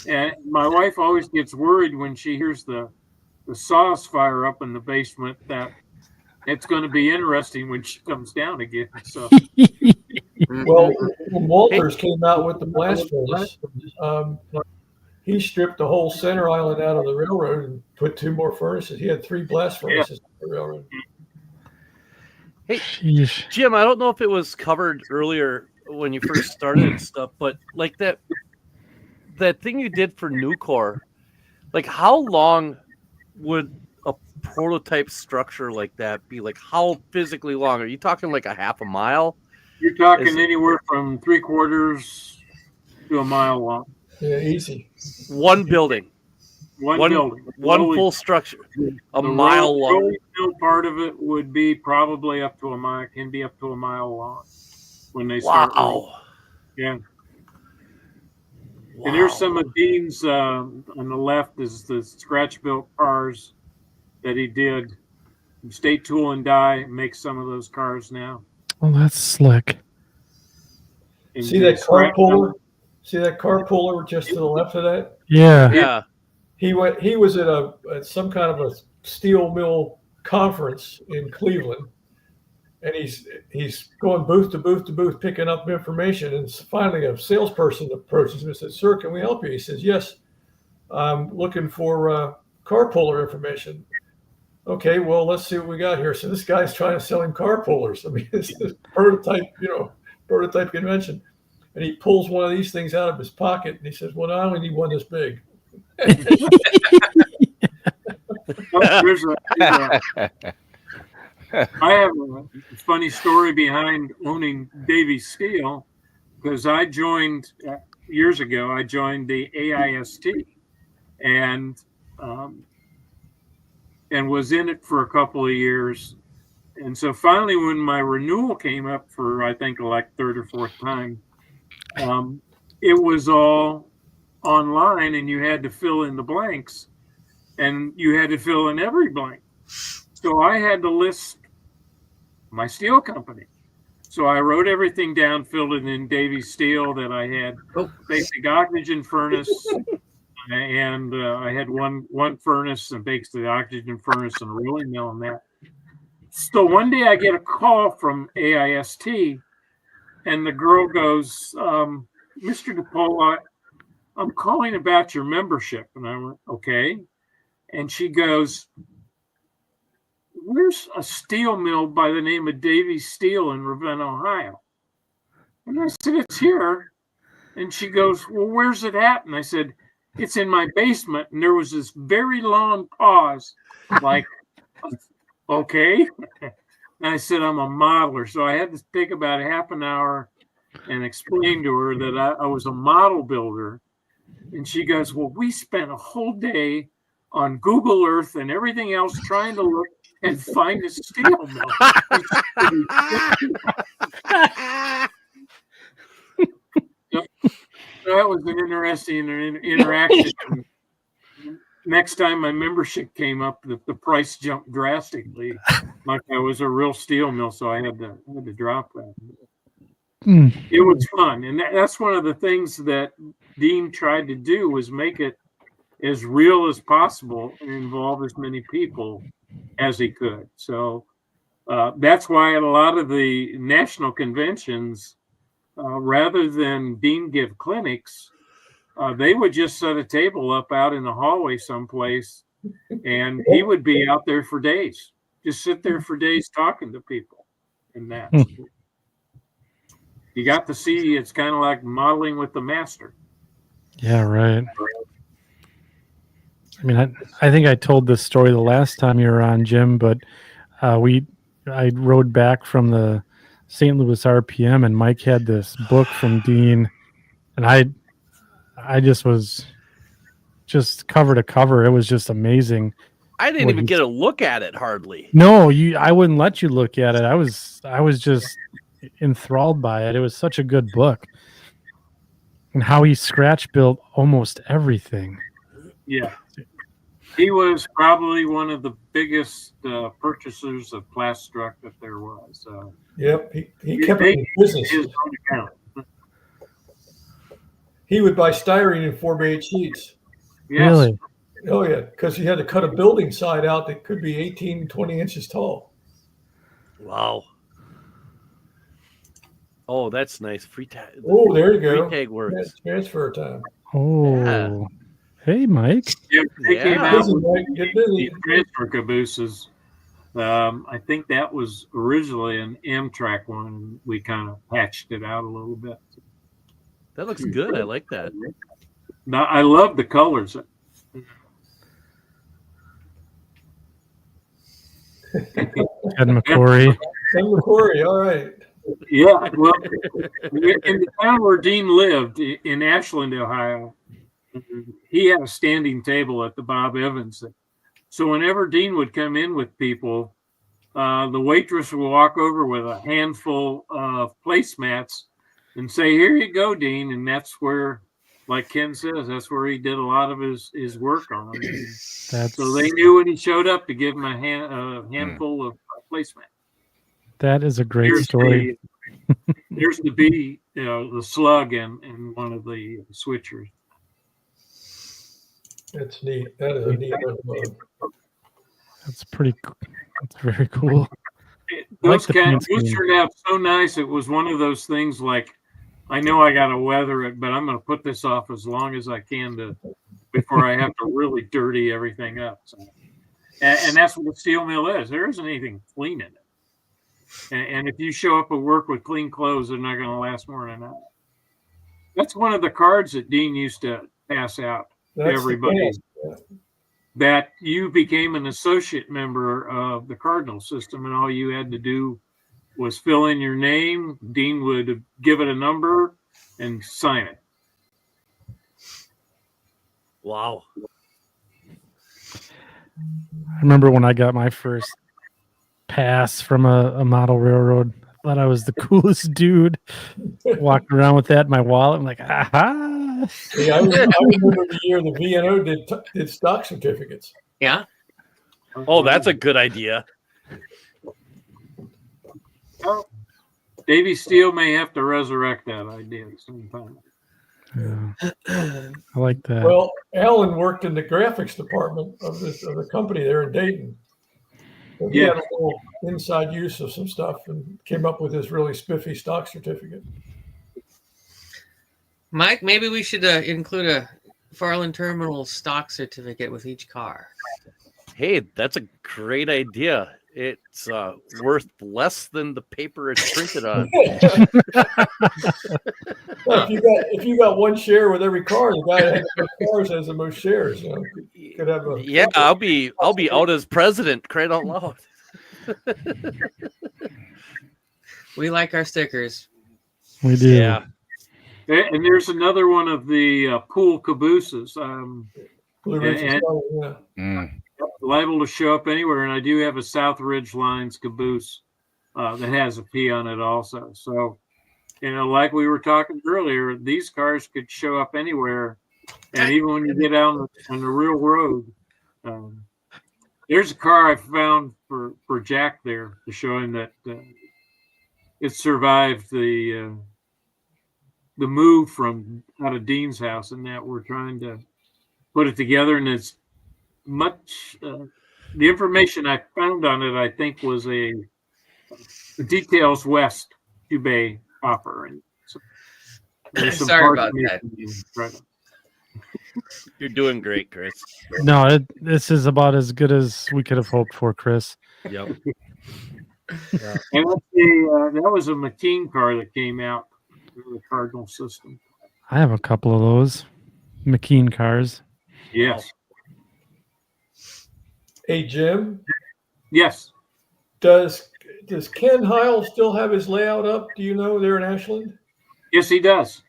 And my wife always gets worried when she hears the sauce fire up in the basement that it's going to be interesting when she comes down again. So, Well, when Walters came out with the blast furnace, he stripped the whole center island out of the railroad and put 2 more furnaces. He had 3 blast furnaces on the railroad. Hey, Sheesh. Jim, I don't know if it was covered earlier when you first started and stuff, but like that thing you did for Nucor, like how long would a prototype structure like that be? Like how physically long? Are you talking like a half a mile? you're talking anywhere from 3/4 to a mile long. Yeah, easy. One building, One building. one full structure, a The mile long. rolling mill part of it would be probably up to a mile, can be up to a mile long when they start. rolling. Wow. Yeah. Wow. And here's some of Dean's on the left is the scratch built cars that he did. State Tool and Die makes some of those cars now. Well, that's slick. And See they that car scratch puller? them. See that car puller just to the left of that? Yeah. Yeah. He was at some kind of a steel mill conference in Cleveland, and he's going booth to booth to booth picking up information. And finally, a salesperson approaches him and says, "Sir, can we help you?" He says, "Yes, I'm looking for car puller information." Okay, well, let's see what we got here. So this guy's trying to sell him car pullers. I mean, it's this prototype convention. And he pulls one of these things out of his pocket and he says, "Well, I only need one this big." I have a funny story behind owning Davy Steel because I joined years ago. I joined the AIST and was in it for a couple of years. And so finally, when my renewal came up for, I think, like 3rd or 4th time, it was all online and you had to fill in the blanks and you had to fill in every blank. So I had to list my steel company. So I wrote everything down, filled it in Davy Steel that I had basic oxygen furnace. And I had one furnace and basic oxygen furnace and a rolling mill and that. So one day I get a call from AIST and the girl goes, "Mr. DePaul, I'm calling about your membership." And I went, "Okay." And she goes, "Where's a steel mill by the name of Davy Steel in Ravenna, Ohio?" And I said, "It's here." And she goes, "Well, where's it at?" And I said, "It's in my basement." And there was this very long pause, like, okay. And I said, "I'm a modeler." So I had to take about a half an hour and explain to her that I was a model builder. And she goes, "Well, we spent a whole day on Google Earth and everything else trying to look and find a steel mill." That was an interesting interaction. Next time my membership came up, the price jumped drastically. Like I was a real steel mill, so I had to drop that. It was fun, and that's one of the things that Dean tried to do was make it as real as possible and involve as many people as he could. So that's why at a lot of the national conventions, rather than Dean give clinics, they would just set a table up out in the hallway someplace, and he would be out there for days, just sit there for days talking to people. And that you got to see, it's kind of like modeling with the master. Yeah, right. I mean, I think I told this story the last time you were on, Jim, but I rode back from the St. Louis RPM, and Mike had this book from Dean, and I just was just cover to cover. It was just amazing. I didn't even get a look at it hardly. No, I wouldn't let you look at it. I was just enthralled by it. It was such a good book. And how he scratch built almost everything. Yeah. He was probably one of the biggest purchasers of Plastruct that there was. Yep, he kept it in business. His own account. He would buy styrene in 4x8 sheets. Yes. Really? Oh, yeah, because he had to cut a building side out that could be 18, 20 inches tall. Wow. Oh, that's nice. Free tag. Oh, there you go. Free tag works. Transfer time. Oh. Yeah. Hey, Mike. Yeah, they came Yeah. out Busy, with Mike. Get busy. the transfer cabooses. I think that was originally an Amtrak one. We kind of patched it out a little bit. That looks good. I like that. Now, I love the colors. Ed McCory. Ken McCory, all right. Yeah, well, in the town where Dean lived, in Ashland, Ohio, he had a standing table at the Bob Evans. So whenever Dean would come in with people, the waitress would walk over with a handful of placemats and say, "Here you go, Dean." And that's where, like Ken says, that's where he did a lot of his work on them. So they knew when he showed up to give him a handful of placemats. That is a great story. Here's the bee, the slug, and one of the switchers. That's neat. That is a neat one. That's pretty. That's very cool. Those paint turned out so nice. It was one of those things like, I know I got to weather it, but I'm going to put this off as long as I can before I have to really dirty everything up. So, and that's what the steel mill is. There isn't anything clean in it. And if you show up at work with clean clothes, they're not going to last more than an hour. That's one of the cards that Dean used to pass out to everybody. That you became an associate member of the Cardinal system, and all you had to do was fill in your name. Dean would give it a number and sign it. Wow. I remember when I got my first pass from a model railroad. I thought I was the coolest dude. Walking around with that in my wallet. I'm like, aha. Yeah, I remember the year the VNO did stock certificates. Yeah. Oh, that's a good idea. Well, Davy Steele may have to resurrect that idea sometime. Yeah. I like that. Well, Alan worked in the graphics department of the company there in Dayton. So he had a little inside use of some stuff and came up with this really spiffy stock certificate. Mike, maybe we should include a Farland Terminal stock certificate with each car. Hey, that's a great idea. It's worth less than the paper it's printed on. Well, if you got one share with every car, the guy that has the most cars has the most shares. Could have a Yeah, I'll be out as president. Cry out loud. We like our stickers. We do. Yeah. And there's another one of the pool cabooses. Blue Ridge yeah. Liable to show up anywhere, and I do have a South Ridge Lines caboose that has a P on it also. So, like we were talking earlier, these cars could show up anywhere, and even when you get out on the real road, there's a car I found for Jack there to show him that it survived the the move from out of Dean's house, and that we're trying to put it together. And it's much the information I found on it, I think, was a Details West 2-bay offer, and so there's some Sorry parts about that. right. You're doing great, Chris. No, this is about as good as we could have hoped for, Chris. Yep. And let's see, that was a McKean car that came out with the Cardinal system. I have a couple of those McKean cars. Yes. Hey, Jim, Yes. does Ken Heil still have his layout up? Do you know, there in Ashland? Yes, he does.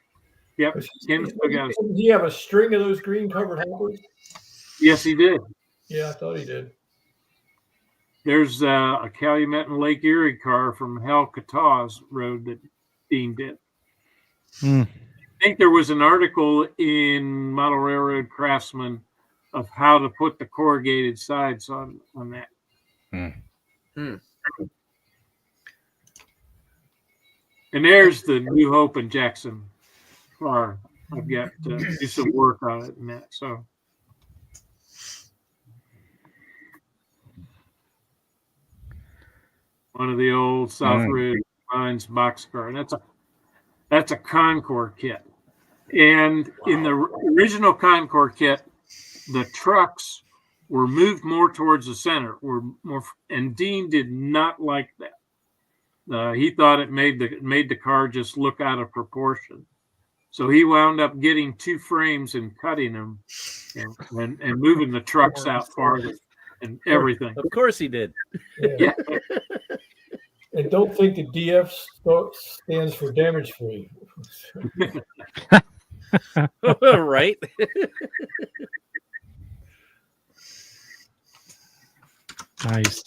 Yep. Didn't Ken's still got his- he have a string of those green covered hoppers? Yes, he did. Yeah, I thought he did. There's a Calumet and Lake Erie car from Hal Kataw's road that Dean did. Hmm. I think there was an article in Model Railroad Craftsman of how to put the corrugated sides on that. Hmm. And there's the New Hope and Jackson car. I've got to do some work on it and that. So one of the old South Road Mines boxcar, and that's a Concord kit. And in the original Concord kit, the trucks were moved more towards the center. And Dean did not like that. He thought it made the car just look out of proportion. So he wound up getting 2 frames and cutting them, and moving the trucks out farther and everything. Of course he did. Yeah. And don't think the DF stands for damage free. Right? Nice.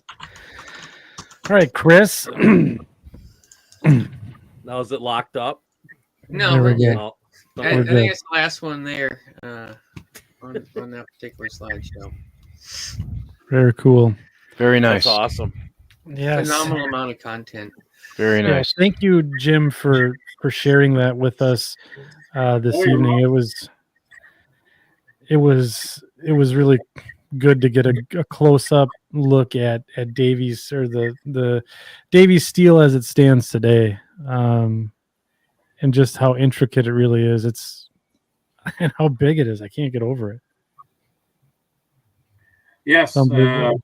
All right, Chris. Now is it locked up? No, There we we're go. good. No. I We're think good. it's the last one there on that particular slideshow. Very cool. Very nice. That's awesome. Yes. Phenomenal amount of content. Very Yeah, nice. thank you, Jim, for sharing that with us this evening. It was really good to get a close up look at Davies, or the Davies steel as it stands today, and just how intricate it really is. And how big it is. I can't get over it. Yes, Unbelievable.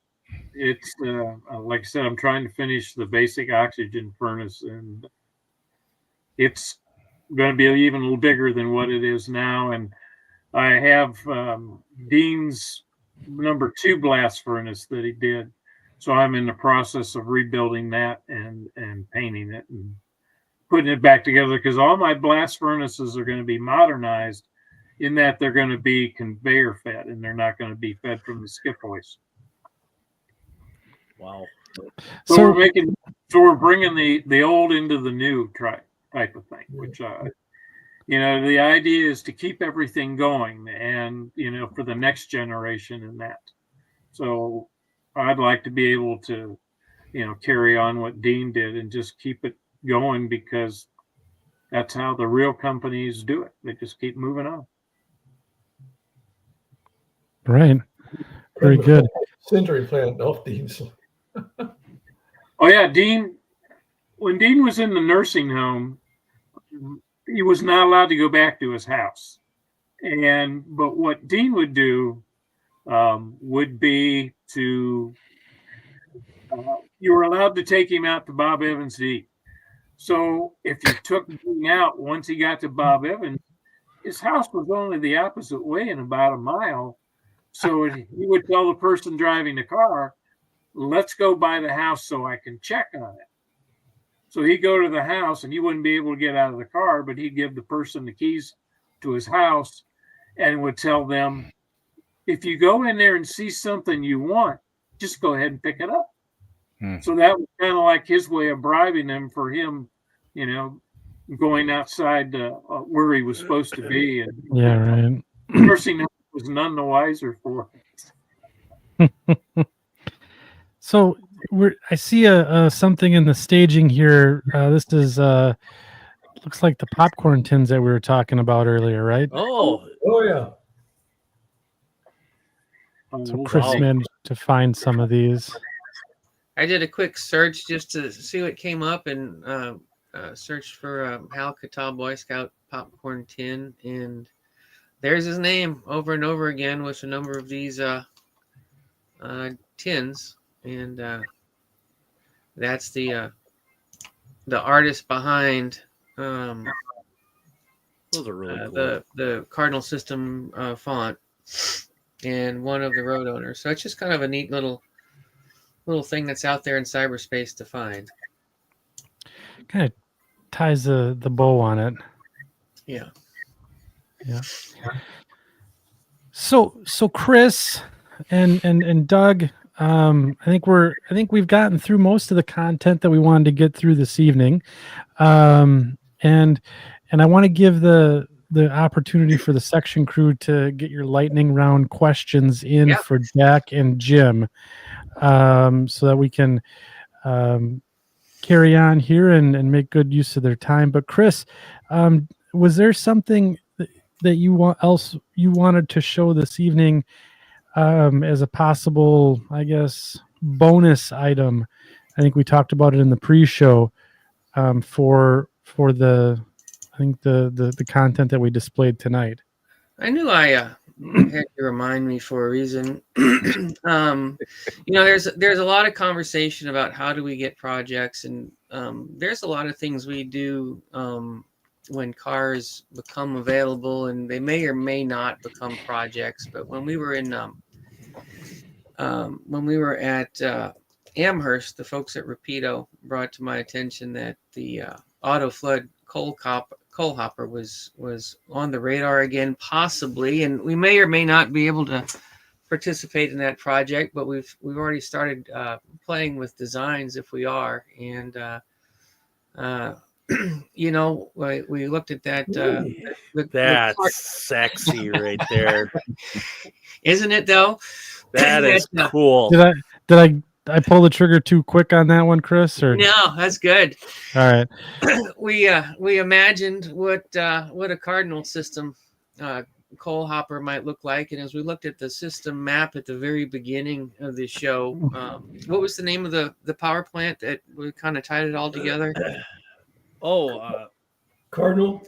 it's like I said, I'm trying to finish the basic oxygen furnace, and it's going to be even a little bigger than what it is now. And I have Dean's number 2 blast furnace that he did, so I'm in the process of rebuilding that and painting it and putting it back together, because all my blast furnaces are going to be modernized in that they're going to be conveyor fed, and they're not going to be fed from the skip hoist. Wow. So we're bringing the old into the new type of thing, which the idea is to keep everything going, and for the next generation and that. So I'd like to be able to carry on what Dean did and just keep it going, because that's how the real companies do it. They just keep moving on. Right. Very good. Sintering plant off Dean's. Oh yeah, Dean. When Dean was in the nursing home, he was not allowed to go back to his house. But what Dean would do would be to you were allowed to take him out to Bob Evans to eat. So if you took Dean out, once he got to Bob Evans, his house was only the opposite way in about a mile. So he would tell the person driving the car, "Let's go by the house so I can check on it." So he'd go to the house, and he wouldn't be able to get out of the car, but he'd give the person the keys to his house and would tell them, "If you go in there and see something you want, just go ahead and pick it up." So that was kind of like his way of bribing them for him, going outside where he was supposed to be. And Yeah, right. nursing home was none the wiser for it. So I see something in the staging here. This is looks like the popcorn tins that we were talking about earlier, right? Oh, Oh yeah. So Chris wow. managed to find some of these. I did a quick search just to see what came up, and searched for Hal Catal Boy Scout popcorn tin, and there's his name over and over again with a number of these tins, and that's the artist behind Those are really cool. the Cardinal System font, and one of the road owners. So it's just kind of a neat little thing that's out there in cyberspace to find. Kind of ties the bow on it. Yeah. Yeah. So Chris and Doug, I think we've gotten through most of the content that we wanted to get through this evening. And I want to give the opportunity for the section crew to get your lightning round questions in for Jack and Jim, so that we can carry on here and make good use of their time. But Chris, was there something that you wanted to show this evening as a possible, I guess, bonus item? I think we talked about it in the pre-show for the content that we displayed tonight. I knew I had to remind me for a reason. There's a lot of conversation about how do we get projects, and there's a lot of things we do when cars become available, and they may or may not become projects. But when we were at Amherst, the folks at Rapido brought to my attention that the auto flood coal hopper was on the radar again, possibly, and we may or may not be able to participate in that project, but we've already started playing with designs if we are, and we looked at that. That's sexy right there. Isn't it though? That is cool. Did I pull the trigger too quick on that one, Chris? Or no, that's good. All right. We imagined what a Cardinal System coal hopper might look like, and as we looked at the system map at the very beginning of the show, what was the name of the power plant that we kind of tied it all together? Cardinal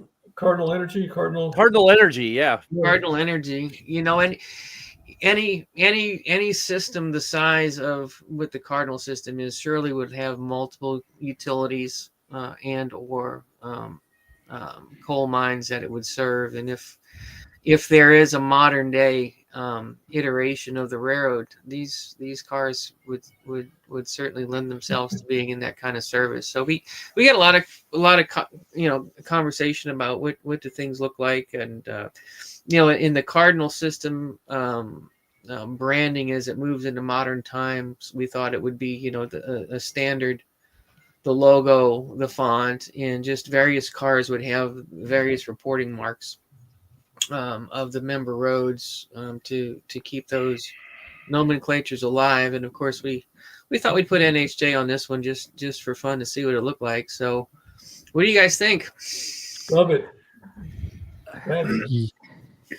Energy, Cardinal Energy, yeah. Cardinal Energy, and any system the size of what the Cardinal system is surely would have multiple utilities and or coal mines that it would serve. And if there is a modern day iteration of the railroad, these cars would certainly lend themselves to being in that kind of service. So we get a lot of conversation about what do things look like, and in the Cardinal system branding as it moves into modern times, we thought it would be a standard, the logo, the font, and just various cars would have various reporting marks of the member roads to keep those nomenclatures alive. And of course we thought we'd put NHJ on this one just for fun to see what it looked like. So what do you guys think? Love it.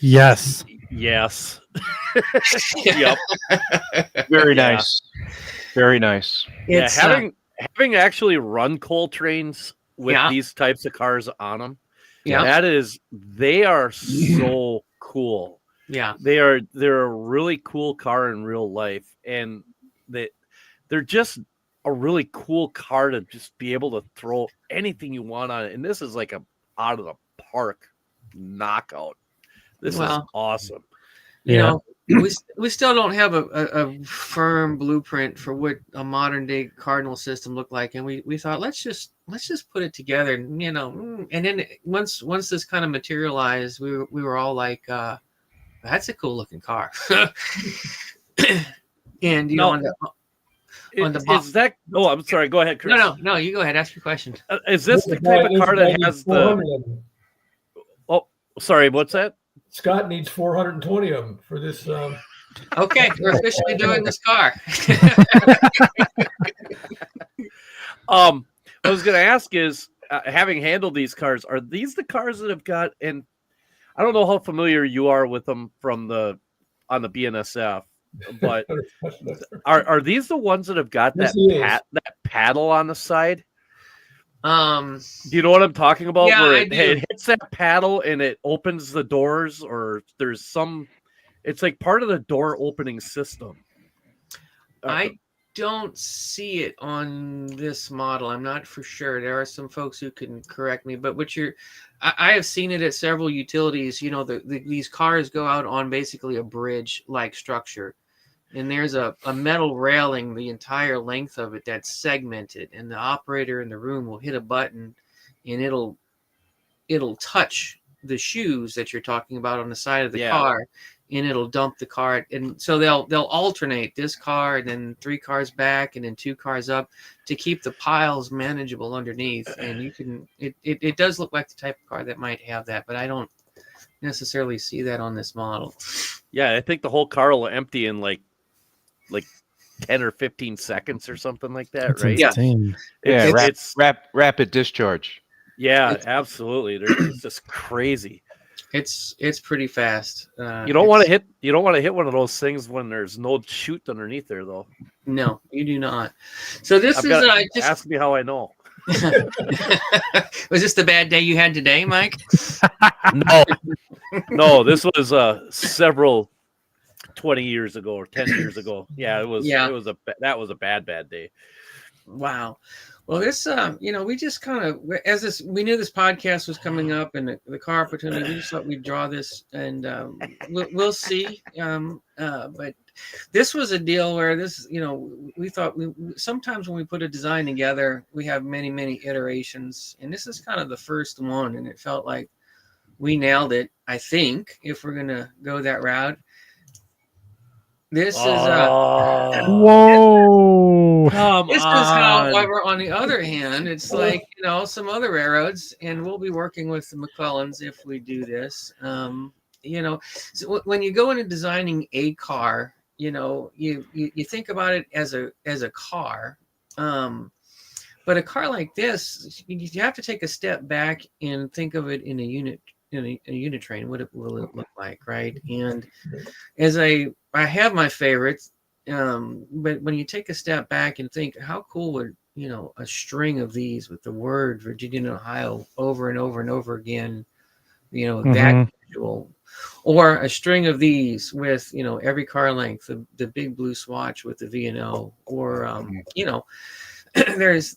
Yes. Yep. Very nice. Very nice. Yeah, having actually run coal trains with these types of cars on them, they are so cool. Yeah, they're a really cool car in real life, and they're just a really cool car to just be able to throw anything you want on it. And this is like a out of the park knockout. This is awesome. We still don't have a firm blueprint for what a modern day Cardinal system looked like, and we thought let's just put it together, and then once this kind of materialized, we were all like, that's a cool looking car. And I'm sorry, go ahead, Chris. No, you go ahead, ask your question. Is this the type of car that has the sorry, what's that? Scott needs 420 of them for this. Okay, we're officially doing this car. I was going to ask is, having handled these cars, are these the cars that have got? And I don't know how familiar you are with them from on the BNSF, but are these the ones that have got Yes, that paddle on the side? Um, Do you know what I'm talking about? Yeah, Where I it do. hits that paddle and it opens the doors, or there's some. It's like part of the door opening system. I don't see it on this model. I'm not for sure. There are some folks who can correct me, but I have seen it at several utilities. You know, these cars go out on basically a bridge-like structure, and there's a metal railing the entire length of it that's segmented, and the operator in the room will hit a button, and it'll touch the shoes that you're talking about on the side of the car, and it'll dump the car. And so they'll alternate this car and then 3 cars back and then 2 cars up to keep the piles manageable underneath. And you can, it does look like the type of car that might have that, but I don't necessarily see that on this model. Yeah, I think the whole car will empty in like 10 or 15 seconds or something like that, That's right? insane. Yeah, It's rapid discharge. yeah, absolutely. It's just crazy. It's pretty fast. You don't want to hit one of those things when there's no chute underneath there, though. No, you do not. So this is just ask me how I know. Was this the bad day you had today, Mike? No, this was several 20 years ago or 10 years ago. Yeah, it was. Yeah. That was a bad day. Wow. Well, this, we just kind of, we knew this podcast was coming up and the car opportunity, we just thought we'd draw this and we'll see. But this was a deal where this, we thought sometimes when we put a design together, we have many, many iterations. And this is kind of the first one. And it felt like we nailed it, I think, if we're going to go that route. This is whoa. Come This on. is however, on the other hand, it's like, some other railroads, and we'll be working with the McClellans if we do this. So when you go into designing a car, you think about it as a car. But a car like this, you have to take a step back and think of it in a unit train. What will it look like, right? And as I have my favorites, but when you take a step back and think, how cool would a string of these with the word Virginia and Ohio over and over and over again, that visual, or a string of these with every car length, the big blue swatch with the V&O, or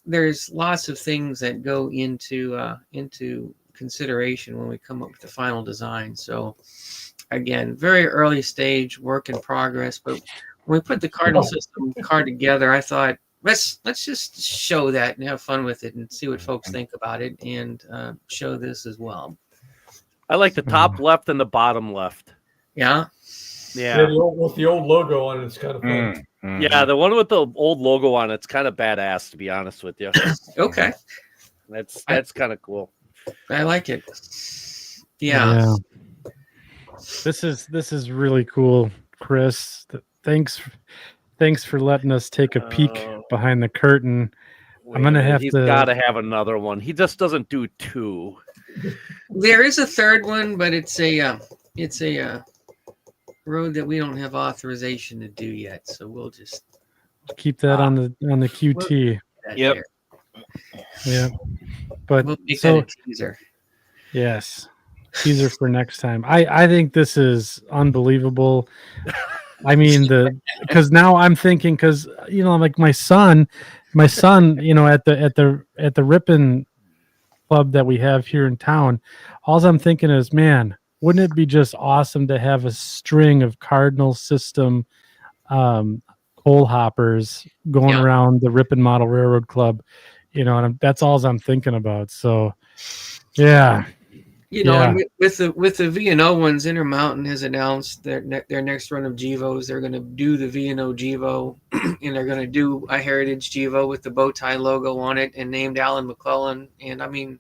there's lots of things that go into consideration when we come up with the final design. So again, very early stage, work in progress. But when we put the Cardinal System car together, I thought let's just show that and have fun with it and see what folks think about it, and show this as well. I like the top left and the bottom left. Yeah. Yeah, with the old logo on it, it's kind of fun. Yeah, the one with the old logo on it's kind of badass, to be honest with you. Okay. That's kind of cool. I like it. Yeah. This is really cool, Chris. Thanks for letting us take a peek behind the curtain. I'm gonna have He's to. got to have another one. He just doesn't do 2. There is a third one, but it's a road that we don't have authorization to do yet. So we'll just keep that on the QT. Yep. There. Yeah. But We'll make that a teaser. Yes. Teaser for next time. I think this is unbelievable. I mean, because now I'm thinking, because like my son, at the Ripon club that we have here in town, all I'm thinking is, man, wouldn't it be just awesome to have a string of Cardinal System coal hoppers going around the Ripon Model Railroad Club, and that's all I'm thinking about. So, yeah. And with the V&O ones, Intermountain has announced their next run of GEVOs. They're going to do the V&O GEVO, and they're going to do a Heritage GEVO with the bow tie logo on it and named Alan McClellan. And I mean,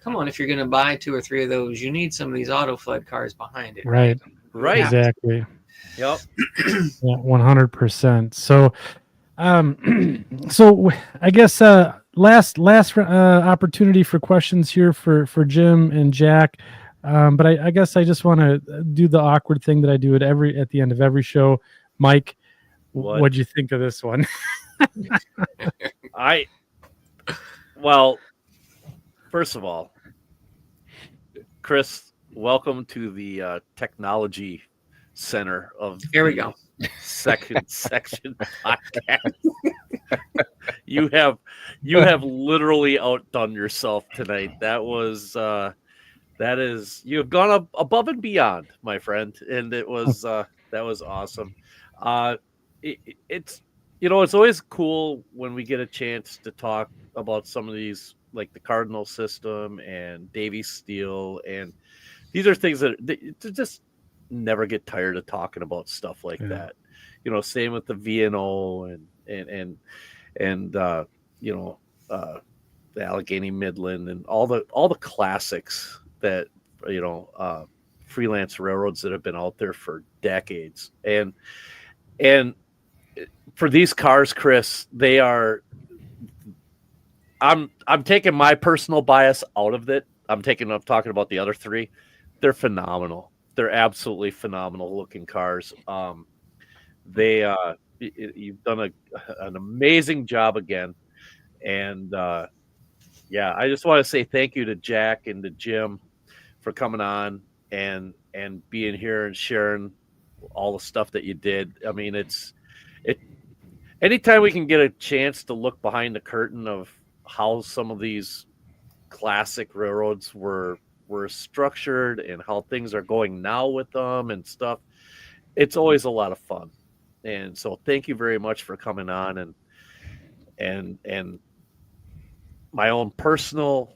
come on, if you're going to buy 2 or 3 of those, you need some of these auto flood cars behind it. Right. Exactly. Yep. 100%. So, so I guess last opportunity for questions here for Jim and Jack. But I guess I just want to do the awkward thing that I do at the end of every show. Mike, what'd you think of this one? Well, first of all, Chris, welcome to the technology center of Here we go. Section podcast. You have literally outdone yourself tonight. That is you have gone up above and beyond, my friend, and it was that was awesome. It's it's always cool when we get a chance to talk about some of these, like the Cardinal system and Davy Steel, and these are things that just never get tired of talking about stuff like that. Same with the VNO and the Allegheny Midland and all the classics that freelance railroads that have been out there for decades. And for these cars, Chris, I'm taking my personal bias out of it. I'm talking about the other three. They're phenomenal. They're absolutely phenomenal looking cars. You've done an amazing job again. And I just want to say thank you to Jack and to Jim for coming on and being here and sharing all the stuff that you did. I mean, anytime we can get a chance to look behind the curtain of how some of these classic railroads were structured and how things are going now with them and stuff, it's always a lot of fun. And so thank you very much for coming on, and my own personal,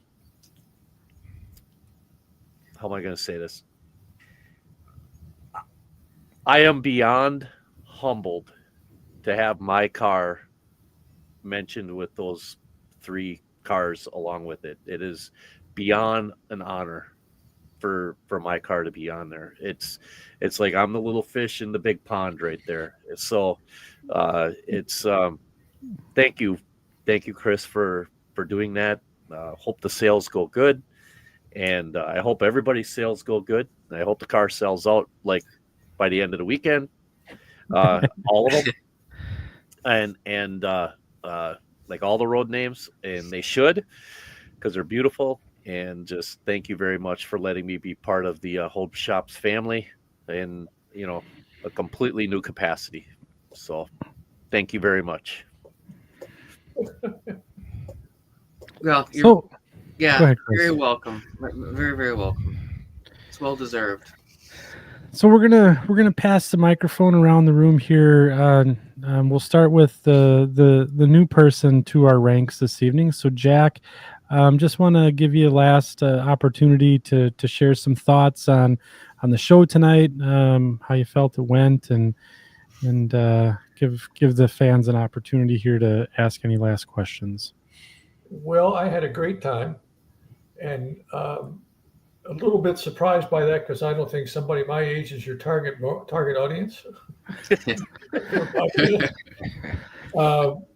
how am I going to say this? I am beyond humbled to have my car mentioned with those three cars along with it. It is beyond an honor for my car to be on there. It's like I'm the little fish in the big pond right there. So thank you, Chris, for doing that. Hope the sales go good, and I hope everybody's sales go good. I hope the car sells out like by the end of the weekend, all of them, and like all the road names, and they should, because they're beautiful. And just thank you very much for letting me be part of the HomeShops family in a completely new capacity. So thank you very much. Well, Go ahead, Chris. very welcome. Very, very welcome. It's well deserved. So we're gonna pass the microphone around the room here. We'll start with the new person to our ranks this evening. So Jack, just want to give you a last opportunity to share some thoughts on the show tonight, how you felt it went, and give the fans an opportunity here to ask any last questions. Well, I had a great time, and a little bit surprised by that because I don't think somebody my age is your target audience.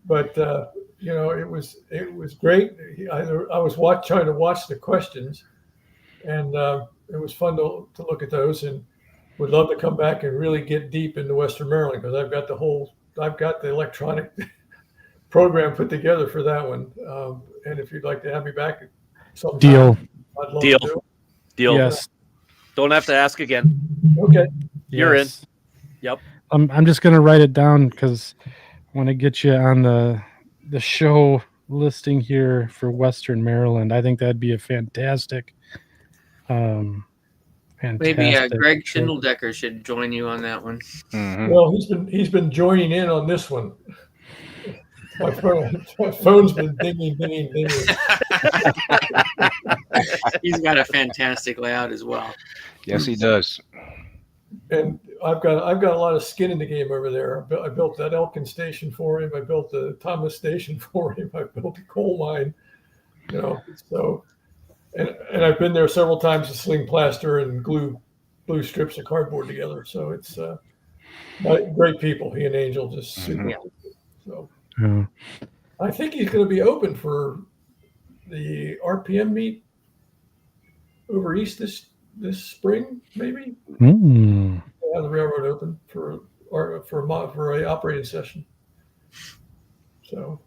But it was great. I was trying to watch the questions, and it was fun to look at those, and would love to come back and really get deep into Western Maryland because I've got the electronic program put together for that one. And if you'd like to have me back sometime, Deal. I'd love to do it. Deal. Yes. Don't have to ask again. Okay. You're in. Yep. I'm just gonna write it down because I want to get you on the show listing here for Western Maryland. I think that'd be a fantastic. Maybe Greg Schindeldecker should join you on that one. Mm-hmm. Well, he's been joining in on this one. My phone's been dinging. He's got a fantastic layout as well. Yes, he does. And I've got a lot of skin in the game over there. I built that Elkin station for him. I built the Thomas station for him. I built a coal mine. So and I've been there several times to sling plaster and glue strips of cardboard together. So it's great people. He and Angel just super. Yeah. So. I think he's going to be open for the RPM meet over east this spring, maybe. Hmm. Have the railroad open for a operating session. So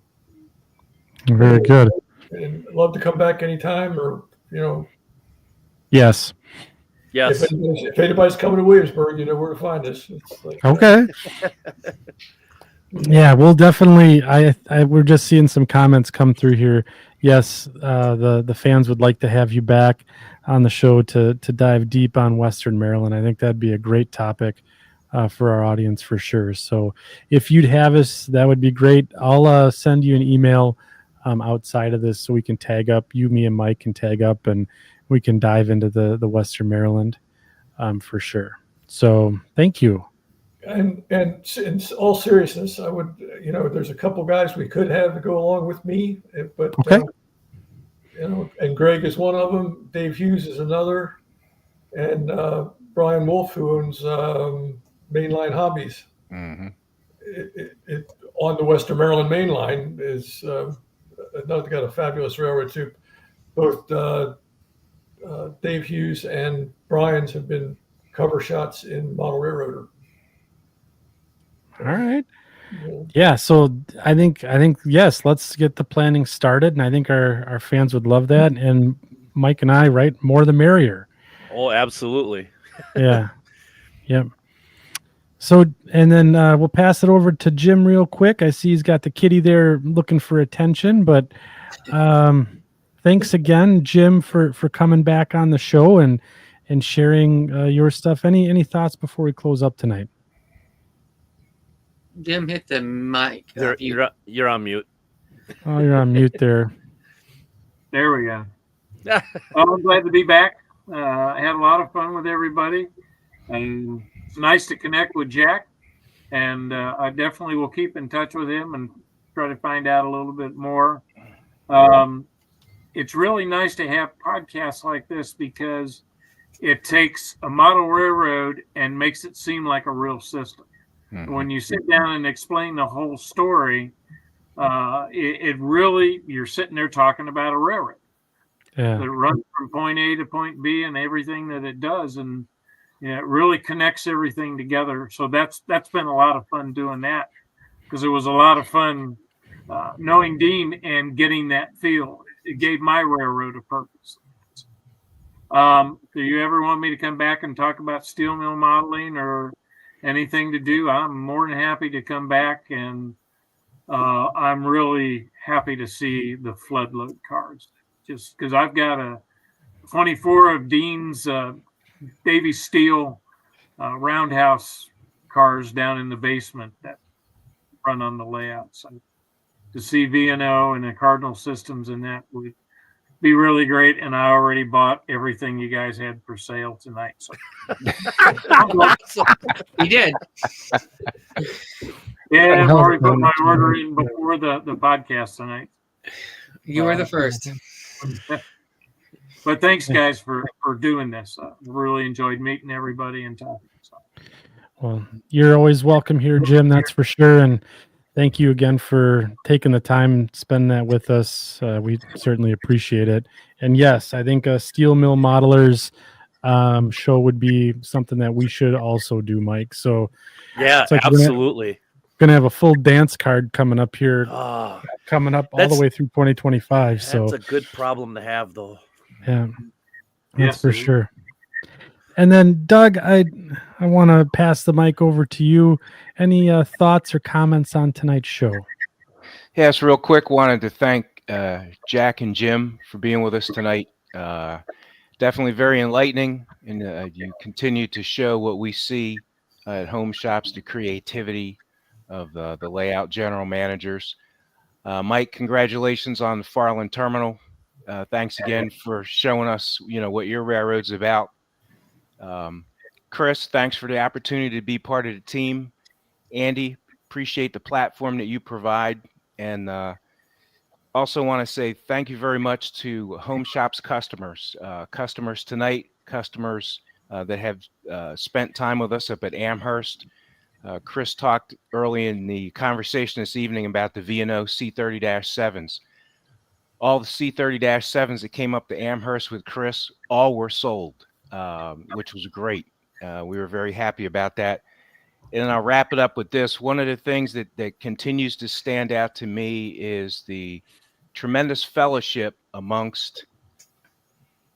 Very good. And love to come back anytime, or Yes. Yes. if anybody's coming to Williamsburg, you know where to find us. It's like, Okay. Yeah, we'll definitely. We're just seeing some comments come through here. Yes, the fans would like to have you back on the show to dive deep on Western Maryland. I think that'd be a great topic for our audience for sure. So if you'd have us, that would be great. I'll send you an email outside of this so we can tag up. You, me, and Mike can tag up, and we can dive into the Western Maryland for sure. So thank you. And in all seriousness, I would, there's a couple guys we could have to go along with me, but Okay. And Greg is one of them. Dave Hughes is another, and Brian Wolf, who owns Mainline Hobbies. Mm-hmm. It on the Western Maryland Main Line is got a fabulous railroad too. Both Dave Hughes and Brian's have been cover shots in Model Railroader. All right. Yeah. So I think yes, let's get the planning started, and I think our fans would love that. And Mike and I, right, more the merrier. Oh, absolutely. Yeah. Yep. So, and then we'll pass it over to Jim real quick. I see he's got the kitty there looking for attention, but thanks again, Jim, for coming back on the show and sharing your stuff. Any thoughts before we close up tonight? Jim, hit the mic. You're on mute. Oh, you're on mute there. There we go. Well, I'm glad to be back. I had a lot of fun with everybody, and it's nice to connect with Jack. And I definitely will keep in touch with him and try to find out a little bit more. It's really nice to have podcasts like this because it takes a model railroad and makes it seem like a real system. Mm-hmm. When you sit down and explain the whole story, it really, you're sitting there talking about a railroad that runs from point A to point B and everything that it does. And it really connects everything together. So that's been a lot of fun doing that, because it was a lot of fun knowing Dean and getting that feel. It gave my railroad a purpose. Do you ever want me to come back and talk about steel mill modeling or anything to do? I'm more than happy to come back, and I'm really happy to see the flood load cars, just because I've got a 24 of Dean's Davy Steel roundhouse cars down in the basement that run on the layout. So to see V&O and the Cardinal Systems in that would be really great. And I already bought everything you guys had for sale tonight. So you did. Yeah, I've already put my order in before the podcast tonight. You were the first. But thanks, guys, for doing this. Really enjoyed meeting everybody and talking. So. Well, you're always welcome here, Jim. That's for sure. And thank you again for taking the time, spending that with us. We certainly appreciate it. And yes, I think a Steel Mill Modelers show would be something that we should also do, Mike. So yeah, like absolutely. Gonna have a full dance card coming up here, coming up all the way through 2025. That's so a good problem to have, though. Yeah, that's for sure. And then, Doug, I want to pass the mic over to you. Any thoughts or comments on tonight's show? Yes, real quick. Wanted to thank Jack and Jim for being with us tonight. Definitely very enlightening, and you continue to show what we see at HomeShops, the creativity of the layout general managers. Mike, congratulations on the Farland Terminal. Thanks again for showing us, what your railroad's about. Chris, thanks for the opportunity to be part of the team. Andy, appreciate the platform that you provide. And also want to say thank you very much to HomeShops customers, customers tonight, customers that have spent time with us up at Amherst. Chris talked early in the conversation this evening about the V&O C30-7s. All the C30-7s that came up to Amherst with Chris, all were sold, which was great. We were very happy about that. And I'll wrap it up with this. One of the things that continues to stand out to me is the tremendous fellowship amongst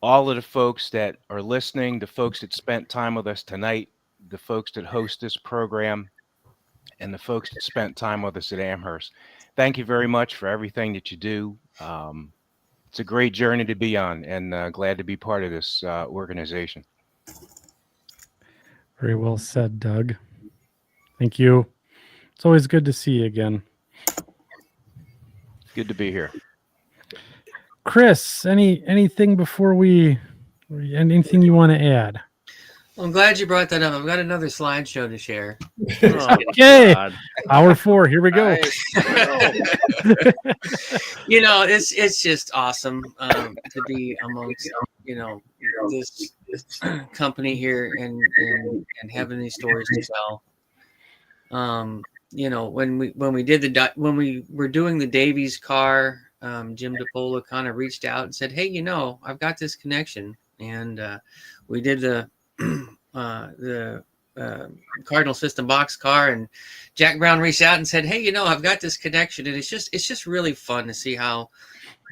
all of the folks that are listening, the folks that spent time with us tonight, the folks that host this program, and the folks that spent time with us at Amherst. Thank you very much for everything that you do. It's a great journey to be on, and glad to be part of this organization. Very well said, Doug. Thank you. It's always good to see you again. Good to be here. Chris, anything before anything you want to add? Well, I'm glad you brought that up. I've got another slideshow to share. Okay. Hour 4. Here we go. It's just awesome to be amongst this company here and having these stories to tell. When we were doing the Davies car, Jim DePola kind of reached out and said, "Hey, I've got this connection," and we did the Cardinal System box car, and Jack Brown reached out and said, "Hey, I've got this connection," and it's just really fun to see how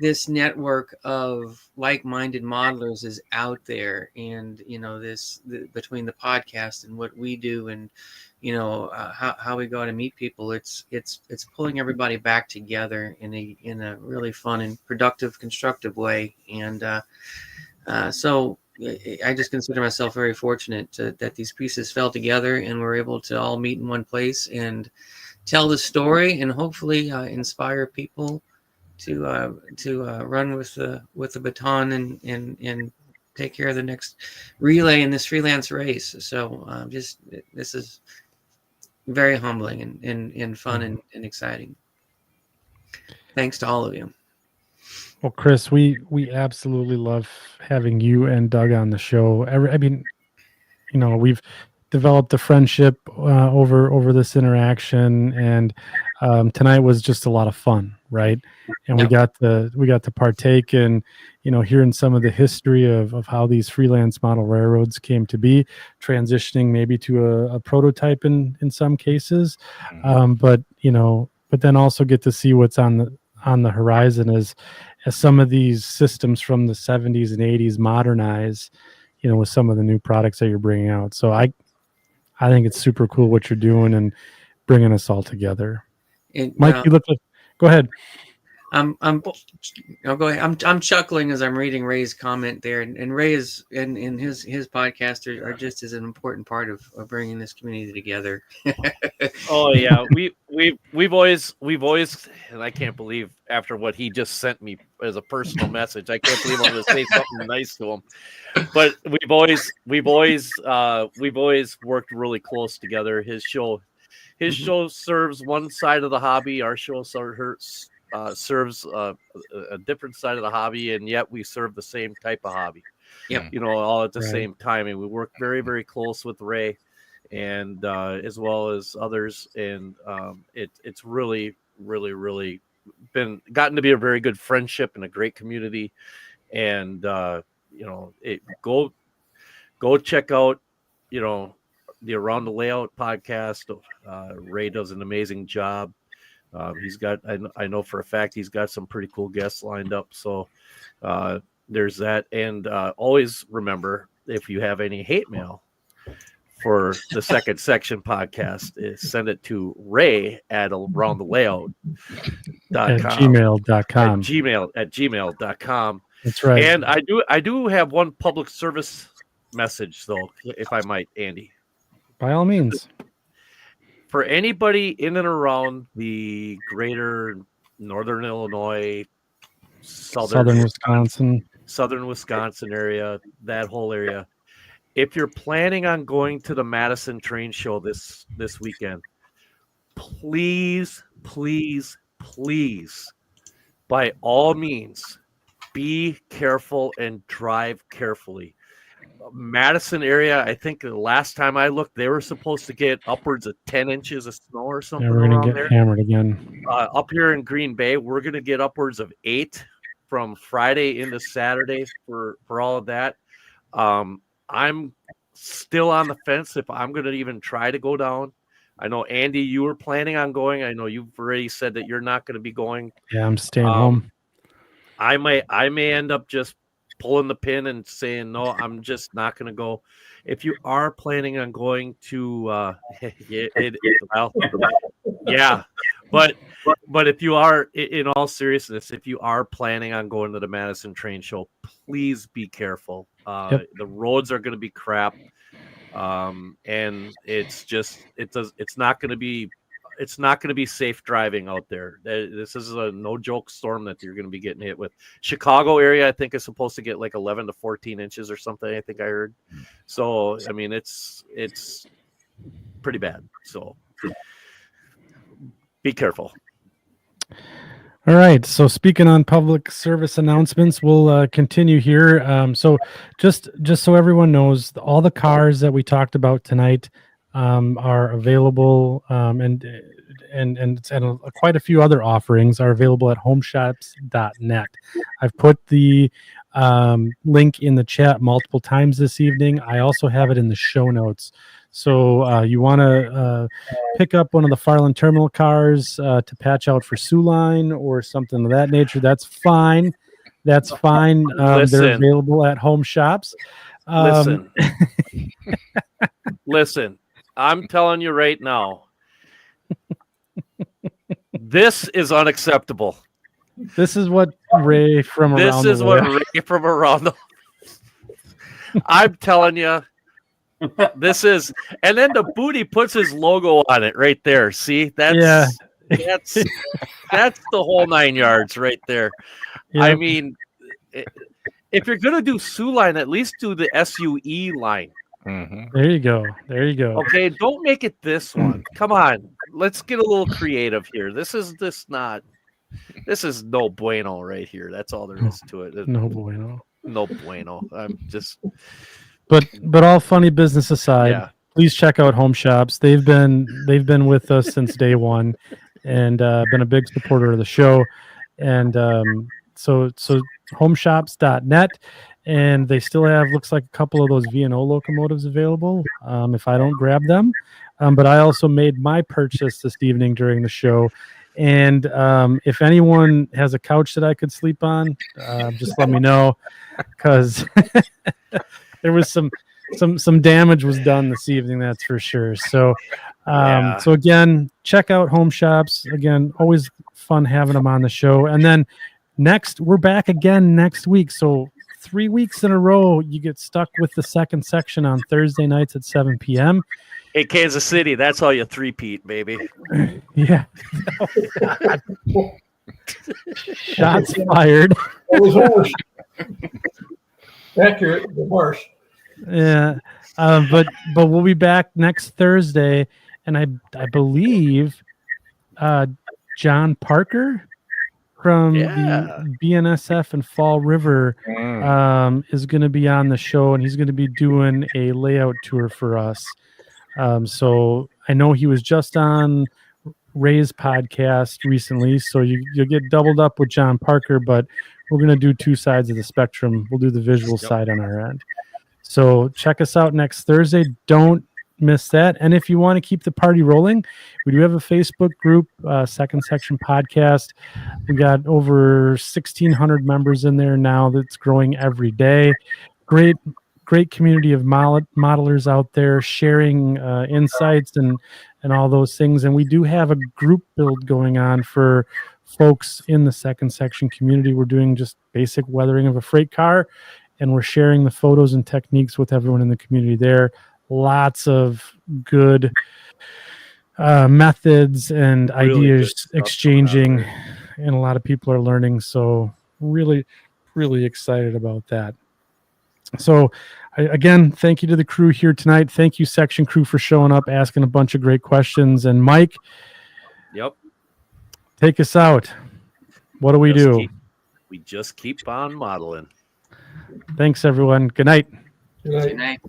this network of like-minded modelers is out there, and between the podcast and what we do, and how we go out and meet people, it's pulling everybody back together in a really fun and productive, constructive way, and so I just consider myself very fortunate that these pieces fell together and we're able to all meet in one place and tell the story, and hopefully inspire people to run with the baton and take care of the next relay in this freelance race. So this is very humbling and fun and exciting. Thanks to all of you. Well, Chris, we absolutely love having you and Doug on the show. We've developed a friendship over this interaction, and tonight was just a lot of fun, right? And we got to partake in, hearing some of the history of how these freelance model railroads came to be, transitioning maybe to a prototype in some cases, but then also get to see what's on the horizon as some of these systems from the 70s and 80s modernize, with some of the new products that you're bringing out. So I think it's super cool what you're doing and bringing us all together. Mike, you look like, go ahead. Go ahead. I'm chuckling as I'm reading Ray's comment there, and Ray is and his podcast are just as an important part of bringing this community together. Oh yeah, we've always, and I can't believe after what he just sent me as a personal message, I can't believe I'm going to say something nice to him. But we've always worked really close together. His show serves one side of the hobby. Our show serves a different side of the hobby, and yet we serve the same type of hobby. Yep. All at the same time, and we work very, very close with Ray, and as well as others, and it's really, really, really gotten to be a very good friendship and a great community, and go check out the Around the Layout podcast. Ray does an amazing job. He's got, I know for a fact, he's got some pretty cool guests lined up. So there's that. And always remember, if you have any hate mail for the Second Section podcast, send it to Ray at aroundthelayout.com. At gmail.com. At gmail.com. That's right. And I do have one public service message, though, if I might, Andy. By all means. For anybody in and around the greater Northern Illinois, Southern Wisconsin area, that whole area, if you're planning on going to the Madison Train Show this weekend, please, by all means, be careful and drive carefully. Madison area, I think the last time I looked, they were supposed to get upwards of 10 inches of snow or something. Yeah, we're gonna around get there. hammered again. Up here in Green Bay, we're gonna get upwards of 8 from Friday into Saturday for all of that. I'm still on the fence if I'm gonna even try to go down. I know, Andy, you were planning on going. I know you've already said that you're not going to be going. Yeah, I'm staying home. I may end up just pulling the pin and saying no. I'm just not going to go. If you are planning on going to, yeah, but if you are, in all seriousness, if you are planning on going to the Madison Train Show, please be careful. The roads are going to be crap. And it's not going to be safe driving out there. This is a no joke storm that you're going to be getting hit with. Chicago area, I think, is supposed to get like 11 to 14 inches or something. I think I heard. So, I mean, it's pretty bad. So be careful. All right. So speaking on public service announcements, we'll continue here. So just so everyone knows, all the cars that we talked about tonight are available, and quite a few other offerings are available at HomeShops.net. I've put the link in the chat multiple times this evening. I also have it in the show notes. So you want to pick up one of the Farland Terminal cars to patch out for Sioux Line or something of that nature, that's fine. That's fine. They're available at Home Shops. Listen, I'm telling you right now, this is unacceptable. This is what Ray from around the I'm telling you. This is, and then the booty puts his logo on it right there. See, that's the whole 9 yards right there. Yep. I mean, if you're gonna do Sioux Line, at least do the SUE line. Mm-hmm. There you go. Okay, don't make it this one. Come on, let's get a little creative here. This is no bueno right here. That's all there is to it. No bueno. I'm just. But all funny business aside, please check out Home Shops. They've been with us since day one, and been a big supporter of the show. And so homeshops.net, and they still have, looks like, a couple of those V&O locomotives available if I don't grab them. But I also made my purchase this evening during the show. And if anyone has a couch that I could sleep on, just let me know, because there was some damage was done this evening, that's for sure. So so again, check out Home Shops. Again, always fun having them on the show. And then we're back again next week. So 3 weeks in a row, you get stuck with the second section on Thursday nights at 7 p.m. Hey, Kansas City, that's all you three-peat, baby. Yeah. Shots fired. It was almost accurate, but worse. Yeah, but we'll be back next Thursday, and I believe John Parker from the BNSF and Fall River is going to be on the show, and he's going to be doing a layout tour for us. So I know he was just on Ray's podcast recently, so you'll get doubled up with John Parker, but we're going to do two sides of the spectrum. We'll do the visual side on our end. So check us out next Thursday. Don't miss that. And if you want to keep the party rolling, we do have a Facebook group, Second Section Podcast. We got over 1,600 members in there now. That's growing every day. Great community of modelers out there sharing insights and all those things. And we do have a group build going on for folks in the Second Section community. We're doing just basic weathering of a freight car, and we're sharing the photos and techniques with everyone in the community there. Lots of good methods and ideas exchanging, and a lot of people are learning. So really, really excited about that. So again, thank you to the crew here tonight. Thank you, section crew, for showing up, asking a bunch of great questions. And Mike, take us out. What do we do? We just keep on modeling. Thanks, everyone. Good night. Good night. Good night.